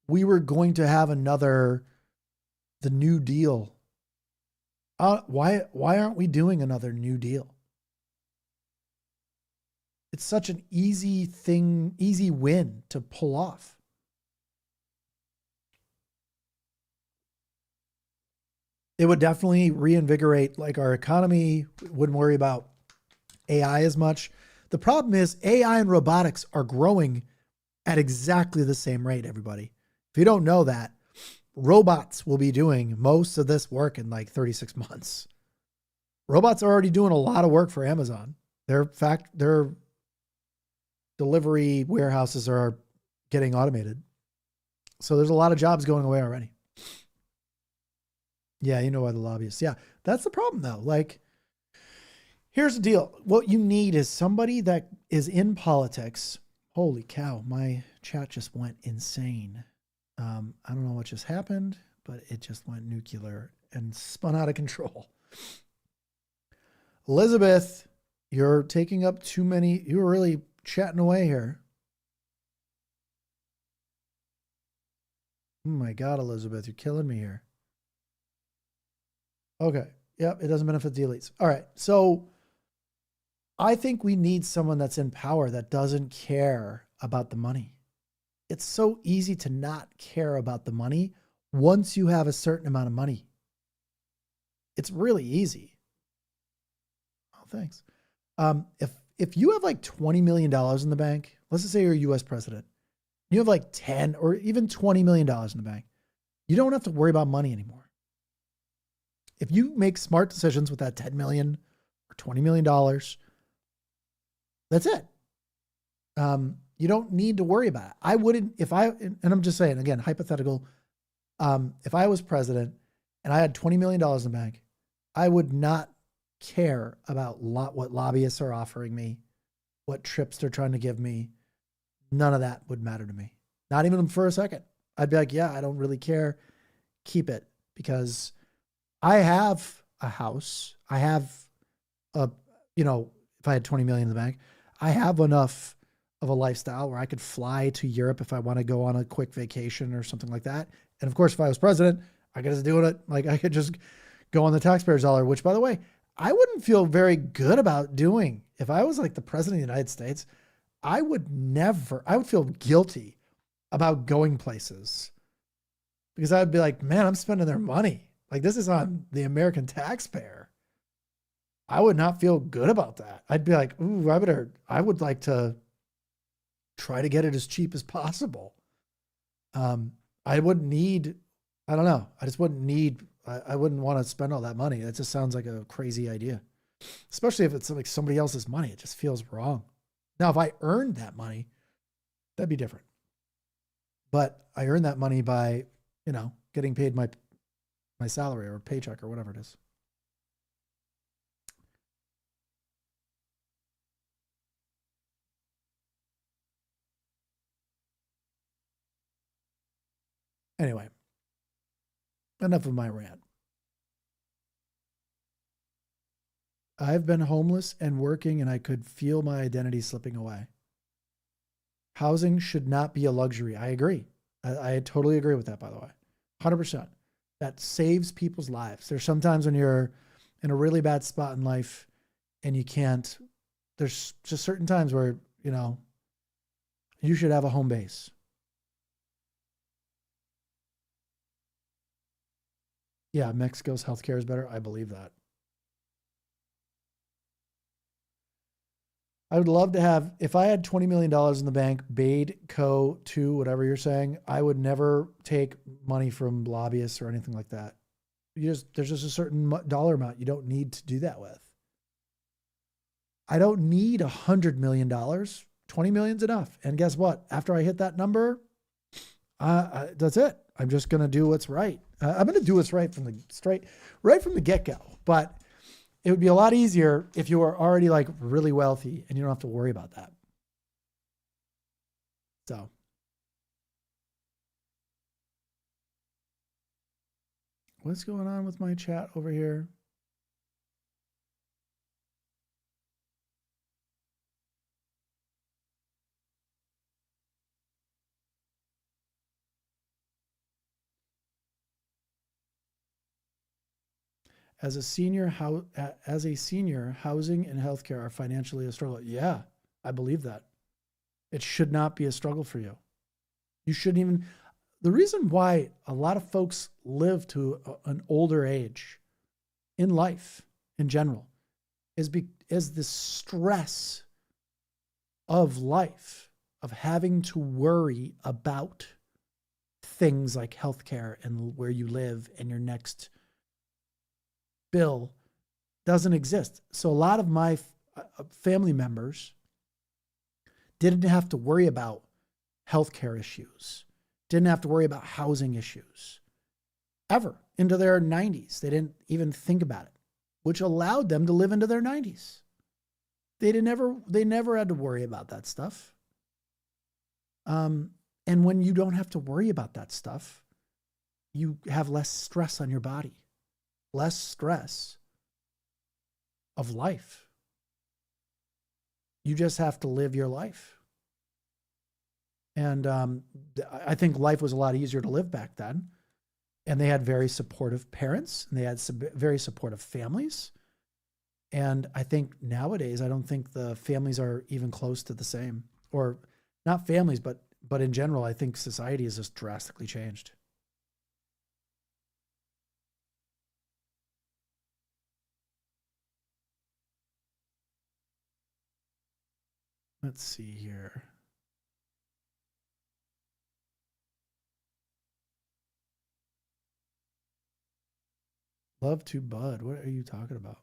we were going to have the New Deal. Why aren't we doing another New Deal? It's such an easy win to pull off. It would definitely reinvigorate like our economy. Wouldn't worry about AI as much. The problem is AI and robotics are growing at exactly the same rate, everybody. If you don't know that, robots will be doing most of this work in like 36 months. Robots are already doing a lot of work for Amazon. delivery warehouses are getting automated. So there's a lot of jobs going away already. Yeah, you know why the lobbyists. Yeah, that's the problem though. Like, here's the deal. What you need is somebody that is in politics. Holy cow, my chat just went insane. I don't know what just happened, but it just went nuclear and spun out of control. Elizabeth, you're taking up too many. You're really chatting away here. Oh my God, Elizabeth, you're killing me here. Okay. Yep. It doesn't benefit the elites. All right. So I think we need someone that's in power that doesn't care about the money. It's so easy to not care about the money once you have a certain amount of money. It's really easy. Oh, thanks. If you have like $20 million in the bank, let's just say you're a US president, you have like 10 or even $20 million in the bank, you don't have to worry about money anymore. If you make smart decisions with that $10 million or $20 million, that's it. You don't need to worry about it. I wouldn't, and I'm just saying, again, hypothetical, if I was president and I had $20 million in the bank, I would not care about what lobbyists are offering me, what trips they're trying to give me. None of that would matter to me. Not even for a second. I'd be like, yeah, I don't really care. Keep it, because I have a house. I have if I had 20 million in the bank, I have enough of a lifestyle where I could fly to Europe if I want to go on a quick vacation or something like that. And of course, if I was president, I could just do it. Like, I could just go on the taxpayer's dollar, which, by the way, I wouldn't feel very good about doing. If I was like the president of the United States, I would feel guilty about going places, because I'd be like, man, I'm spending their money. Like, this is on the American taxpayer. I would not feel good about that. I'd be like, ooh, I would like to try to get it as cheap as possible. I wouldn't need, I don't know. I just wouldn't need, I wouldn't want to spend all that money. That just sounds like a crazy idea, especially if it's like somebody else's money. It just feels wrong. Now, if I earned that money, that'd be different. But I earned that money by, getting paid my salary or paycheck or whatever it is. Anyway, enough of my rant. I've been homeless and working, and I could feel my identity slipping away. Housing should not be a luxury. I agree. I totally agree with that, by the way. 100%. That saves people's lives. There's sometimes when you're in a really bad spot in life and you can't, there's just certain times where, you should have a home base. Yeah, Mexico's healthcare is better. I believe that. I would love to have, if I had $20 million in the bank, BaitCo 2, whatever you're saying, I would never take money from lobbyists or anything like that. There's just a certain dollar amount you don't need to do that with. I don't need $100 million. 20 million's enough. And guess what? After I hit that number, that's it. I'm just going to do what's right. I'm going to do what's right from the get-go. But it would be a lot easier if you were already like really wealthy and you don't have to worry about that. So. What's going on with my chat over here? As a senior, housing and healthcare are financially a struggle. Yeah, I believe that. It should not be a struggle for you. You shouldn't even. The reason why a lot of folks live to an older age in life in general is the stress of life, of having to worry about things like healthcare and where you live and your next bill doesn't exist. So a lot of my family members didn't have to worry about healthcare issues, didn't have to worry about housing issues ever into their 90s. They didn't even think about it, which allowed them to live into their 90s. They never had to worry about that stuff. And when you don't have to worry about that stuff, you have less stress on your body, less stress of life. You just have to live your life. And I think life was a lot easier to live back then. And they had very supportive parents, and they had very supportive families. And I think nowadays, I don't think the families are even close to the same, or not families, but in general, I think society has just drastically changed. Let's see here. Love to Bud. What are you talking about?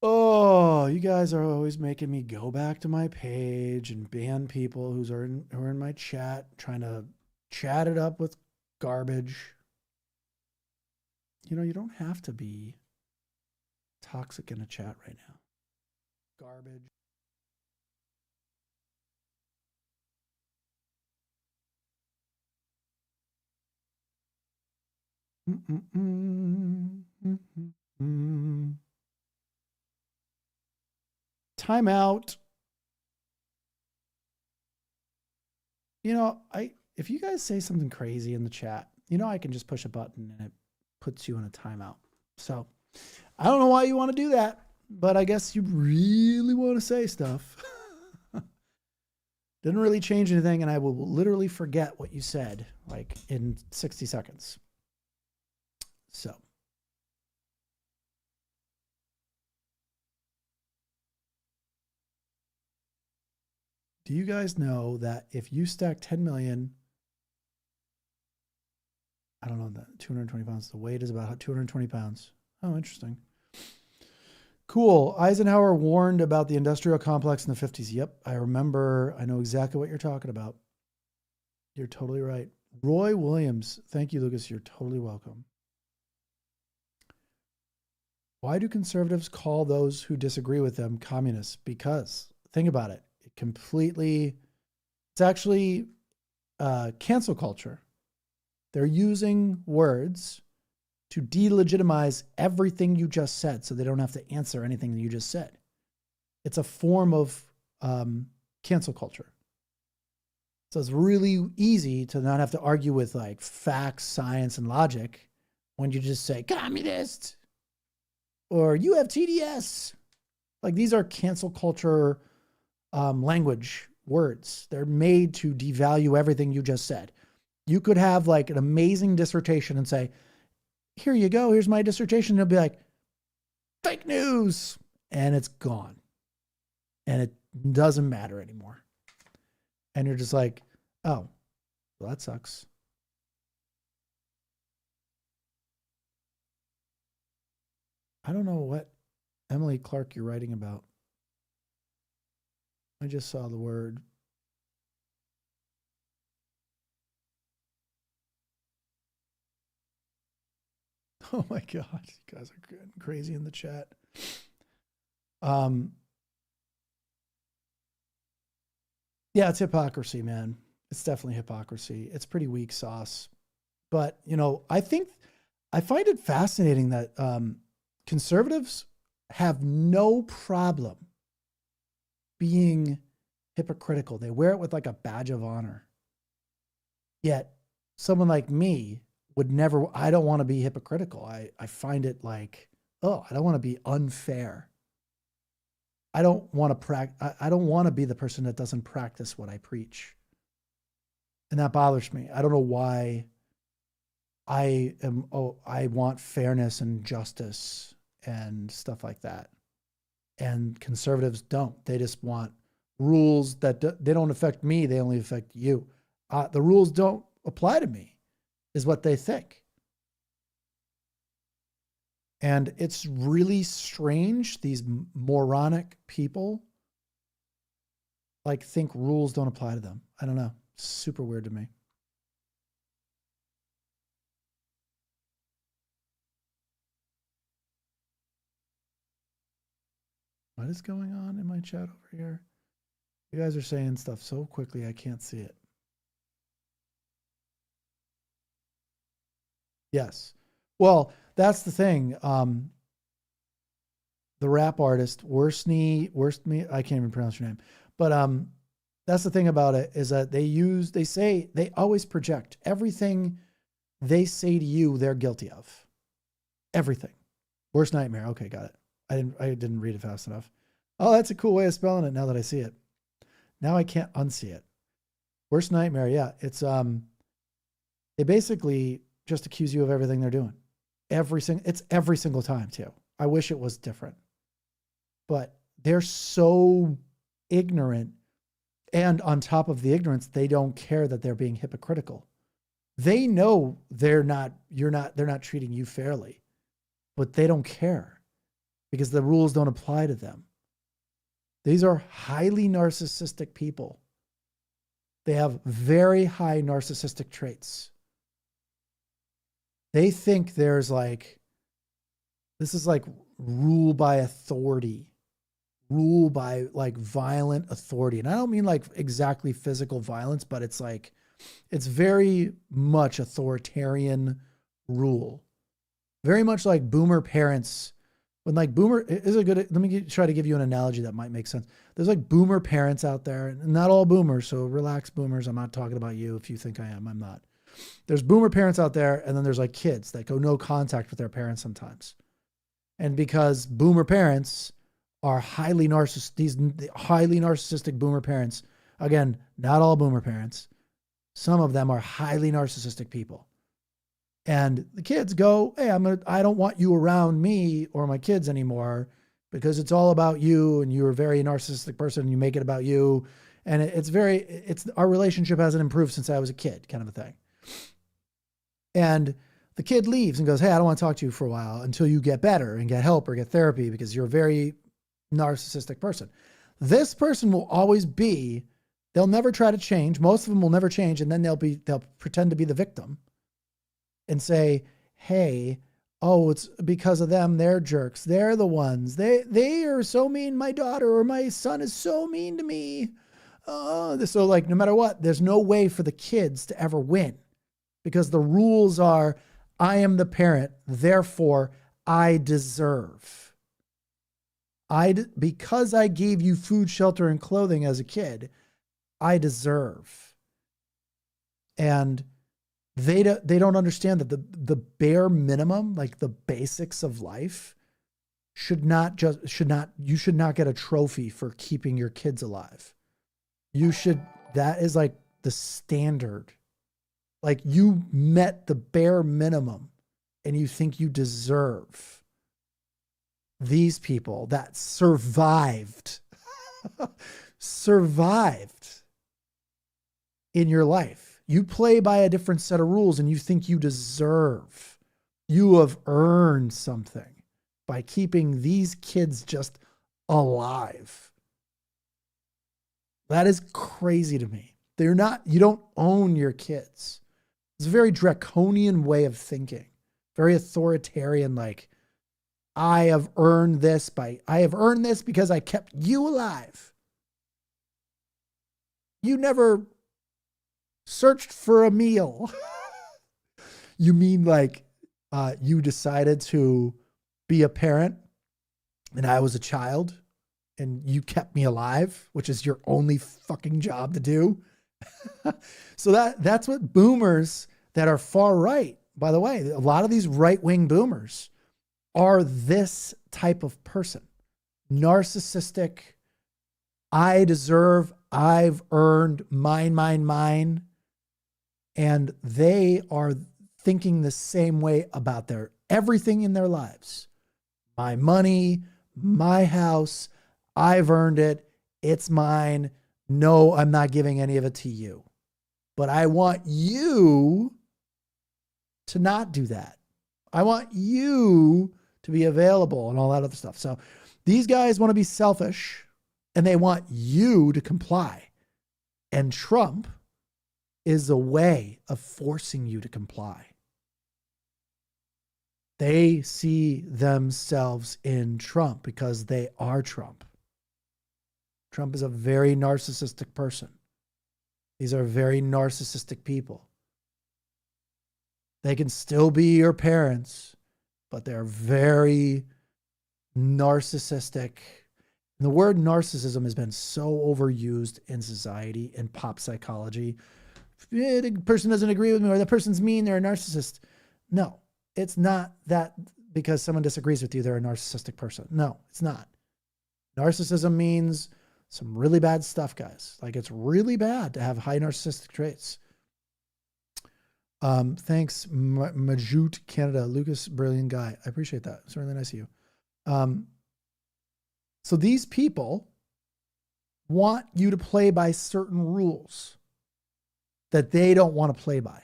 Oh, you guys are always making me go back to my page and ban people who are in my chat, trying to chat it up with garbage. You know, you don't have to be toxic in a chat right now. Garbage. Time out. You know, if you guys say something crazy in the chat, you know, I can just push a button and it puts you in a timeout. So I don't know why you want to do that, but I guess you really want to say stuff. Didn't really change anything, and I will literally forget what you said like in 60 seconds. So. Do you guys know that if you stack 10 million, I don't know, that 220 pounds, the weight is about 220 pounds. Oh, interesting. Cool. Eisenhower warned about the industrial complex in the 50s. Yep, I remember. I know exactly what you're talking about. You're totally right. Roy Williams. Thank you, Lucas. You're totally welcome. Why do conservatives call those who disagree with them communists? Because, think about it. It's actually cancel culture. They're using words to delegitimize everything you just said so they don't have to answer anything that you just said. It's a form of cancel culture. So it's really easy to not have to argue with like facts, science, and logic when you just say communist or you have TDS. Like these are cancel culture language words. They're made to devalue everything you just said. You could have like an amazing dissertation and say, here you go, here's my dissertation. And it'll be like, fake news. And it's gone. And it doesn't matter anymore. And you're just like, oh, well, that sucks. I don't know what Emily Clark you're writing about. I just saw the word. Oh my God, you guys are getting crazy in the chat. Yeah, it's hypocrisy, man. It's definitely hypocrisy. It's pretty weak sauce. But, you know, I find it fascinating that conservatives have no problem being hypocritical. They wear it with like a badge of honor. Yet someone like me would never, I don't want to be hypocritical. I find it like, oh, I don't want to be unfair. I don't want to be the person that doesn't practice what I preach. And that bothers me. I don't know why I want fairness and justice and stuff like that. And conservatives don't. They just want rules that they don't affect me. They only affect you. The rules don't apply to me is what they think. And it's really strange. These moronic people like think rules don't apply to them. I don't know. It's super weird to me. What is going on in my chat over here? You guys are saying stuff so quickly I can't see it. Yes. Well, that's the thing. The rap artist, Worst Me, I can't even pronounce your name. But that's the thing about it, is that they always project everything they say to you, they're guilty of. Everything. Worst nightmare. Okay, got it. I didn't read it fast enough. Oh, that's a cool way of spelling it now that I see it. Now I can't unsee it. Worst nightmare. Yeah. It's, they basically just accuse you of everything they're doing. It's every single time too. I wish it was different, but they're so ignorant. And on top of the ignorance, they don't care that they're being hypocritical. They know they're not treating you fairly, but they don't care because the rules don't apply to them. These are highly narcissistic people. They have very high narcissistic traits. They think this is like rule by authority, rule by like violent authority. And I don't mean like exactly physical violence, but it's very much authoritarian rule. Very much like boomer parents. When like boomer is a good, let me try to give you an analogy that might make sense. There's like boomer parents out there, and not all boomers. So relax, boomers. I'm not talking about you. If you think I am, I'm not. There's boomer parents out there, and then there's like kids that go no contact with their parents sometimes. And because boomer parents are highly these highly narcissistic boomer parents, again, not all boomer parents, some of them are highly narcissistic people. And the kids go, hey, I don't want you around me or my kids anymore because it's all about you and you're a very narcissistic person and you make it about you. And our relationship hasn't improved since I was a kid, kind of a thing. And the kid leaves and goes, hey, I don't want to talk to you for a while until you get better and get help or get therapy because you're a very narcissistic person. This person will always they'll never try to change. Most of them will never change. And then they'll pretend to be the victim and say, hey, oh, it's because of them. They're jerks. They're the ones. They are so mean. My daughter or my son is so mean to me. So like, no matter what, there's no way for the kids to ever win because the rules are, I am the parent. Therefore I deserve. Because I gave you food, shelter, and clothing as a kid, I deserve. And they don't understand that the bare minimum, like the basics of life, you should not get a trophy for keeping your kids alive. That is like the standard. Like you met the bare minimum and you think you deserve these people that survived in your life. You play by a different set of rules and you think you deserve. You have earned something by keeping these kids just alive. That is crazy to me. You don't own your kids. It's a very draconian way of thinking. Very authoritarian, like, I have earned this because I kept you alive. You never searched for a meal. You mean like you decided to be a parent and I was a child and you kept me alive, which is your only fucking job to do? So that's what boomers that are far right, by the way, a lot of these right-wing boomers are this type of person. Narcissistic, I deserve, I've earned, mine. And they are thinking the same way about everything in their lives. My money, my house, I've earned it. It's mine. No, I'm not giving any of it to you. But I want you to not do that. I want you to be available and all that other stuff. So these guys want to be selfish and they want you to comply. And Trump is a way of forcing you to comply. They see themselves in Trump because they are Trump. Trump is a very narcissistic person. These are very narcissistic people. They can still be your parents, but they're very narcissistic. And the word narcissism has been so overused in society, in pop psychology. The person doesn't agree with me, or the person's mean, they're a narcissist. No, it's not that because someone disagrees with you, they're a narcissistic person. No, it's not. Narcissism means some really bad stuff, guys. Like, it's really bad to have high narcissistic traits. Thanks, Majute Canada. Lucas, brilliant guy. I appreciate that. It's really nice of you. So these people want you to play by certain rules that they don't want to play by.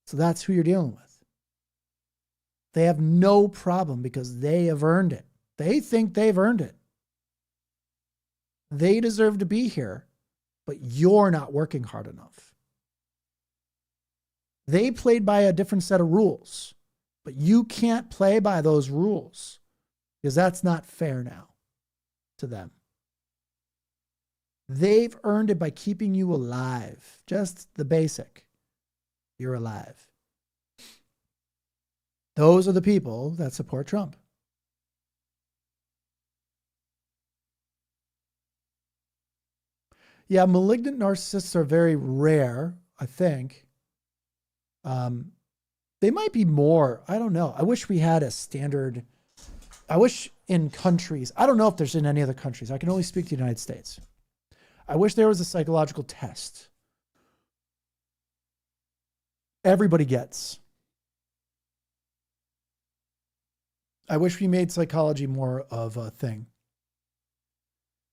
So that's who you're dealing with. They have no problem because they have earned it. They think they've earned it. They deserve to be here, but you're not working hard enough. They played by a different set of rules, but you can't play by those rules because that's not fair now to them. They've earned it by keeping you alive. Just the basic. You're alive. Those are the people that support Trump. Yeah, malignant narcissists are very rare, I think. They might be more. I don't know. I wish we had a standard. I wish in countries, I don't know if there's in any other countries. I can only speak to the United States. I wish there was a psychological test everybody gets. I wish we made psychology more of a thing.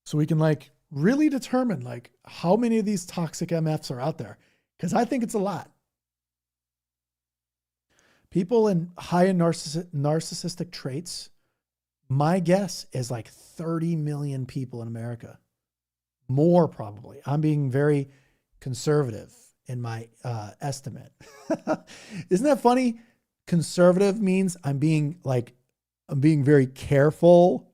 So we can like really determine like how many of these toxic MFs are out there. Because I think it's a lot. People in high in narcissistic traits, my guess is like 30 million people in America. More probably. I'm being very conservative in my estimate. Isn't that funny? Conservative means I'm being very careful.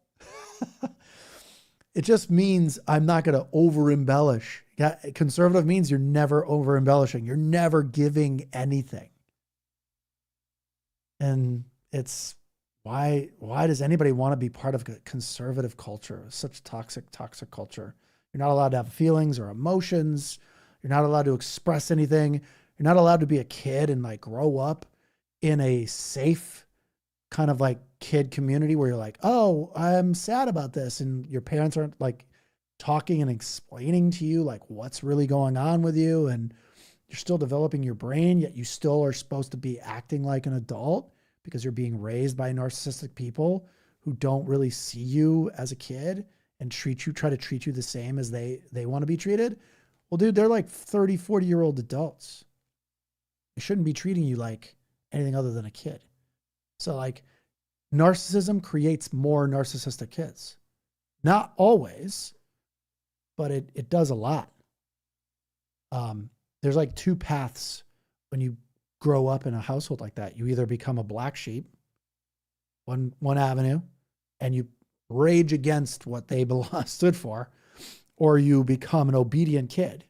It just means I'm not going to over embellish. Conservative means you're never over embellishing. You're never giving anything. And it's why does anybody want to be part of a conservative culture? Such toxic culture. You're not allowed to have feelings or emotions. You're not allowed to express anything. You're not allowed to be a kid and like grow up in a safe kind of like kid community where you're like, oh, I'm sad about this. And your parents aren't like talking and explaining to you like what's really going on with you. And you're still developing your brain, yet you still are supposed to be acting like an adult because you're being raised by narcissistic people who don't really see you as a kid and try to treat you the same as they want to be treated. Well, dude, they're like 30, 40-year-old adults. They shouldn't be treating you like anything other than a kid. So like narcissism creates more narcissistic kids. Not always, but it does a lot. There's like two paths when you grow up in a household like that. You either become a black sheep, one avenue, and you rage against what they stood for, or you become an obedient kid.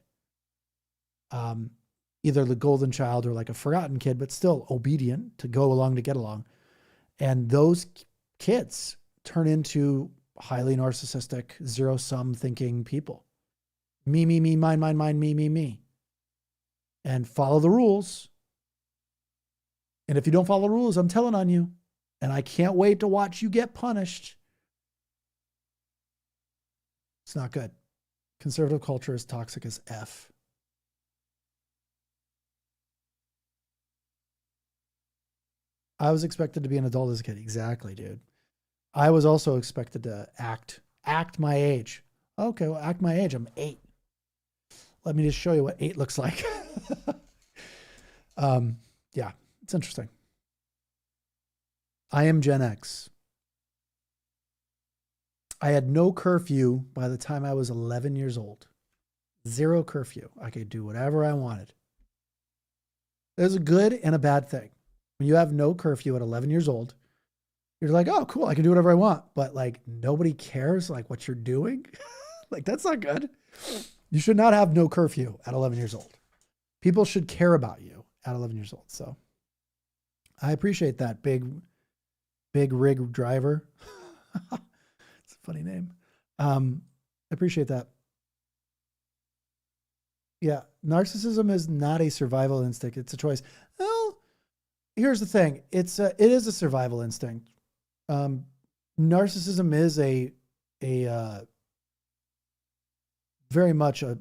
Either the golden child or like a forgotten kid, but still obedient to go along to get along. And those kids turn into highly narcissistic, zero-sum thinking people. Me, mine, me. And follow the rules. And if you don't follow the rules, I'm telling on you. And I can't wait to watch you get punished. It's not good. Conservative culture is toxic as F. I was expected to be an adult as a kid. Exactly, dude. I was also expected to act my age. Okay, well, act my age. I'm 8. Let me just show you what 8 looks like. Yeah, it's interesting. I am Gen X. I had no curfew by the time I was 11 years old. Zero curfew. I could do whatever I wanted. There's a good and a bad thing. When you have no curfew at 11 years old, you're like, oh, cool, I can do whatever I want. But like nobody cares like what you're doing. Like that's not good. You should not have no curfew at 11 years old. People should care about you at 11 years old. So I appreciate that big rig driver. It's a funny name. I appreciate that. Yeah. Narcissism is not a survival instinct. It's a choice. Well, here's the thing. It is a survival instinct. Narcissism is a very much a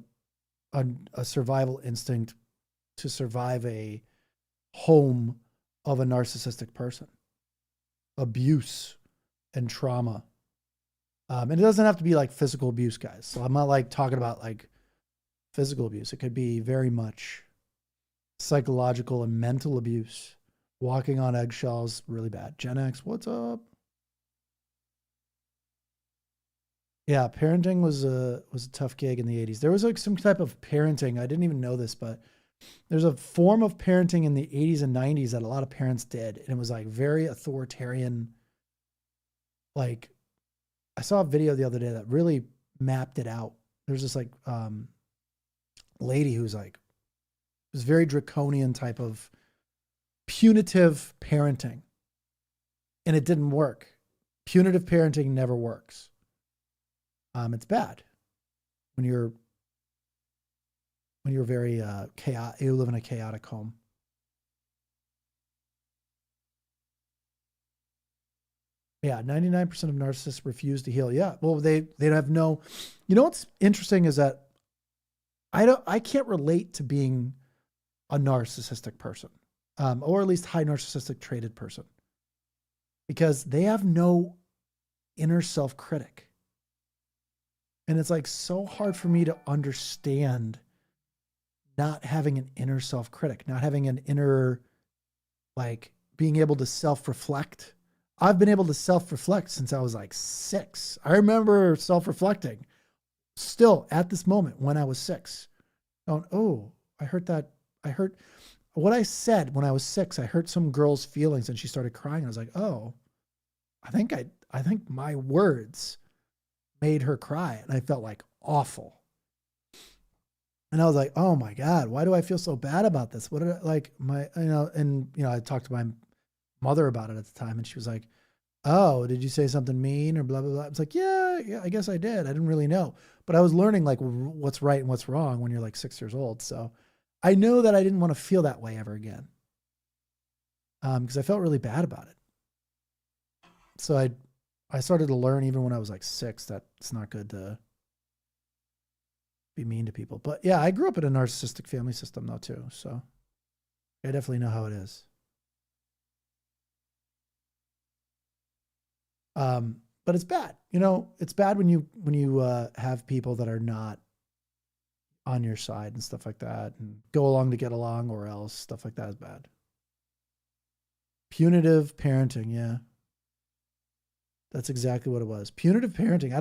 survival instinct to survive a home of a narcissistic person, abuse and trauma. And it doesn't have to be like physical abuse, guys. So I'm not like talking about like physical abuse. It could be very much psychological and mental abuse. Walking on eggshells, really bad. Gen X, what's up? Yeah, parenting was a tough gig in the 80s. There was like some type of parenting. I didn't even know this, but there's a form of parenting in the 80s and 90s that a lot of parents did. And it was like very authoritarian. Like I saw a video the other day that really mapped it out. There's this like lady who's like, it was very draconian type of punitive parenting. And it didn't work. Punitive parenting never works. It's bad when you're very chaotic. You live in a chaotic home. Yeah, 99% of narcissists refuse to heal. Yeah, well, they have no. You know what's interesting is that I can't relate to being a narcissistic person, or at least high narcissistic traded person, because they have no inner self-critic. And it's like so hard for me to understand not having an inner self-critic, not having an inner, like being able to self-reflect. I've been able to self-reflect since I was like 6. I remember self-reflecting still at this moment when I was 6. Going, oh, I heard what I said when I was 6. I hurt some girl's feelings and she started crying. I was like, oh, I think my words made her cry, and I felt like awful. And I was like, oh my God, why do I feel so bad about this? What did I like I talked to my mother about it at the time, and she was like, oh, did you say something mean or blah, blah, blah. I was like, yeah, I guess I did. I didn't really know, but I was learning like what's right and what's wrong when you're like 6 years old. So I know that I didn't want to feel that way ever again. Because I felt really bad about it. So I started to learn even when I was like 6 that it's not good to be mean to people. But yeah, I grew up in a narcissistic family system though too. So I definitely know how it is. But it's bad. It's bad when you have people that are not on your side and stuff like that, and go along to get along, or else stuff like that is bad. Punitive parenting. Yeah. That's exactly what it was. Punitive parenting.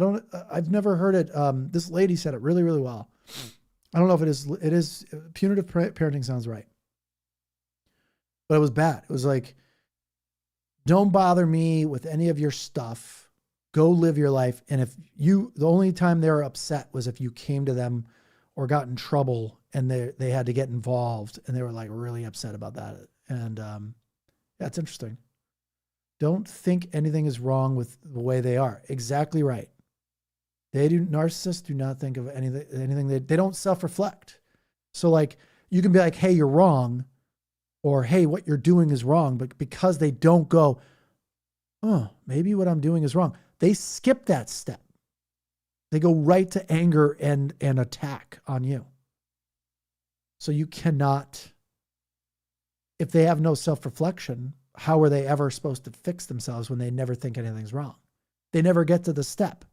I've never heard it. This lady said it really, really well. I don't know if it is punitive parenting sounds right, but it was bad. It was like, don't bother me with any of your stuff. Go live your life. And the only time they were upset was if you came to them or got in trouble and they had to get involved, and they were like really upset about that. And yeah, it's interesting. Don't think anything is wrong with the way they are. Exactly right. Narcissists do not think of anything. They don't self-reflect. So like you can be like, hey, you're wrong, or hey, what you're doing is wrong. But because they don't go, oh, maybe what I'm doing is wrong, they skip that step. They go right to anger and attack on you. So you cannot, if they have no self-reflection, how are they ever supposed to fix themselves when they never think anything's wrong? They never get to the step.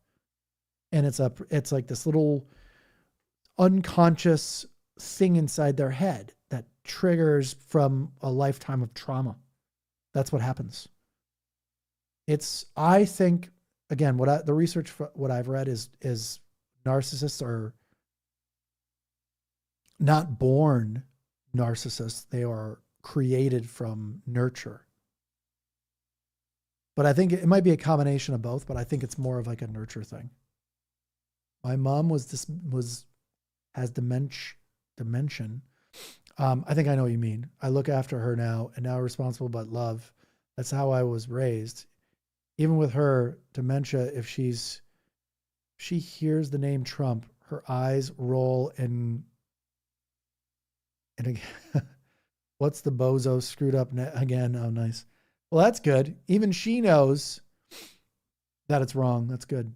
And it's like this little unconscious thing inside their head that triggers from a lifetime of trauma. That's what happens. I think, again, the research, what I've read is narcissists are not born narcissists. They are created from nurture. But I think it might be a combination of both, but I think it's more of like a nurture thing. My mom has dementia. I think I know what you mean. I look after her now and now responsible, but love. That's how I was raised. Even with her dementia, if she hears the name Trump, her eyes roll and again, what's the bozo screwed up again? Oh, nice. Well, that's good. Even she knows that it's wrong. That's good.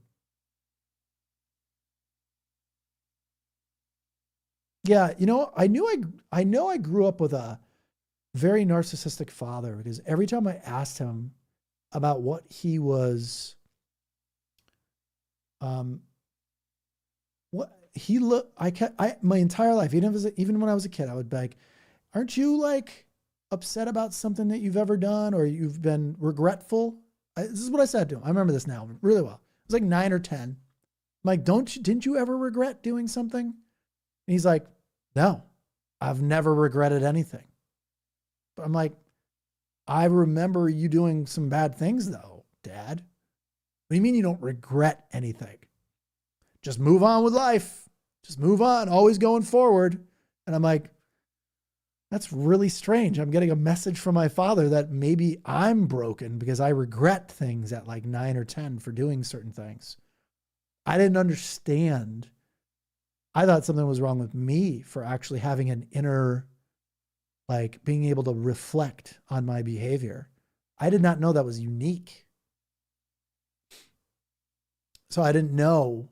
Yeah, I know I grew up with a very narcissistic father because every time I asked him about what he was, what he looked, my entire life, even when I was a kid, I would be like, aren't you like upset about something that you've ever done or you've been regretful? This is what I said to him. I remember this now really well. It was like 9 or 10. I'm like, didn't you ever regret doing something? And he's like, no, I've never regretted anything. But I'm like, I remember you doing some bad things though, Dad. What do you mean you don't regret anything? Just move on with life. Just move on, always going forward. And I'm like, that's really strange. I'm getting a message from my father that maybe I'm broken because I regret things at like 9 or 10 for doing certain things. I didn't understand. I thought something was wrong with me for actually having an inner, like being able to reflect on my behavior. I did not know that was unique. So I didn't know,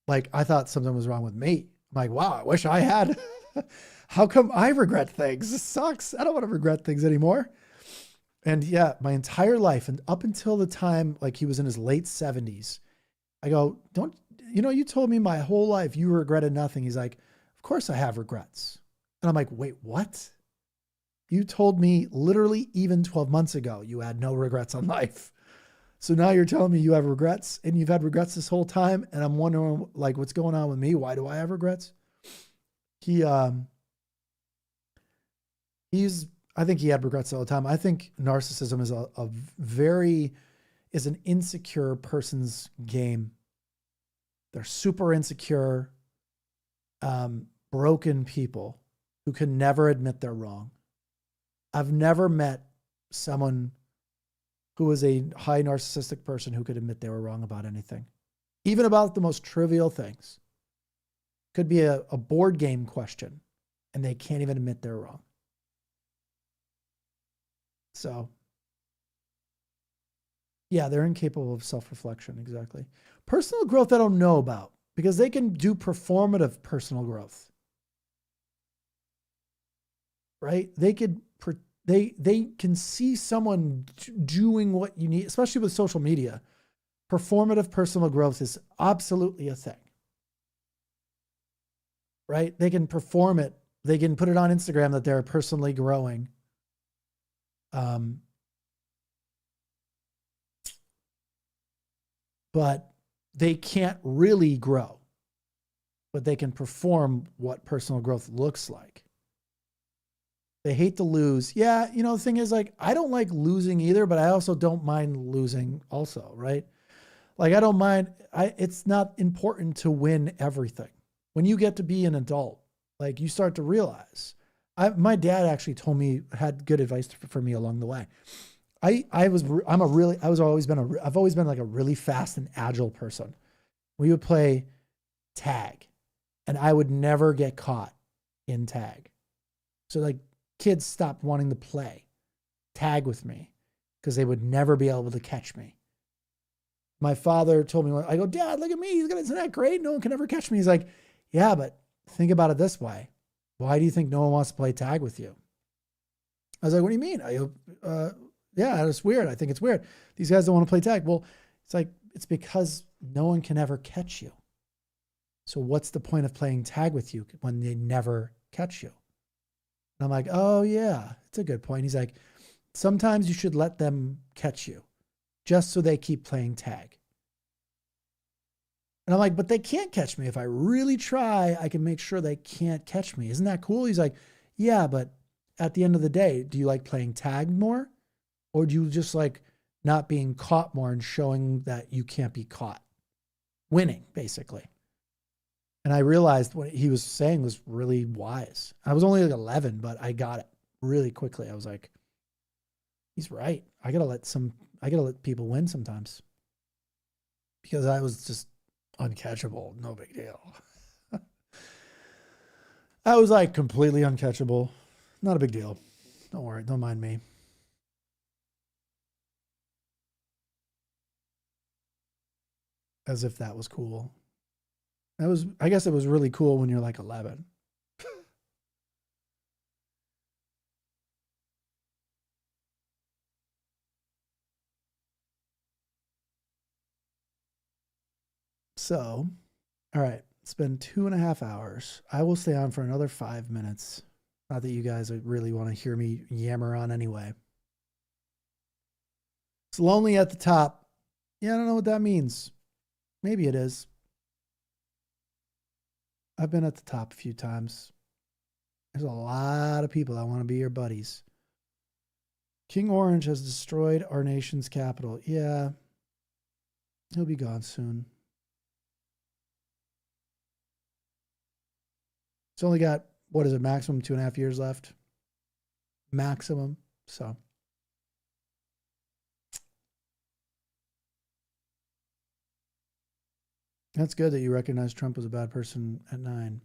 like I thought something was wrong with me. I'm like, wow, I wish I had. How come I regret things? This sucks. I don't want to regret things anymore. And yeah, my entire life and up until the time, like he was in his late 70s, I go, you told me my whole life you regretted nothing. He's like, of course I have regrets. And I'm like, wait, what? You told me literally even 12 months ago you had no regrets on life. So now you're telling me you have regrets and you've had regrets this whole time. And I'm wondering like what's going on with me? Why do I have regrets? I think he had regrets all the time. I think narcissism is an insecure person's game. They're super insecure, broken people who can never admit they're wrong. I've never met someone who was a high narcissistic person who could admit they were wrong about anything, even about the most trivial things. Could be a board game question, and they can't even admit they're wrong. So, yeah, they're incapable of self-reflection, exactly. Personal growth I don't know about because they can do performative personal growth. Right? They can see someone doing what you need, especially with social media. Performative personal growth is absolutely a thing. Right? They can perform it. They can put it on Instagram that they're personally growing. But they can't really grow, but they can perform what personal growth looks like. They hate to lose. Yeah, the thing is like, I don't like losing either, but I also don't mind losing also, right? Like I don't mind, it's not important to win everything. When you get to be an adult, like you start to realize, my dad actually had good advice for me along the way. I've always been like a really fast and agile person. We would play tag and I would never get caught in tag. So like kids stopped wanting to play tag with me because they would never be able to catch me. My father told me, I go, Dad, look at me. Isn't that great? No one can ever catch me. He's like, yeah, but think about it this way. Why do you think no one wants to play tag with you? I was like, what do you mean? Yeah, it's weird. I think it's weird. These guys don't want to play tag. Well, it's because no one can ever catch you. So what's the point of playing tag with you when they never catch you? And I'm like, oh yeah, it's a good point. He's like, sometimes you should let them catch you just so they keep playing tag. And I'm like, but they can't catch me. If I really try, I can make sure they can't catch me. Isn't that cool? He's like, yeah, but at the end of the day, do you like playing tag more? Or do you just like not being caught more and showing that you can't be caught? Winning, basically. And I realized what he was saying was really wise. I was only like 11, but I got it really quickly. I was like, he's right. I gotta let people win sometimes. Because I was just uncatchable. No big deal. I was like completely uncatchable. Not a big deal. Don't worry. Don't mind me. As if that was cool. I guess it was really cool when you're like 11. So, all right. It's been 2.5 hours. I will stay on for another 5 minutes. Not that you guys really want to hear me yammer on anyway. It's lonely at the top. Yeah, I don't know what that means. Maybe it is. I've been at the top a few times. There's a lot of people that want to be your buddies. King Orange has destroyed our nation's capital. Yeah. He'll be gone soon. It's only got, what is it, maximum 2.5 years left? Maximum. So. That's good that you recognize Trump was a bad person at 9.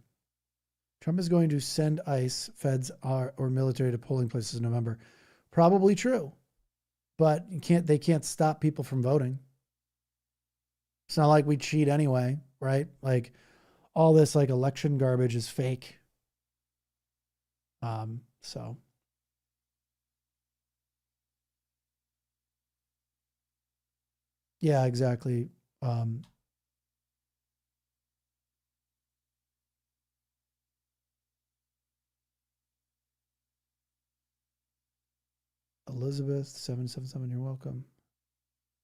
Trump is going to send ICE, feds, or military to polling places in November. Probably true. But they can't stop people from voting. It's not like we cheat anyway, right? Like all this like election garbage is fake. So yeah, exactly. Elizabeth 777, you're welcome.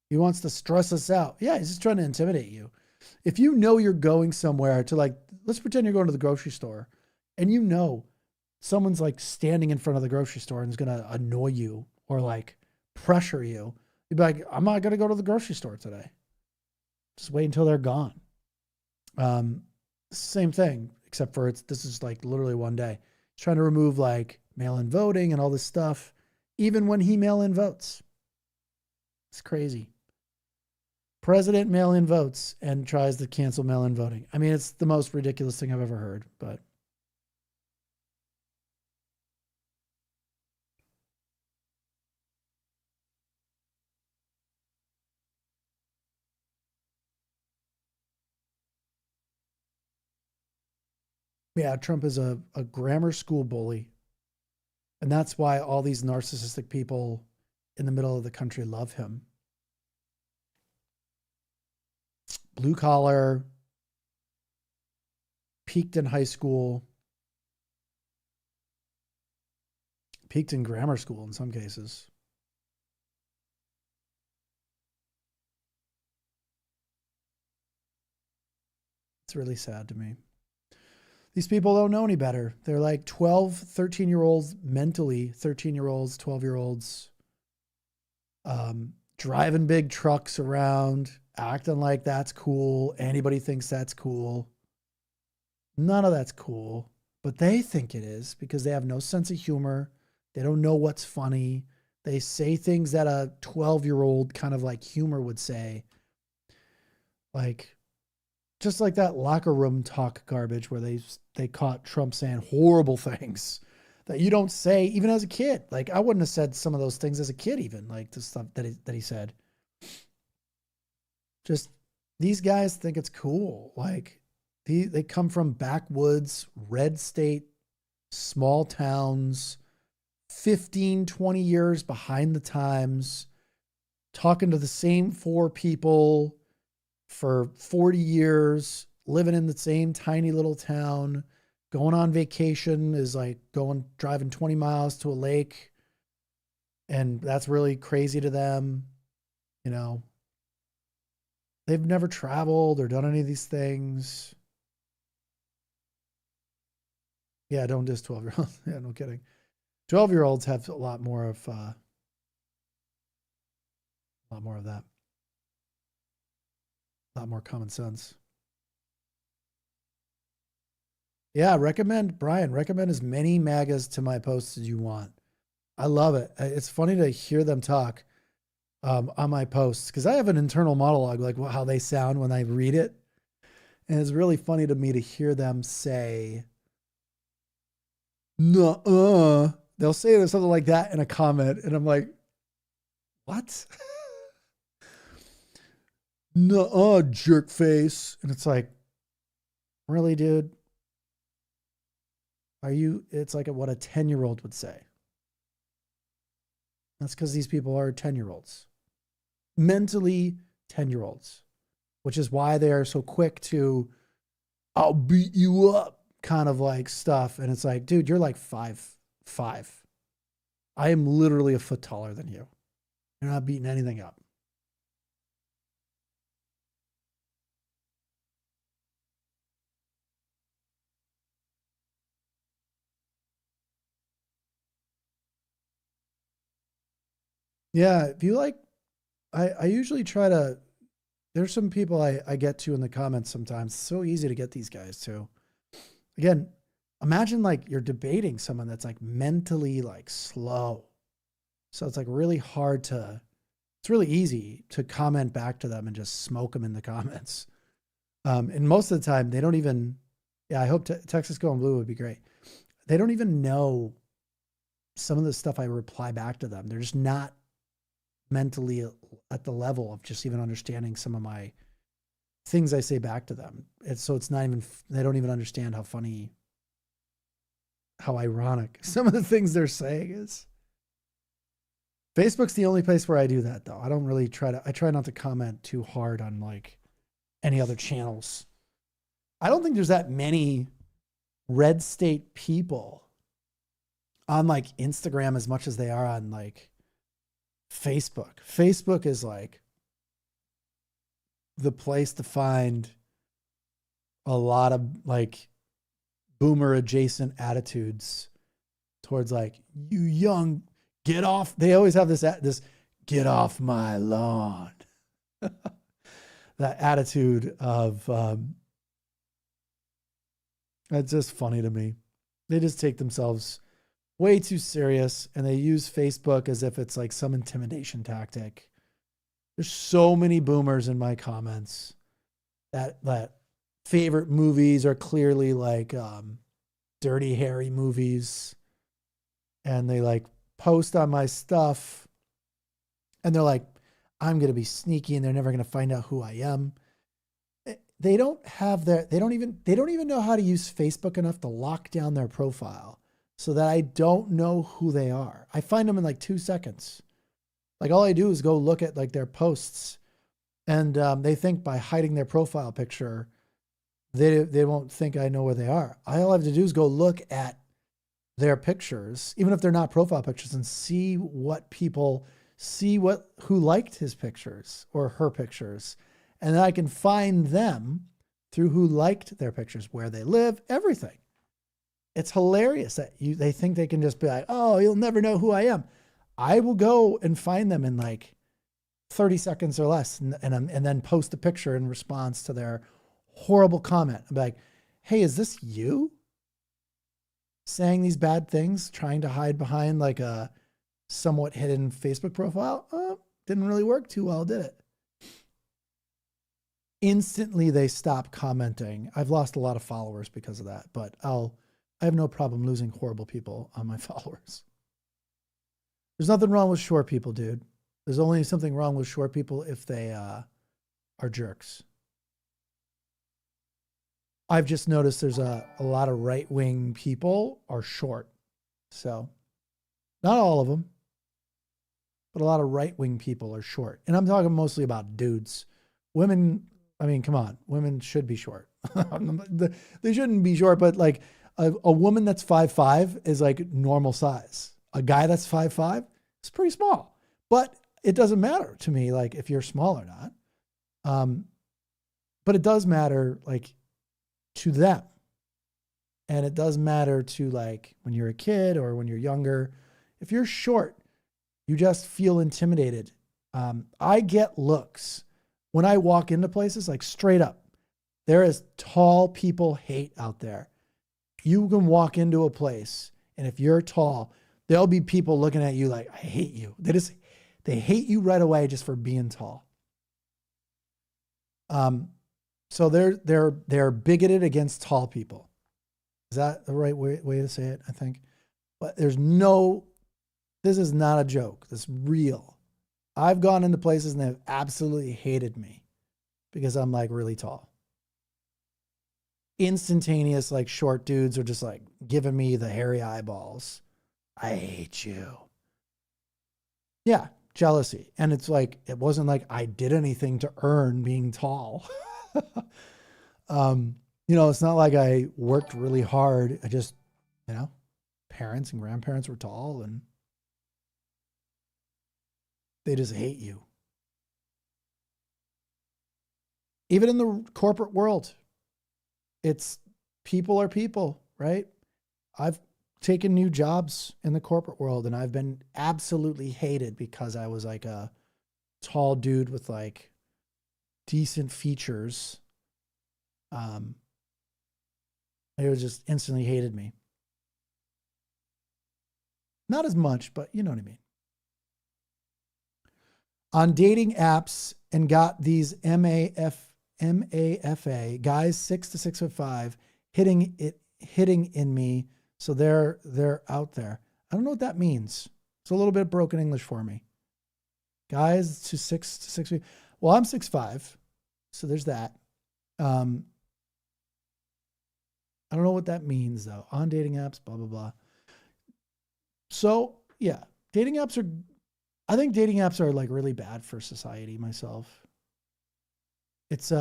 He wants to stress us out. Yeah, he's just trying to intimidate you. If you know you're going somewhere to like, let's pretend you're going to the grocery store and you know someone's like standing in front of the grocery store and is going to annoy you or like pressure you. You'd be like, I'm not going to go to the grocery store today. Just wait until they're gone. Same thing, except for this is like literally one day. He's trying to remove like mail-in voting and all this stuff, even when he mail-in votes. It's crazy. President mail-in votes and tries to cancel mail-in voting. I mean, it's the most ridiculous thing I've ever heard, but yeah, Trump is a grammar school bully. And that's why all these narcissistic people in the middle of the country love him. Blue collar, peaked in high school, peaked in grammar school in some cases. It's really sad to me. These people don't know any better. They're like 12, 13-year-olds mentally, 13-year-olds, 12-year-olds, driving big trucks around, acting like that's cool. Anybody thinks that's cool. None of that's cool, but they think it is because they have no sense of humor. They don't know what's funny. They say things that a 12-year-old kind of like humor would say. Like, just like that locker room talk garbage where they caught Trump saying horrible things that you don't say even as a kid. Like I wouldn't have said some of those things as a kid, even like the stuff that he said. Just these guys think it's cool. Like they come from backwoods, red state, small towns, 15, 20 years behind the times, talking to the same 4 people for 40 years, living in the same tiny little town, going on vacation is like driving 20 miles to a lake. And that's really crazy to them. you know, they've never traveled or done any of these things. Yeah, don't diss 12-year-olds. Yeah, no kidding. 12-year-olds have a lot more of that. A lot more common sense. Yeah, Brian, recommend as many MAGAs to my posts as you want. I love it. It's funny to hear them talk on my posts because I have an internal monologue, like how they sound when I read it. And it's really funny to me to hear them say, nuh-uh. They'll say something like that in a comment, and I'm like, what? Nuh-uh, jerk face. And it's like, really, dude? It's like what a 10-year-old would say. That's because these people are 10-year-olds. Mentally 10-year-olds. Which is why they are so quick to, I'll beat you up kind of like stuff. And it's like, dude, you're like 5'5". I am literally a foot taller than you. You're not beating anything up. Yeah, if you like, I usually try to, there's some people I get to in the comments sometimes. It's so easy to get these guys too. Again, imagine like you're debating someone that's like mentally like slow. So it's like really hard to, it's really easy to comment back to them and just smoke them in the comments. And most of the time they don't even, yeah, I hope Texas Going Blue would be great. They don't even know some of the stuff I reply back to them. They're just not mentally at the level of just even understanding some of my things I say back to them. It's not even, they don't even understand how funny, how ironic some of the things they're saying is. Facebook's the only place where I do that though. I don't really I try not to comment too hard on like any other channels. I don't think there's that many red state people on like Instagram as much as they are on like Facebook. Facebook is like the place to find a lot of like boomer adjacent attitudes towards like, you young, get off. They always have this get off my lawn. That attitude of, it's just funny to me. They just take themselves way too serious and they use Facebook as if it's like some intimidation tactic. There's so many boomers in my comments that favorite movies are clearly like Dirty Harry movies. And they like post on my stuff and they're like, I'm going to be sneaky and they're never going to find out who I am. They don't even know how to use Facebook enough to lock down their profile so that I don't know who they are. I find them in like 2 seconds. Like all I do is go look at like their posts and they think by hiding their profile picture, they won't think I know where they are. All I have to do is go look at their pictures, even if they're not profile pictures, and see who liked his pictures or her pictures. And then I can find them through who liked their pictures, where they live, everything. It's hilarious that they think they can just be like, oh, you'll never know who I am. I will go and find them in like 30 seconds or less and then post a picture in response to their horrible comment. I'm like, hey, is this you? Saying these bad things, trying to hide behind like a somewhat hidden Facebook profile? Didn't really work too well, did it? Instantly, they stop commenting. I've lost a lot of followers because of that, but I have no problem losing horrible people on my followers. There's nothing wrong with short people, dude. There's only something wrong with short people if they are jerks. I've just noticed there's a lot of right-wing people are short. So not all of them, but a lot of right-wing people are short. And I'm talking mostly about dudes. Women, I mean, come on. Women should be short. They shouldn't be short, but like a woman that's 5'5" is like normal size. A guy that's 5'5" is pretty small. But it doesn't matter to me, like if you're small or not. But it does matter like to them. And it does matter to like when you're a kid or when you're younger. If you're short, you just feel intimidated. I get looks when I walk into places, like straight up. There is tall people hate out there. You can walk into a place, and if you're tall, there'll be people looking at you like, I hate you. They hate you right away just for being tall. So they're bigoted against tall people. Is that the right way to say it? I think. But this is not a joke. This is real. I've gone into places and they've absolutely hated me because I'm like really tall. Instantaneous, like short dudes are just like giving me the hairy eyeballs. I hate you. Yeah, jealousy. And it's like, it wasn't like I did anything to earn being tall. It's not like I worked really hard. I just, parents and grandparents were tall and they just hate you. Even in the corporate world, it's people are people, right? I've taken new jobs in the corporate world and I've been absolutely hated because I was like a tall dude with like decent features. They was just instantly hated me. Not as much, but you know what I mean. On dating apps and got these MAFA guys 6 to 6'5" hitting in me. So they're out there. I don't know what that means. It's a little bit broken English for me. Guys to 6 to 6 feet. Well, I'm 6'5", so there's that. I don't know what that means though. On dating apps, blah blah blah. So yeah, I think dating apps are like really bad for society myself. It's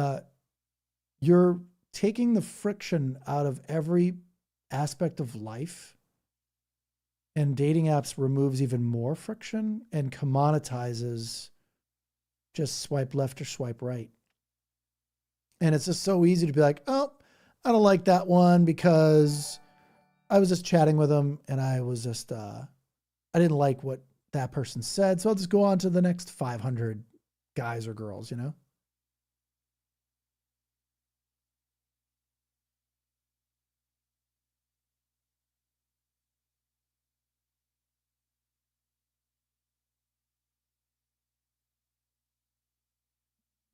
you're taking the friction out of every aspect of life, and dating apps removes even more friction and commoditizes just swipe left or swipe right. And it's just so easy to be like, oh, I don't like that one because I was just chatting with them and I was just, I didn't like what that person said. So I'll just go on to the next 500 guys or girls,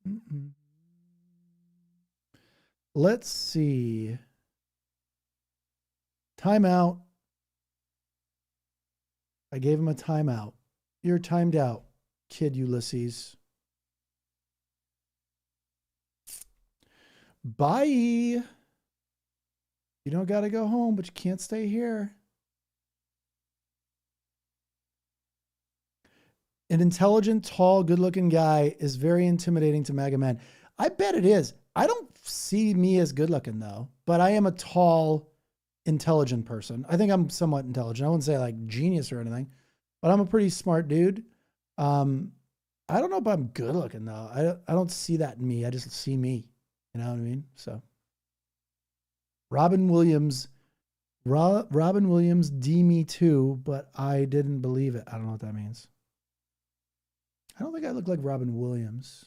Mm-mm. Let's see. Timeout. I gave him a timeout. You're timed out, Kid Ulysses. Bye. You don't got to go home, but you can't stay here. An intelligent, tall, good-looking guy is very intimidating to MAGA men. I bet it is. I don't see me as good-looking, though, but I am a tall, intelligent person. I think I'm somewhat intelligent. I wouldn't say like genius or anything, but I'm a pretty smart dude. I don't know if I'm good-looking, though. I don't see that in me. I just see me. You know what I mean? So Robin Williams D me too, but I didn't believe it. I don't know what that means. I don't think I look like Robin Williams.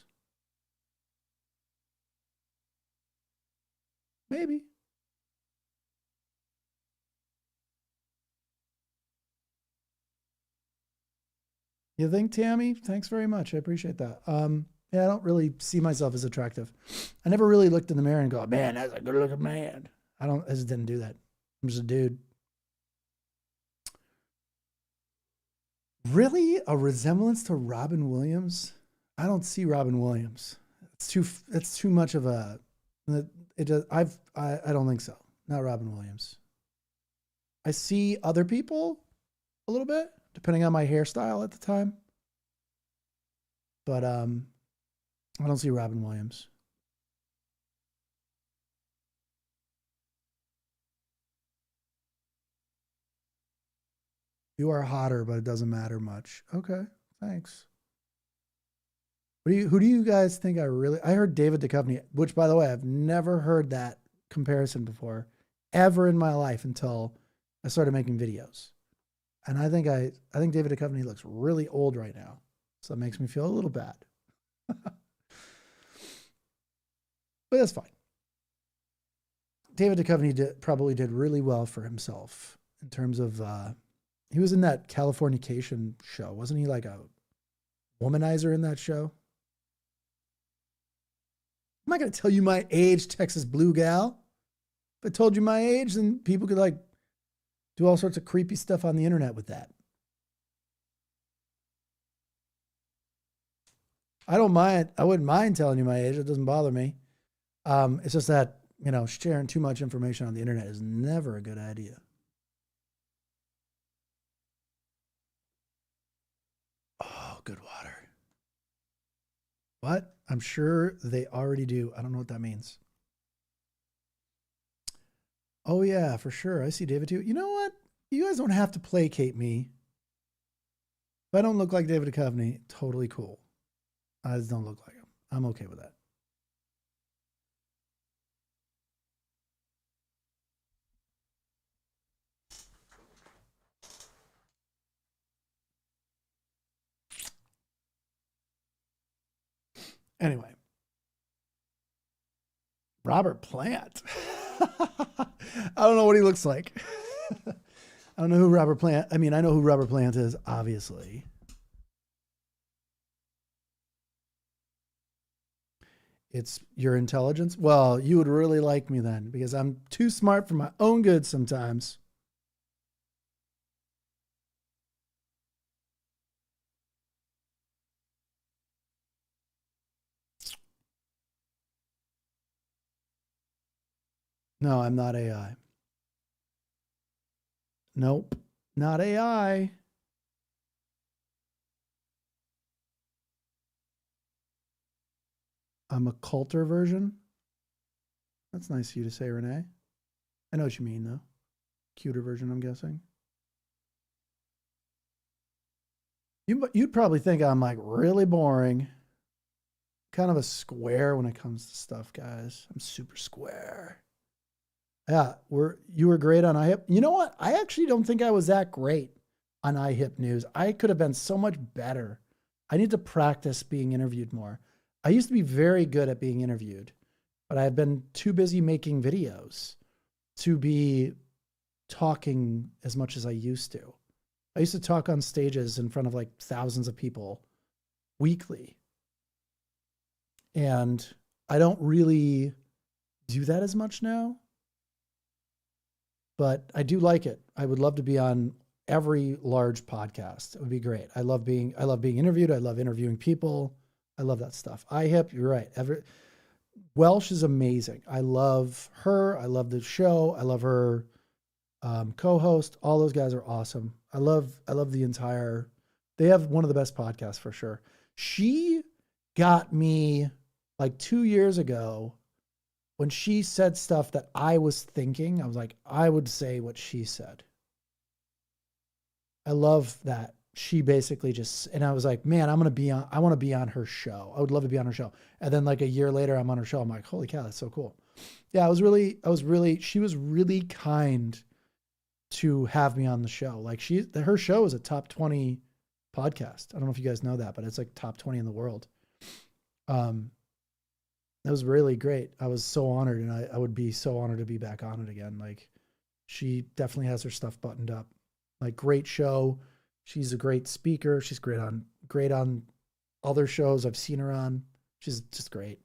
Maybe. You think, Tammy? Thanks very much. I appreciate that. Yeah, I don't really see myself as attractive. I never really looked in the mirror and go, man, that's a good looking man. I just didn't do that. I'm just a dude. Really? A resemblance to Robin Williams? I don't see Robin Williams. It's too much of a, I don't think so. Not Robin Williams. I see other people a little bit, depending on my hairstyle at the time. But I don't see Robin Williams. You are hotter, but it doesn't matter much. Okay, thanks. Who do you guys think I heard David Duchovny, which by the way, I've never heard that comparison before ever in my life until I started making videos. And I think David Duchovny looks really old right now. So it makes me feel a little bad. But that's fine. David Duchovny probably did really well for himself in terms of he was in that Californication show. Wasn't he like a womanizer in that show? I'm not going to tell you my age, Texas Blue Gal. If I told you my age, then people could like do all sorts of creepy stuff on the internet with that. I don't mind. I wouldn't mind telling you my age. It doesn't bother me. It's just that, you know, sharing too much information on the internet is never a good idea. Oh, good water. What? I'm sure they already do. I don't know what that means. Oh, yeah, for sure. I see David too. You know what? You guys don't have to placate me. If I don't look like David Duchovny, totally cool. I just don't look like him. I'm okay with that. Anyway, Robert Plant. I don't know what he looks like. I don't know who Robert Plant. I mean, I know who Robert Plant is, obviously. It's your intelligence. Well, you would really like me then because I'm too smart for my own good sometimes. No, I'm not AI. Nope, not AI. I'm a culter version. That's nice of you to say, Renee. I know what you mean, though. Cuter version, I'm guessing. You'd probably think I'm like really boring, kind of a square when it comes to stuff, guys. I'm super square. Yeah, you were great on iHip. You know what? I actually don't think I was that great on iHip News. I could have been so much better. I need to practice being interviewed more. I used to be very good at being interviewed, but I've been too busy making videos to be talking as much as I used to. I used to talk on stages in front of like thousands of people weekly. And I don't really do that as much now, but I do like it. I would love to be on every large podcast. It would be great. I love being interviewed. I love interviewing people. I love that stuff. iHip, you're right. Welsh is amazing. I love her. I love the show. I love her co-host. All those guys are awesome. I love the entire. They have one of the best podcasts for sure. She got me like 2 years ago when she said stuff that I was thinking. I was like, I would say what she said. I love that. She basically just, and I was like, man, I want to be on her show. I would love to be on her show. And then like a year later, I'm on her show. I'm like, holy cow, that's so cool. Yeah, she was really kind to have me on the show. Like her show is a top 20 podcast. I don't know if you guys know that, but it's like top 20 in the world. That was really great. I was so honored, and I would be so honored to be back on it again. Like she definitely has her stuff buttoned up. Like great show. She's a great speaker. She's great on other shows I've seen her on. She's just great.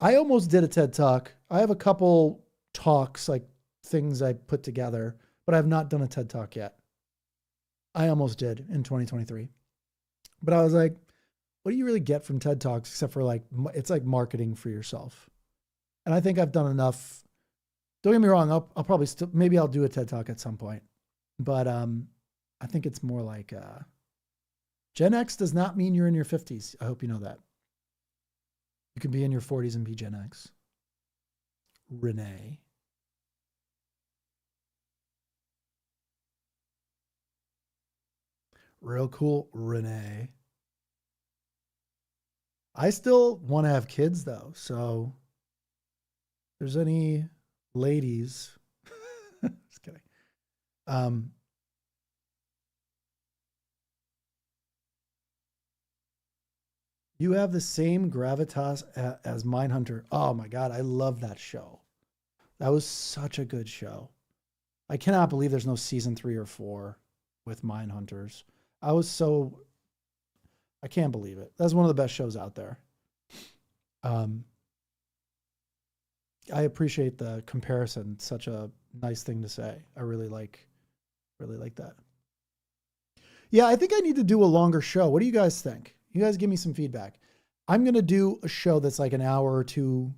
I almost did a TED Talk. I have a couple talks, like things I put together, but I've not done a TED Talk yet. I almost did in 2023. But I was like, what do you really get from TED Talks except for like, it's like marketing for yourself. And I think I've done enough. Don't get me wrong. I'll probably still, maybe I'll do a TED Talk at some point, but I think it's more like Gen X does not mean you're in your 50s. I hope you know that. You can be in your 40s and be Gen X. Renee. Real cool, Renee. I still want to have kids though. So if there's any ladies, just kidding. Um, you have the same gravitas as Mindhunter. Oh my God. I love that show. That was such a good show. I cannot believe there's no season 3 or 4 with Mindhunters. I was so, I can't believe it. That's one of the best shows out there. Um, I appreciate the comparison. Such a nice thing to say. I really like that. Yeah, I think I need to do a longer show. What do you guys think? You guys give me some feedback. I'm going to do a show that's like an hour or two.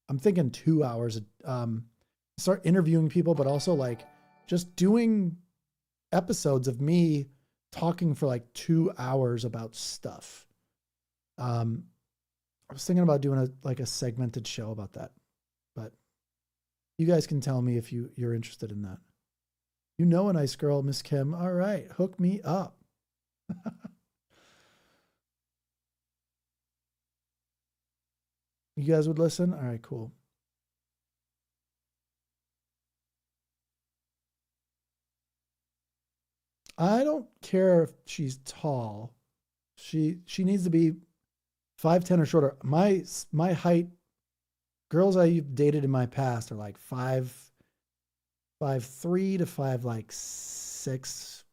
I'm thinking 2 hours. Start interviewing people, but also like just doing episodes of me talking for like 2 hours about stuff. I was thinking about doing a segmented show about that, but you guys can tell me if you're interested in that. You know a nice girl, Miss Kim. All right, hook me up. You guys would listen? All right, cool. I don't care if she's tall. She needs to be 5'10" or shorter. My height, girls I've dated in my past are like 5'3" to 6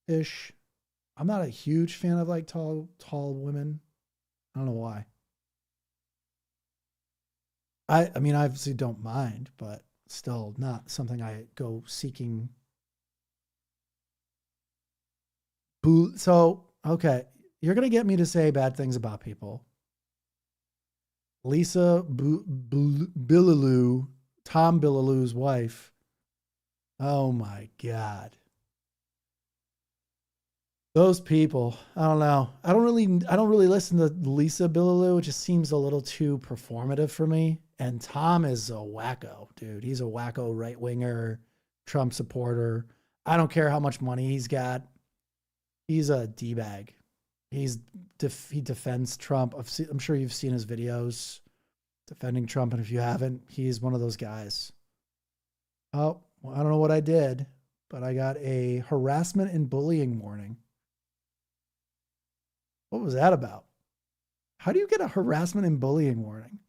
ish. I'm not a huge fan of like tall women. I don't know why. I mean, I obviously don't mind, but still not something I go seeking. So, okay, you're gonna get me to say bad things about people. Lisa Billaloo, Tom Billaloo's wife. Oh my God. Those people, I don't know. I don't really listen to Lisa Billaloo. It just seems a little too performative for me. And Tom is a wacko, dude. He's a wacko right winger, Trump supporter. I don't care how much money he's got. He's a d-bag. He defends Trump. I'm sure you've seen his videos defending Trump, and if you haven't, he's one of those guys. Oh, well, I don't know what I did, but I got a harassment and bullying warning. What was that about? How do you get a harassment and bullying warning?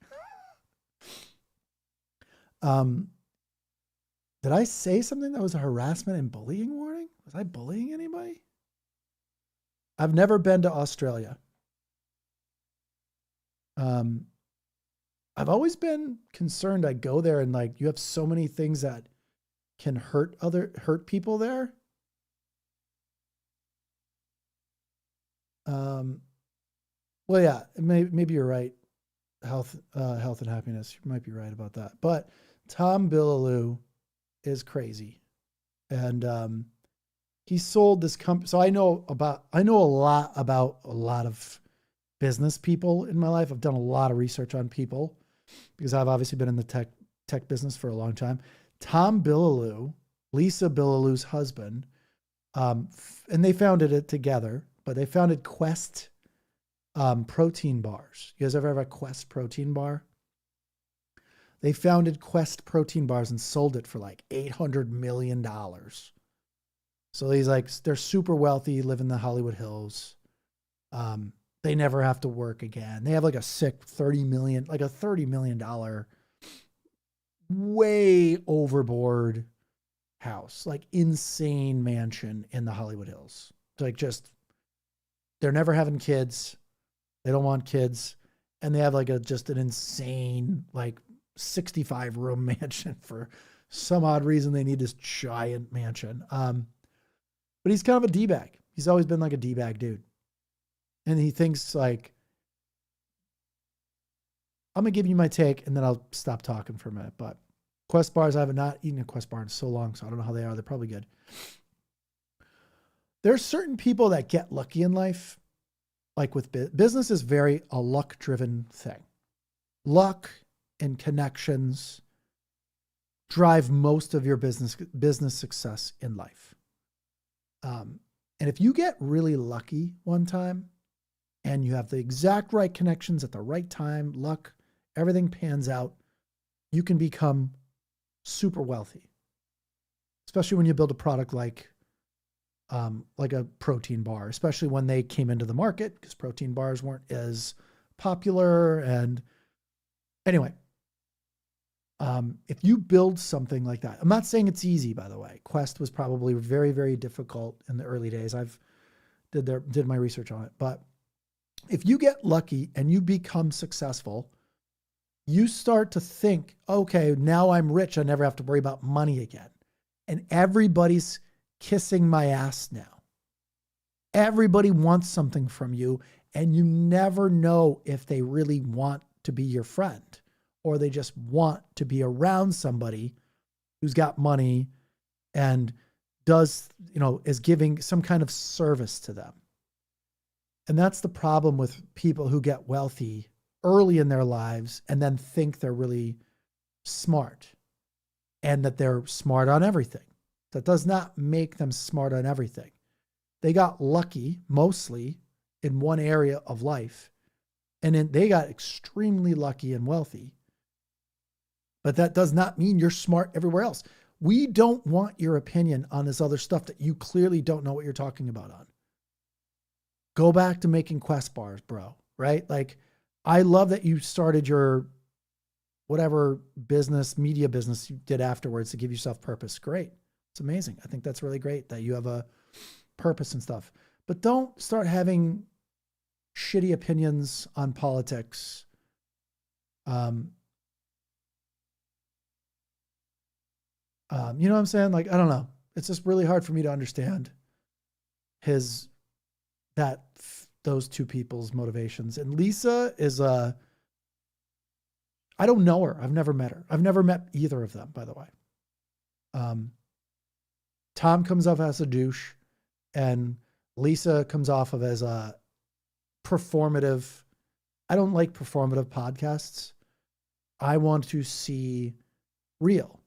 Did I say something that was a harassment and bullying warning? Was I bullying anybody? I've never been to Australia. I've always been concerned. I go there and like you have so many things that can hurt people there. Well, yeah, maybe you're right. Health and happiness. You might be right about that. But Tom Billaloo is crazy, and he sold this company. So I know a lot about a lot of business people in my life. I've done a lot of research on people because I've obviously been in the tech business for a long time. Tom Billaloo, Lisa Billaloo's husband, and they founded it together, but they founded Quest protein bars. You guys ever have a Quest protein bar? They founded Quest protein bars and sold it for like $800 million. So they're super wealthy, live in the Hollywood Hills. They never have to work again. They have like a sick $30 million way overboard house, like insane mansion in the Hollywood Hills. Like they're never having kids. They don't want kids. And they have like just an insane, like 65 room mansion for some odd reason. They need this giant mansion. But he's kind of a D-bag. He's always been like a D-bag dude. And he thinks like, I'm going to give you my take and then I'll stop talking for a minute. But Quest bars, I have not eaten a Quest bar in so long, so I don't know how they are. They're probably good. There's certain people that get lucky in life. Like with business is very a luck-driven thing. Luck and connections drive most of your business success in life. And if you get really lucky one time, and you have the exact right connections at the right time, luck, everything pans out, you can become super wealthy. Especially when you build a product like a protein bar, especially when they came into the market, because protein bars weren't as popular. And anyway, if you build something like that, I'm not saying it's easy, by the way. Quest was probably very, very difficult in the early days. I've did my research on it, but if you get lucky and you become successful, you start to think, okay, now I'm rich. I never have to worry about money again. And everybody's kissing my ass now. Everybody wants something from you, and you never know if they really want to be your friend or they just want to be around somebody who's got money and does, is giving some kind of service to them. And that's the problem with people who get wealthy early in their lives and then think they're really smart and that they're smart on everything. That does not make them smart on everything. They got lucky mostly in one area of life, and then they got extremely lucky and wealthy. But that does not mean you're smart everywhere else. We don't want your opinion on this other stuff that you clearly don't know what you're talking about on. Go back to making Quest bars, bro, right? Like, I love that you started your whatever business, media business you did afterwards to give yourself purpose. Great. It's amazing. I think that's really great that you have a purpose and stuff. But don't start having shitty opinions on politics. You know what I'm saying? Like, I don't know. It's just really hard for me to understand those two people's motivations. And Lisa is I don't know her. I've never met her. I've never met either of them, by the way. Tom comes off as a douche, and Lisa comes off of as a performative. I don't like performative podcasts. I want to see real.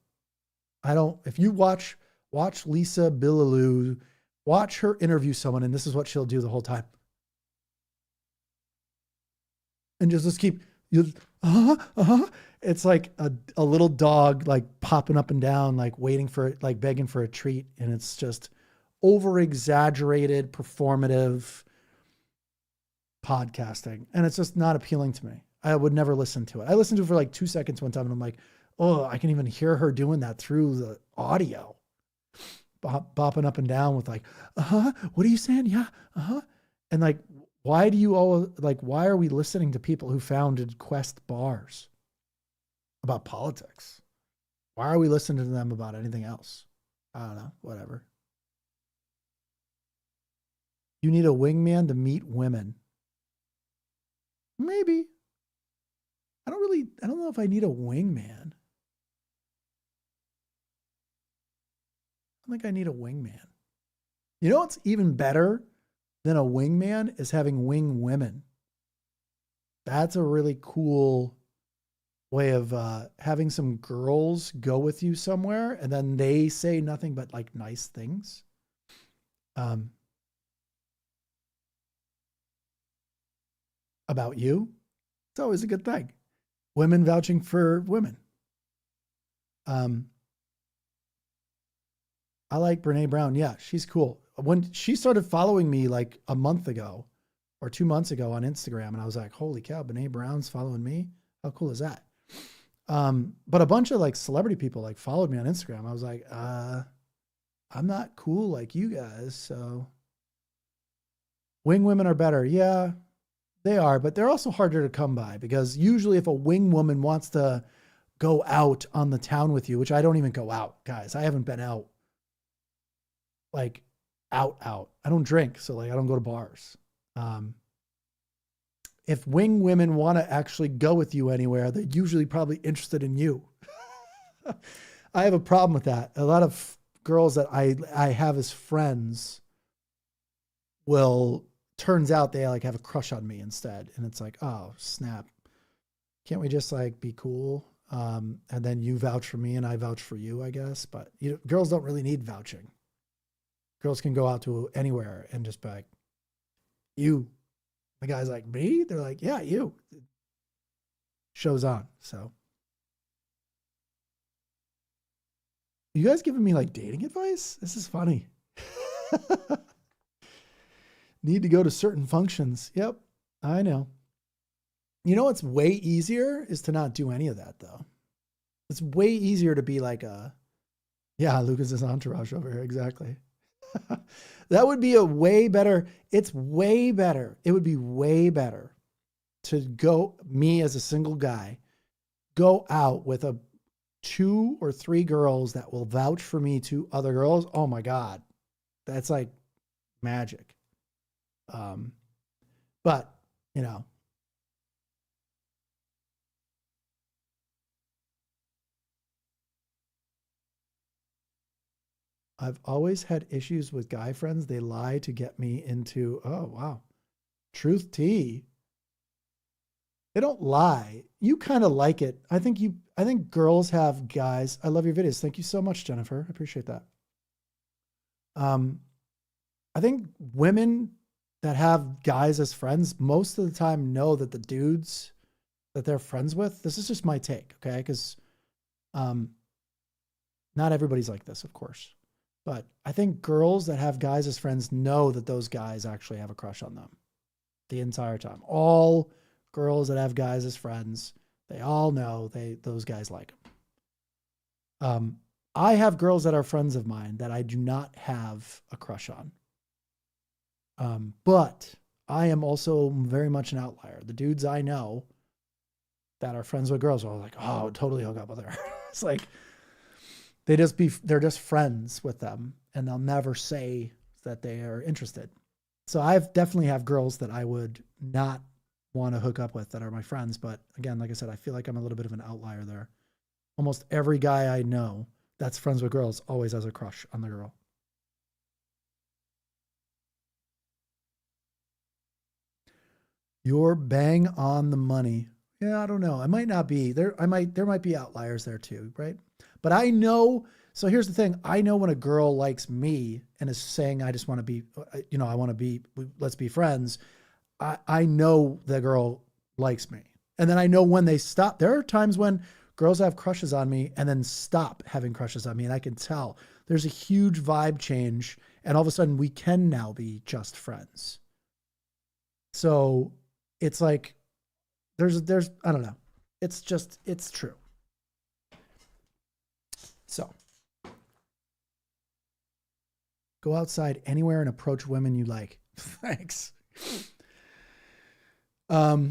If you watch Lisa Billaloo, watch her interview someone, and this is what she'll do the whole time. And just keep, it's like a little dog, like popping up and down, like waiting for it, like begging for a treat. And it's just over exaggerated, performative podcasting. And it's just not appealing to me. I would never listen to it. I listened to it for like 2 seconds one time, and I'm like, oh, I can even hear her doing that through the audio, bopping up and down with like, what are you saying? Yeah. And like, why are we listening to people who founded Quest bars about politics? Why are we listening to them about anything else? I don't know, whatever. You need a wingman to meet women. Maybe. I don't know if I need a wingman. I think I need a wingman. You know what's even better than a wingman is having wing women. That's a really cool way of having some girls go with you somewhere, and then they say nothing but like nice things. About you. It's always a good thing. Women vouching for women. I like Brene Brown. Yeah, she's cool. When she started following me like a month ago or 2 months ago on Instagram, and I was like, holy cow, Brene Brown's following me. How cool is that? But a bunch of like celebrity people like followed me on Instagram. I was like, I'm not cool like you guys. So wing women are better. Yeah, they are, but they're also harder to come by, because usually if a wing woman wants to go out on the town with you, which I don't even go out, guys. I haven't been out. Like out. I don't drink, so like I don't go to bars. If wing women want to actually go with you anywhere, they're usually probably interested in you. I have a problem with that. A lot of girls that I have as friends turns out they like have a crush on me instead. And it's like, oh, snap. Can't we just like be cool? And then you vouch for me and I vouch for you, I guess. But girls don't really need vouching. Girls can go out to anywhere and just be like, you The guy's like, me? They're like, yeah, you. Show's on. So, you guys giving me like dating advice? This is funny. Need to go to certain functions. Yep, I know. You know what's way easier is to not do any of that though. It's way easier to be like a, yeah, Lucas's entourage over here. Exactly. That would be a way better. It's way better. It would be way better to go, me as a single guy, go out with a 2 or 3 girls that will vouch for me to other girls. Oh my God. That's like magic. But you know, I've always had issues with guy friends. They lie to get me into, oh, wow. Truth tea. They don't lie. You kind of like it. I think girls have guys. I love your videos. Thank you so much, Jennifer. I appreciate that. I think women that have guys as friends most of the time know that the dudes that they're friends with, this is just my take, okay? Because not everybody's like this, of course. But I think girls that have guys as friends know that those guys actually have a crush on them the entire time. All girls that have guys as friends, they all know those guys like them. I have girls that are friends of mine that I do not have a crush on. But I am also very much an outlier. The dudes I know that are friends with girls are like, oh, totally hook up with her. It's like they're just friends with them and they'll never say that they are interested. So I've definitely have girls that I would not want to hook up with that are my friends. But again, like I said, I feel like I'm a little bit of an outlier there. Almost every guy I know that's friends with girls always has a crush on the girl. You're bang on the money. Yeah, I don't know. I might not be there. There might be outliers there too, right? But I know. So here's the thing. I know when a girl likes me and is saying, I just want to be, I want to be, let's be friends. I know the girl likes me. And then I know when they stop. There are times when girls have crushes on me and then stop having crushes on me. And I can tell there's a huge vibe change. And all of a sudden we can now be just friends. So it's like, there's, I don't know. It's true. So go outside anywhere and approach women you like. Thanks. I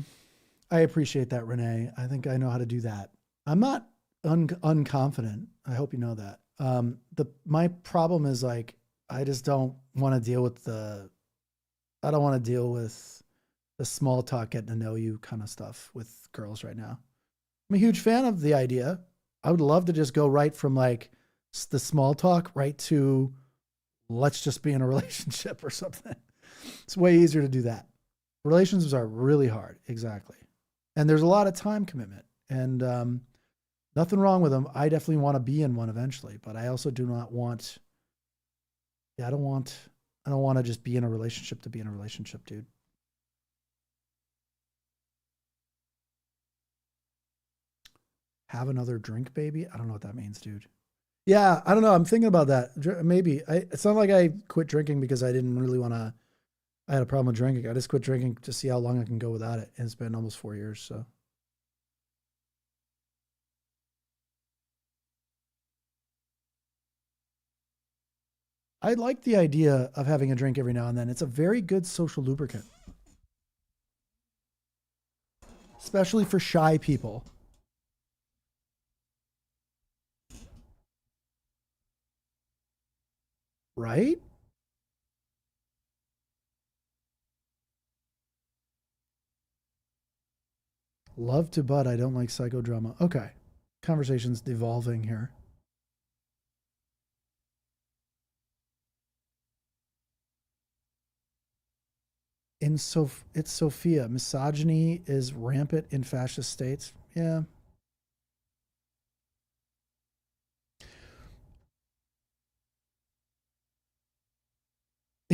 appreciate that, Renee. I think I know how to do that. I'm not unconfident. I hope you know that. My problem is like, I just don't want to deal with I don't want to deal with the small talk, getting to know you kind of stuff with girls right now. I'm a huge fan of the idea. I would love to just go right from like the small talk right to let's just be in a relationship or something. It's way easier to do that. Relationships are really hard. Exactly. And there's a lot of time commitment and nothing wrong with them. I definitely want to be in one eventually, but I also do not want, I don't want to just be in a relationship to be in a relationship, dude. Have another drink, baby. I don't know what that means, dude. Yeah, I don't know. I'm thinking about that. Maybe it's not like I quit drinking because I didn't really want to. I had a problem with drinking. I just quit drinking to see how long I can go without it. And it's been almost 4 years. So I like the idea of having a drink every now and then. It's a very good social lubricant, especially for shy people. Right? Love to bud. I don't like psychodrama. Okay. Conversation's devolving here. It's Sophia. Misogyny is rampant in fascist states. Yeah.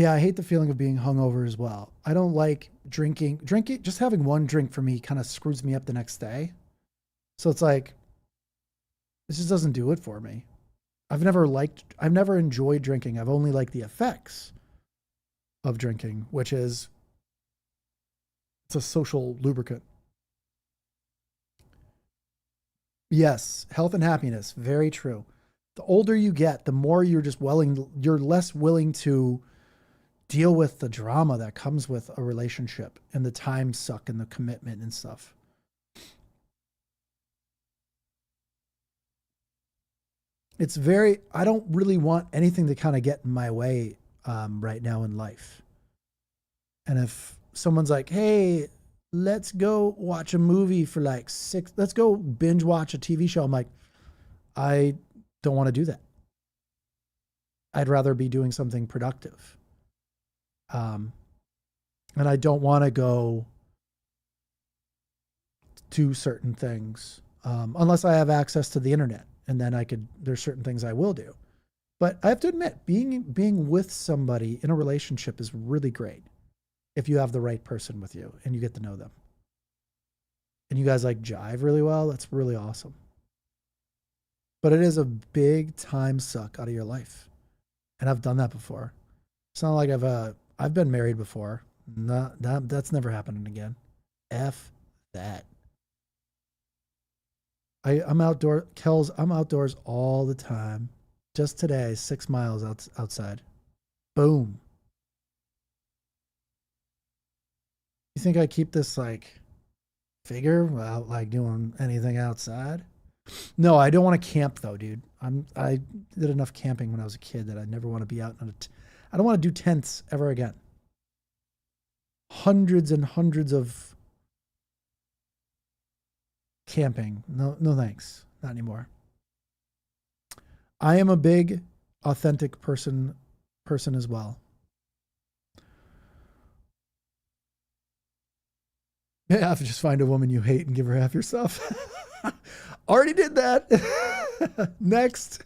Yeah, I hate the feeling of being hungover as well. I don't like drinking. Drinking, just having one drink for me kind of screws me up the next day. So it's like, this just doesn't do it for me. I've never enjoyed drinking. I've only liked the effects of drinking, which is it's a social lubricant. Yes, health and happiness, very true. The older you get, the more you're less willing to deal with the drama that comes with a relationship and the time suck and the commitment and stuff. I don't really want anything to kind of get in my way right now in life. And if someone's like, hey, let's go watch a movie for like let's go binge watch a TV show. I'm like, I don't want to do that. I'd rather be doing something productive. Um, and I don't want to go to certain things unless I have access to the internet. And then there's certain things I will do. But I have to admit, being with somebody in a relationship is really great if you have the right person with you and you get to know them. And you guys like jive really well. That's really awesome. But it is a big time suck out of your life. And I've done that before. It's not like I've been married before. That's never happening again. F that. I'm outdoor, Kels. I'm outdoors all the time. Just today, 6 miles outside. Boom. You think I keep this like figure without like doing anything outside? No, I don't want to camp though, dude. I did enough camping when I was a kid that I never want to be out I don't want to do tents ever again. Hundreds and hundreds of camping. No, no thanks. Not anymore. I am a big authentic person as well. Yeah, just find a woman you hate and give her half your stuff. Already did that. Next.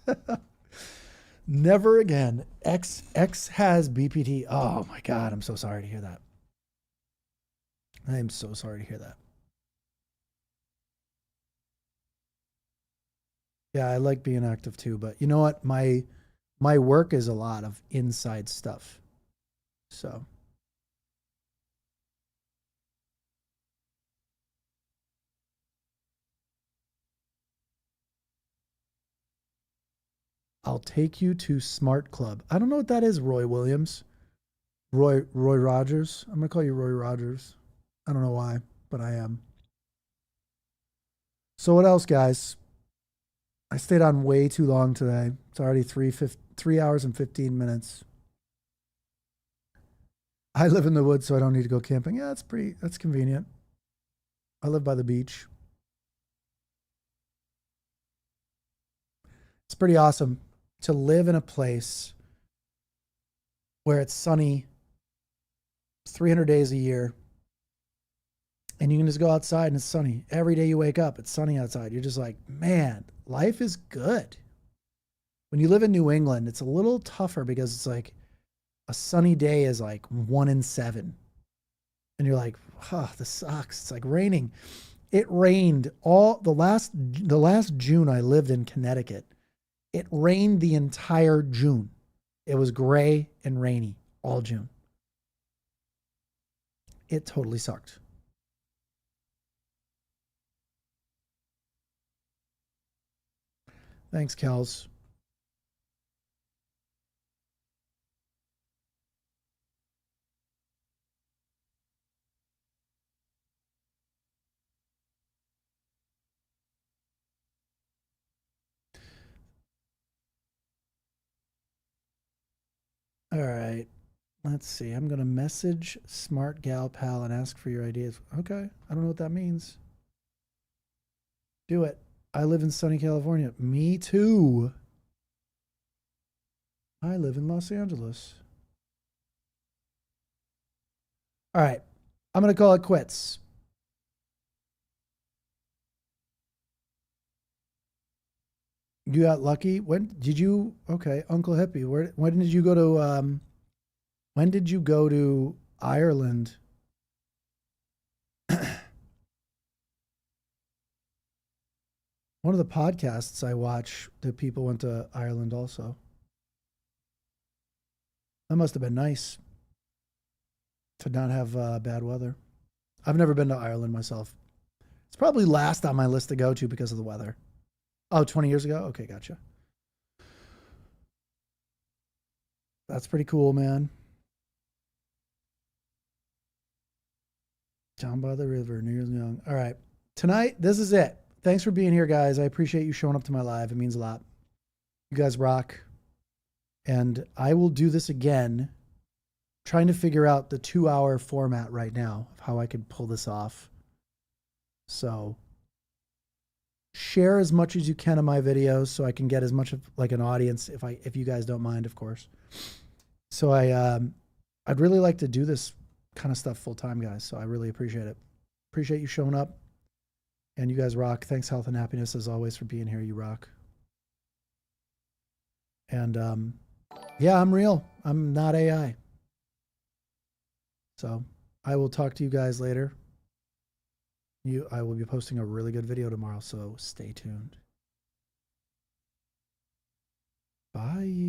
Never again. X has BPT. Oh my god, I'm so sorry to hear that. I am so sorry to hear that. Yeah, I like being active too, but you know what? My work is a lot of inside stuff. So I'll take you to Smart Club. I don't know what that is, Roy Williams. Roy Rogers. I'm gonna call you Roy Rogers. I don't know why, but I am. So what else, guys? I stayed on way too long today. It's already 3 hours and 15 minutes. I live in the woods, so I don't need to go camping. Yeah, that's convenient. I live by the beach. It's pretty awesome to live in a place where it's sunny 300 days a year and you can just go outside and it's sunny. Every day you wake up, it's sunny outside. You're just like, man, life is good. When you live in New England, it's a little tougher because it's like a sunny day is like 1 in 7. And you're like, oh, this sucks. It's like raining. It rained all the last June I lived in Connecticut. It rained the entire June. It was gray and rainy all June. It totally sucked. Thanks, Kels. All right. Let's see. I'm going to message Smart Gal Pal and ask for your ideas. Okay. I don't know what that means. Do it. I live in sunny California. Me too. I live in Los Angeles. All right. I'm going to call it quits. You got lucky. When did you? Okay, Uncle Hippie. When did you go to When did you go to Ireland? One of the podcasts I watch, the people went to Ireland also. That must have been nice to not have bad weather. I've never been to Ireland myself. It's probably last on my list to go to because of the weather. Oh, 20 years ago? Okay, gotcha. That's pretty cool, man. Down by the river, New Year's Young. All right. Tonight, this is it. Thanks for being here, guys. I appreciate you showing up to my live. It means a lot. You guys rock. And I will do this again, trying to figure out the 2-hour format right now of how I could pull this off. So share as much as you can of my videos so I can get as much of like an audience if you guys don't mind, of course. So I'd really like to do this kind of stuff full time, guys. So I really appreciate it. Appreciate you showing up. And you guys rock. Thanks, Health and Happiness, as always, for being here. You rock. And yeah, I'm real. I'm not AI. So I will talk to you guys later. I will be posting a really good video tomorrow, so stay tuned. Bye.